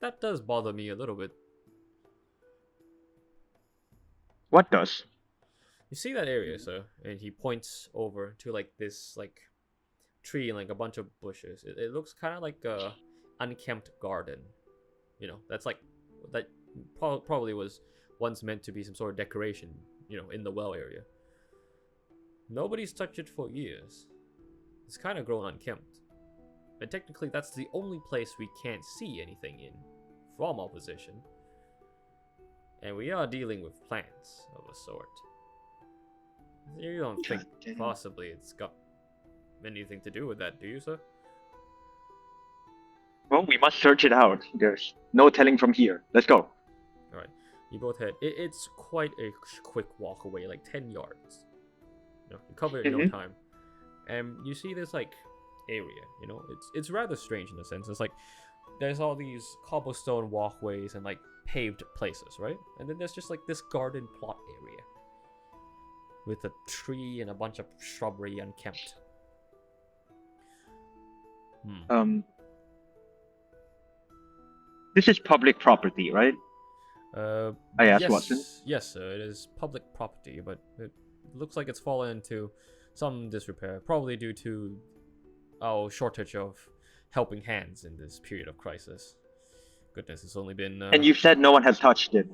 A: that does bother me a little bit.
G: What does?
A: You see that area, sir? And he points over to like this like tree and like a bunch of bushes. It looks kind of like a unkempt garden. You know, that's like that probably was once meant to be some sort of decoration, you know, in the well area. Nobody's touched it for years. It's kind of grown unkempt. And technically that's the only place we can't see anything in from our position. And we are dealing with plants of a sort. You don't think possibly it's got anything to do with that, do you, sir?
G: Well, we must search it out. There's no telling from here. Let's go.
A: Alright, you both head. It's quite a quick walk away, like 10 yards. You cover it in no time. And you see this, like, area, you know? It's rather strange in a sense. It's like, there's all these cobblestone walkways and, like, paved places, right? And then there's just, like, this garden plot area. With a tree and a bunch of shrubbery unkempt.
G: This is public property, right? I asked Watson.
A: Yes, sir. It is public property, but it looks like it's fallen into some disrepair, probably due to our shortage of helping hands in this period of crisis. Goodness, it's only been...
G: and you've said no one has touched it.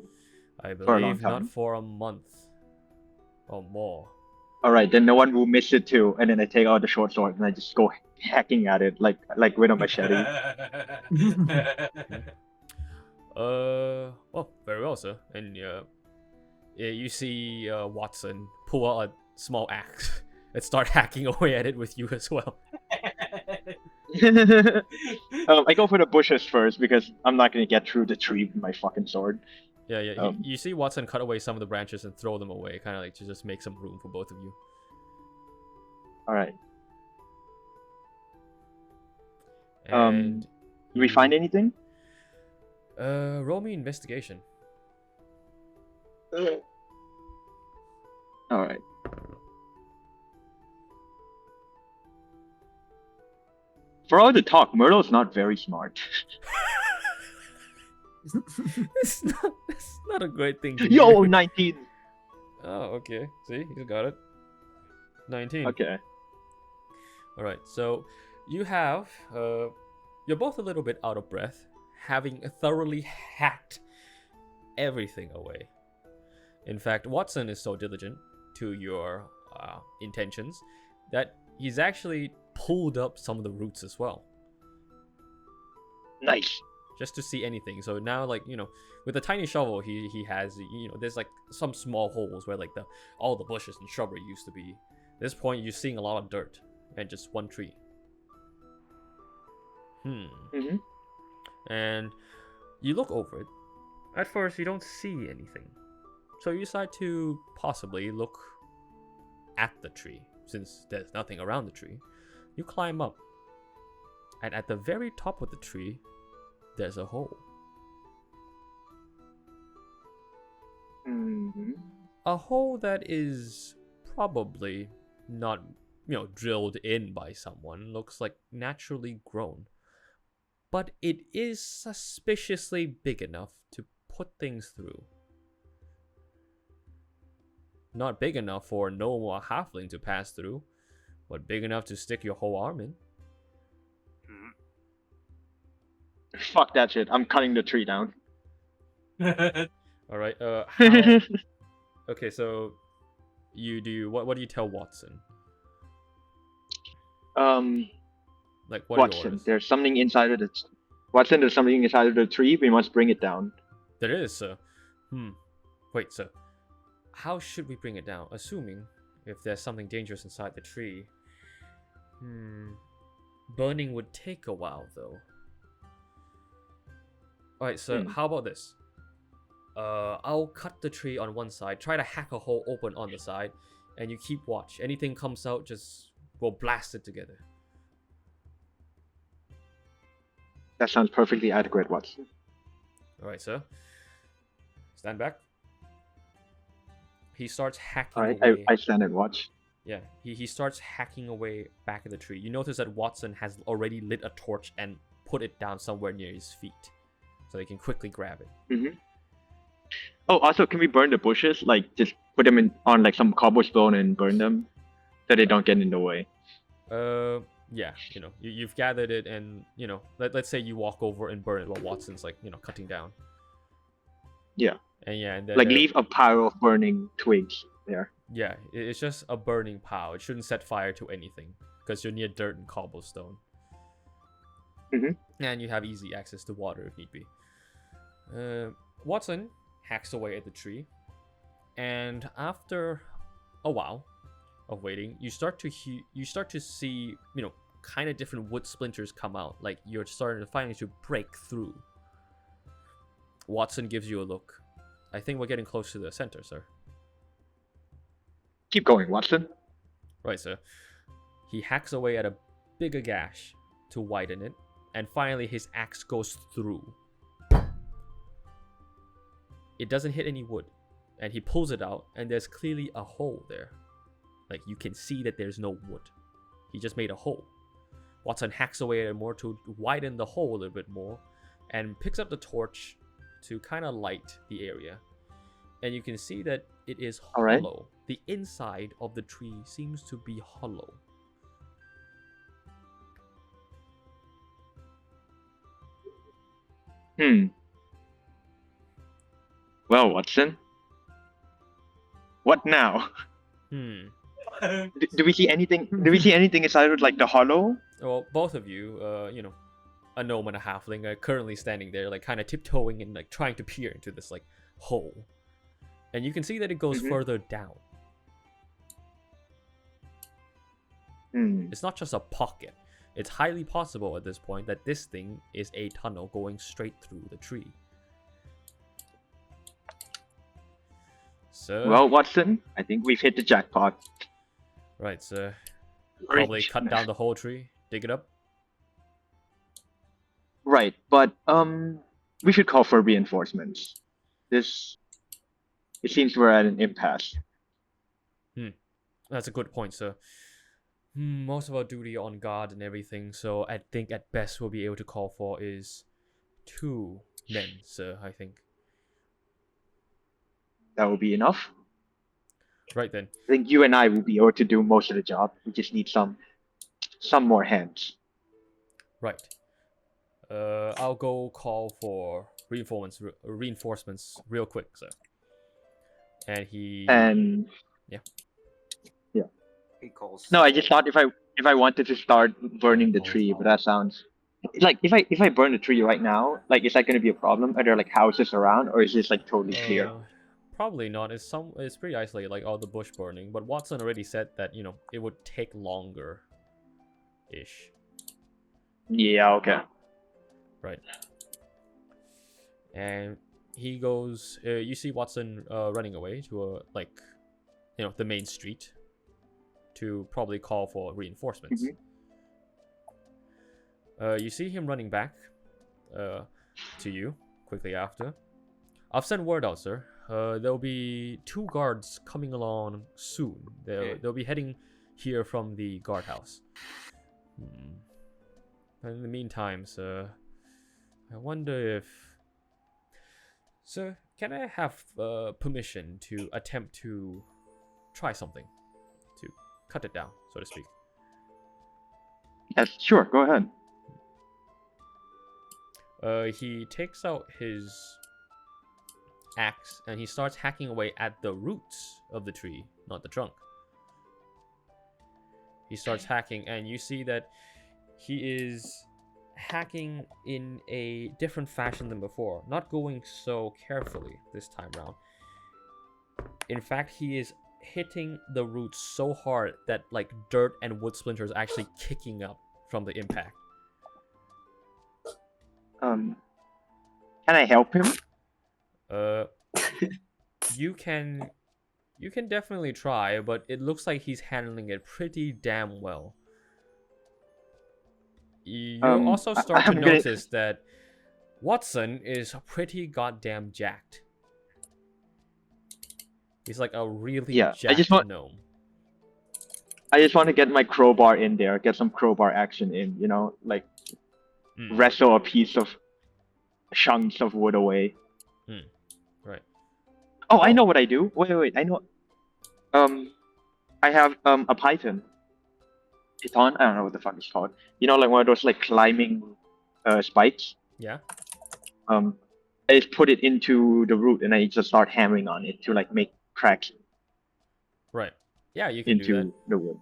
A: I believe not for a month. Or more.
G: Alright, then no one will miss it too, and then I take out the short sword and I just go hacking at it like with a machete.
A: Well, very well, sir. And you see Watson pull out a small axe and start hacking away at it with you as well.
G: I go for the bushes first because I'm not gonna get through the tree with my fucking sword.
A: Yeah. You see Watson cut away some of the branches and throw them away, kind of like to just make some room for both of you.
G: Alright.
A: And
G: do we find anything?
A: Roll me investigation.
G: Alright. For all the talk, Merlo's not very smart.
A: It's not a great thing to
G: Yo,
A: hear.
G: 19!
A: Oh, okay. See, he's got it. 19.
G: Okay.
A: Alright, so you have, you're both a little bit out of breath, having thoroughly hacked everything away. In fact, Watson is so diligent to your intentions that he's actually pulled up some of the roots as well.
G: Nice.
A: Just to see anything. So now, like, you know, with a tiny shovel he has, you know, there's like some small holes where like all the bushes and shrubbery used to be. At this point you're seeing a lot of dirt and just one tree. And you look over it. At first you don't see anything. So you decide to possibly look at the tree, since there's nothing around the tree. You climb up. And at the very top of the tree, there's a hole. A hole that is probably not, you know, drilled in by someone. Looks like naturally grown. But it is suspiciously big enough to put things through. Not big enough for a gnome or a halfling to pass through, but big enough to stick your whole arm in.
G: Fuck that shit. I'm cutting the tree down.
A: All right. How? Okay, so you do what? What do you tell Watson? Like, what are your
G: Watson,
A: orders?
G: there's something inside of the. Watson, there's something inside of the tree. We must bring it down.
A: There is, sir. Wait, sir. How should we bring it down? Assuming if there's something dangerous inside the tree. Burning would take a while, though. Alright, so how about this? I'll cut the tree on one side, try to hack a hole open on the side, and you keep watch. Anything comes out, just we'll blast it together.
G: That sounds perfectly adequate, Watson.
A: Alright, sir. Stand back. He starts hacking
G: Alright,
A: away.
G: I stand and watch.
A: Yeah, he starts hacking away back at the tree. You notice that Watson has already lit a torch and put it down somewhere near his feet, so they can quickly grab it.
G: Oh, also, can we burn the bushes? Like, just put them on like some cobblestone and burn them, so they don't get in the way.
A: Yeah, you've gathered it, and let's say you walk over and burn it while Watson's like cutting down.
G: Yeah.
A: And then
G: like leave a pile of burning twigs there.
A: Yeah, it's just a burning pile. It shouldn't set fire to anything because you're near dirt and cobblestone. And you have easy access to water if need be. Watson hacks away at the tree, and after a while of waiting, you start to see kind of different wood splinters come out. Like you're starting to finally to break through. Watson gives you a look. I think we're getting close to the center, sir.
G: Keep going, Watson.
A: Right, sir. He hacks away at a bigger gash to widen it, and finally his axe goes through. It doesn't hit any wood, and he pulls it out, and there's clearly a hole there. Like, you can see that there's no wood. He just made a hole. Watson hacks away at it more to widen the hole a little bit more, and picks up the torch to kind of light the area. And you can see that it is hollow.
G: Right.
A: The inside of the tree seems to be hollow.
G: Well, Watson. What now? Do we see anything? Do we see anything inside of like the hollow?
A: Well, both of you, a gnome and a halfling are currently standing there, like kind of tiptoeing and like trying to peer into this like hole. And you can see that it goes further down. It's not just a pocket. It's highly possible at this point that this thing is a tunnel going straight through the tree. So,
G: Well, Watson, I think we've hit the jackpot.
A: right, so probably cut down the whole tree, dig it up.
G: Right, but we should call for reinforcements. It seems we're at an impasse.
A: That's a good point, sir. Most of our duty are on guard and everything, so I think at best we'll be able to call for is 2 men, sir, I think.
G: That will be enough.
A: Right then.
G: I think you and I will be able to do most of the job. We just need some more hands.
A: Right. I'll go call for reinforcements real quick, sir. And he... Yeah.
C: He calls.
G: No, I just thought if I wanted to start burning the tree, but that sounds like if I burn the tree right now, like is that going to be a problem? Are there like houses around, or is this like totally clear?
A: Probably not. It's pretty isolated, like all the bush burning. But Watson already said that it would take longer, ish.
G: Yeah. Okay.
A: Right. And he goes. You see Watson running away to the main street, to probably call for reinforcements. You see him running back to you quickly after. I've sent word out, sir. There'll be 2 guards coming along soon. They'll be heading here from the guardhouse. In the meantime, sir, I wonder if... Sir, can I have permission to attempt to try something to cut it down, so to speak.
G: Yes, sure. Go ahead.
A: He takes out his axe and he starts hacking away at the roots of the tree, not the trunk. He starts hacking, and you see that he is hacking in a different fashion than before, not going so carefully this time round. In fact, he is hitting the roots so hard that like dirt and wood splinters are actually kicking up from the impact.
G: Can I help him?
A: You can definitely try, but it looks like he's handling it pretty damn well. You also start to notice that Watson is pretty goddamn jacked. He's like a really jacked gnome.
G: I just want to get my crowbar in there, get some crowbar action in, you know, like wrestle a piece of chunks of wood away.
A: Right.
G: Oh, I know what I do. Wait, I know. I have a python. Python? I don't know what the fuck it's called. You know, like one of those like climbing spikes.
A: Yeah.
G: I just put it into the root and I just start hammering on it to like make cracks.
A: Right. Yeah, you can do that.
G: Into the wood.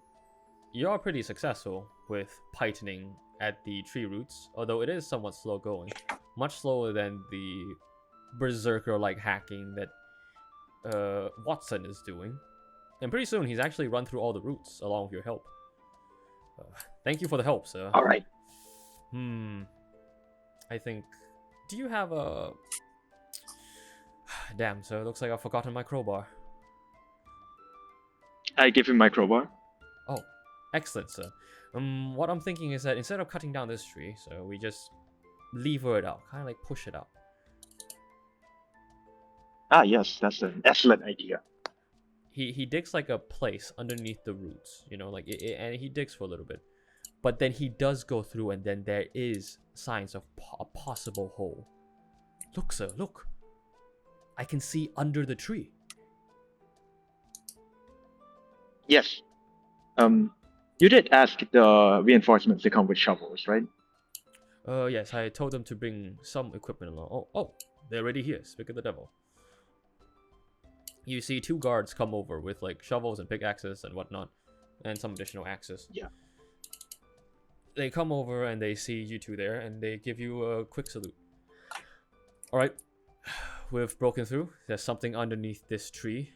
A: You are pretty successful with pythoning at the tree roots, although it is somewhat slow going. Much slower than the berserker-like hacking that Watson is doing. And pretty soon he's actually run through all the roots along with your help. Thank you for the help, sir.
G: Alright.
A: I think... Do you have a... Damn, sir. Looks like I've forgotten my crowbar.
G: I give him my crowbar.
A: Oh, excellent, sir. What I'm thinking is that instead of cutting down this tree, so we just lever it out, kind of like push it out.
G: Ah, yes, that's an excellent idea.
A: He digs like a place underneath the roots, you know, like and he digs for a little bit, but then he does go through, and then there is signs of a possible hole. Look, sir, look. I can see under the tree.
G: Yes. You did ask the reinforcements to come with shovels, right?
A: Yes, I told them to bring some equipment along. Oh, they're already here. Speak of the devil. You see 2 guards come over with like shovels and pickaxes and whatnot, and some additional axes.
G: Yeah.
A: They come over and they see you 2 there, and they give you a quick salute. All right, we've broken through. There's something underneath this tree.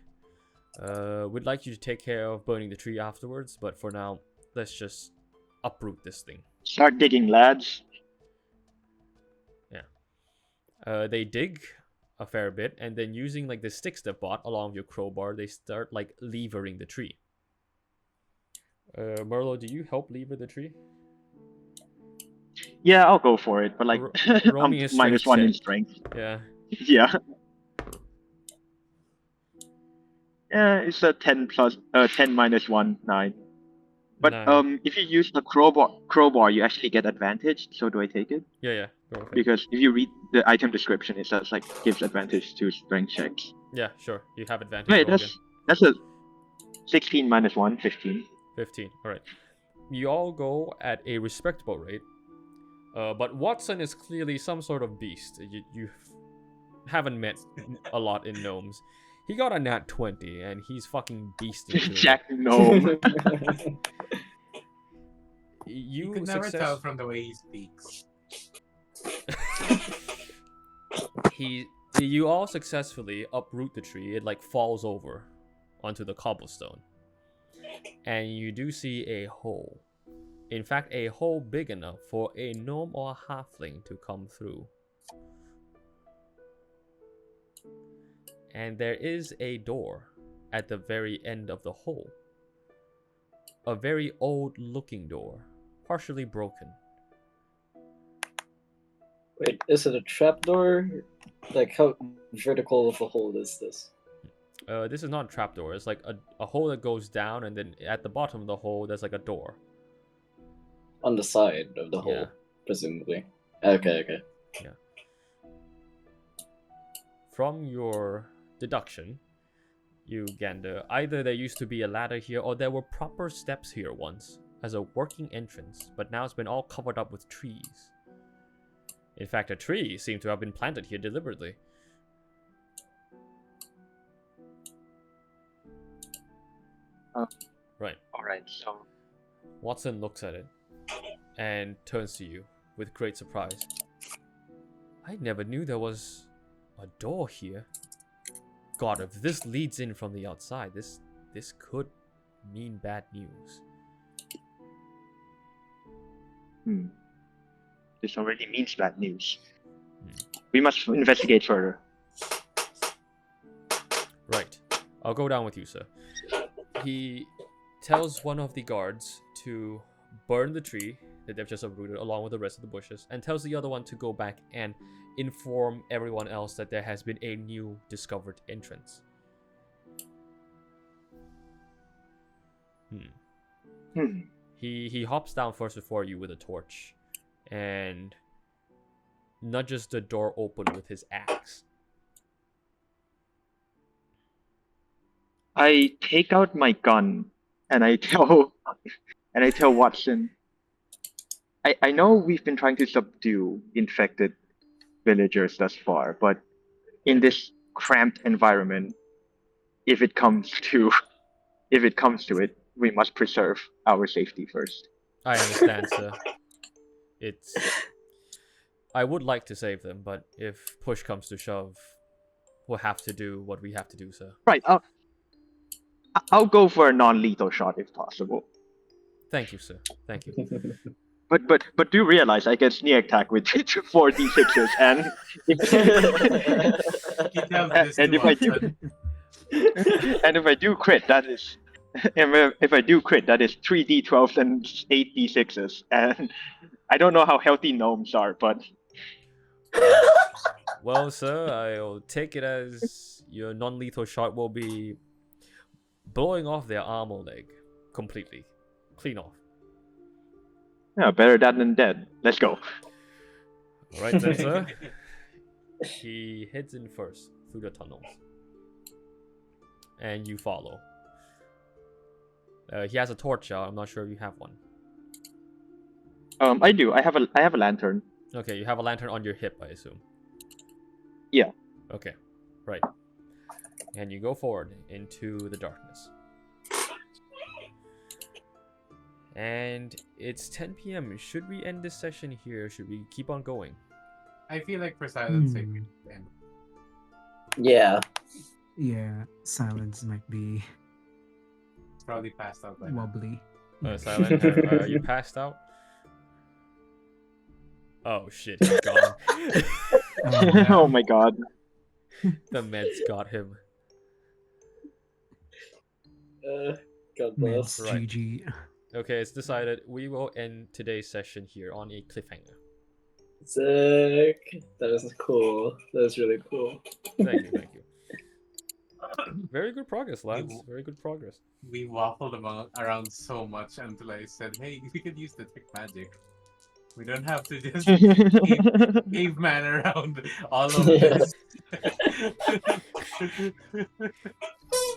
A: We'd like you to take care of burning the tree afterwards, but for now, let's just uproot this thing.
G: Start digging, lads.
A: Yeah. They dig a fair bit, and then using like the sticks they bought along with your crowbar, they start like levering the tree. Merlo, do you help lever the tree?
G: Yeah, I'll go for it, but like
A: roll me a
G: minus
A: strength
G: 1 in
A: check.
G: strength.
A: Yeah.
G: Yeah. Yeah, it's a 10 minus 1, 9. But
A: 9.
G: if you use the crowbar, you actually get advantage. So do I take it?
A: Yeah. Go with it.
G: Because if you read the item description, it says like gives advantage to strength checks.
A: Yeah, sure. You have advantage.
G: Wait,
A: roll
G: that's a 16 minus 1, 15.
A: 15. All right. You all go at a respectable rate. But Watson is clearly some sort of beast. You haven't met a lot in gnomes. He got a nat 20, and he's fucking beasting.
G: Jack gnome.
B: You could never tell from the way he speaks.
A: You all successfully uproot the tree. It like falls over onto the cobblestone, and you do see a hole. In fact, a hole big enough for a gnome or a halfling to come through. And there is a door at the very end of the hole. A very old looking door, partially broken.
D: Wait, is it a trapdoor? Like, how vertical of a hole is this?
A: This is not a trapdoor. It's like a hole that goes down, and then at the bottom of the hole, there's like a door.
D: On the side of the hole, presumably. Okay.
A: Yeah. From your deduction, You gander. Either there used to be a ladder here, or there were proper steps here once, as a working entrance, but now it's been all covered up with trees. In fact, a tree seemed to have been planted here deliberately. Right.
G: Alright, so...
A: Watson looks at it and turns to you with great surprise. I never knew there was a door here. God, if this leads in from the outside, this could mean bad news.
G: This already means bad news. We must investigate further.
A: Right. I'll go down with you, sir. He tells one of the guards to burn the tree that they've just uprooted along with the rest of the bushes, and tells the other one to go back and inform everyone else that there has been a new discovered entrance. He hops down first before you with a torch and nudges the door open with his axe.
G: I take out my gun and I tell Watson, I know we've been trying to subdue infected villagers thus far, but in this cramped environment, if it comes to it, we must preserve our safety first.
A: I understand, sir. I would like to save them, but if push comes to shove, we'll have to do what we have to do, sir.
G: Right. I'll go for a non-lethal shot if possible.
A: Thank you, sir. Thank you.
G: But do realize I get sneak attack with 4 d6s, and if I do crit, that is if I do crit, that is 3 d12s and 8 d6s, and I don't know how healthy gnomes are, but
A: well, sir, I'll take it as your non-lethal shot will be blowing off their arm or leg completely, clean off.
G: Yeah, better that than dead. Let's go.
A: All right then, sir. He heads in first through the tunnels, and you follow. He has a torch out. I'm not sure if you have one.
G: I do. I have a lantern.
A: Okay, you have a lantern on your hip, I assume.
G: Yeah.
A: Okay, right. And you go forward into the darkness. And it's 10 p.m. Should we end this session here? Should we keep on going?
B: I feel like for silence sake, we should end.
D: Yeah.
F: Yeah, silence might be
B: It's probably passed out by now.
F: wobbly.
A: Silent, are you passed out? Oh shit, he's gone.
G: Oh my god.
A: The meds got him.
D: God
F: Meds,
D: bless.
A: Right.
F: GG.
A: Okay, it's decided. We will end today's session here on a cliffhanger.
D: Sick. That was cool. That was really cool.
A: Thank you, thank you. Very good progress, lads. Very good progress.
B: We waffled around so much until I said, hey, we could use the trick magic. We don't have to just caveman around all of this.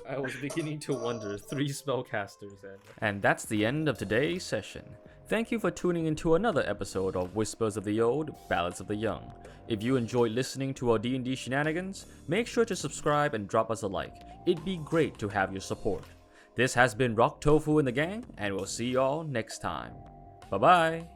A: I was beginning to wonder, 3 spellcasters and that's the end of today's session. Thank you for tuning into another episode of Whispers of the Old, Ballads of the Young. If you enjoyed listening to our D&D shenanigans, make sure to subscribe and drop us a like. It'd be great to have your support. This has been RockTofu and the gang, and we'll see y'all next time. Bye-bye!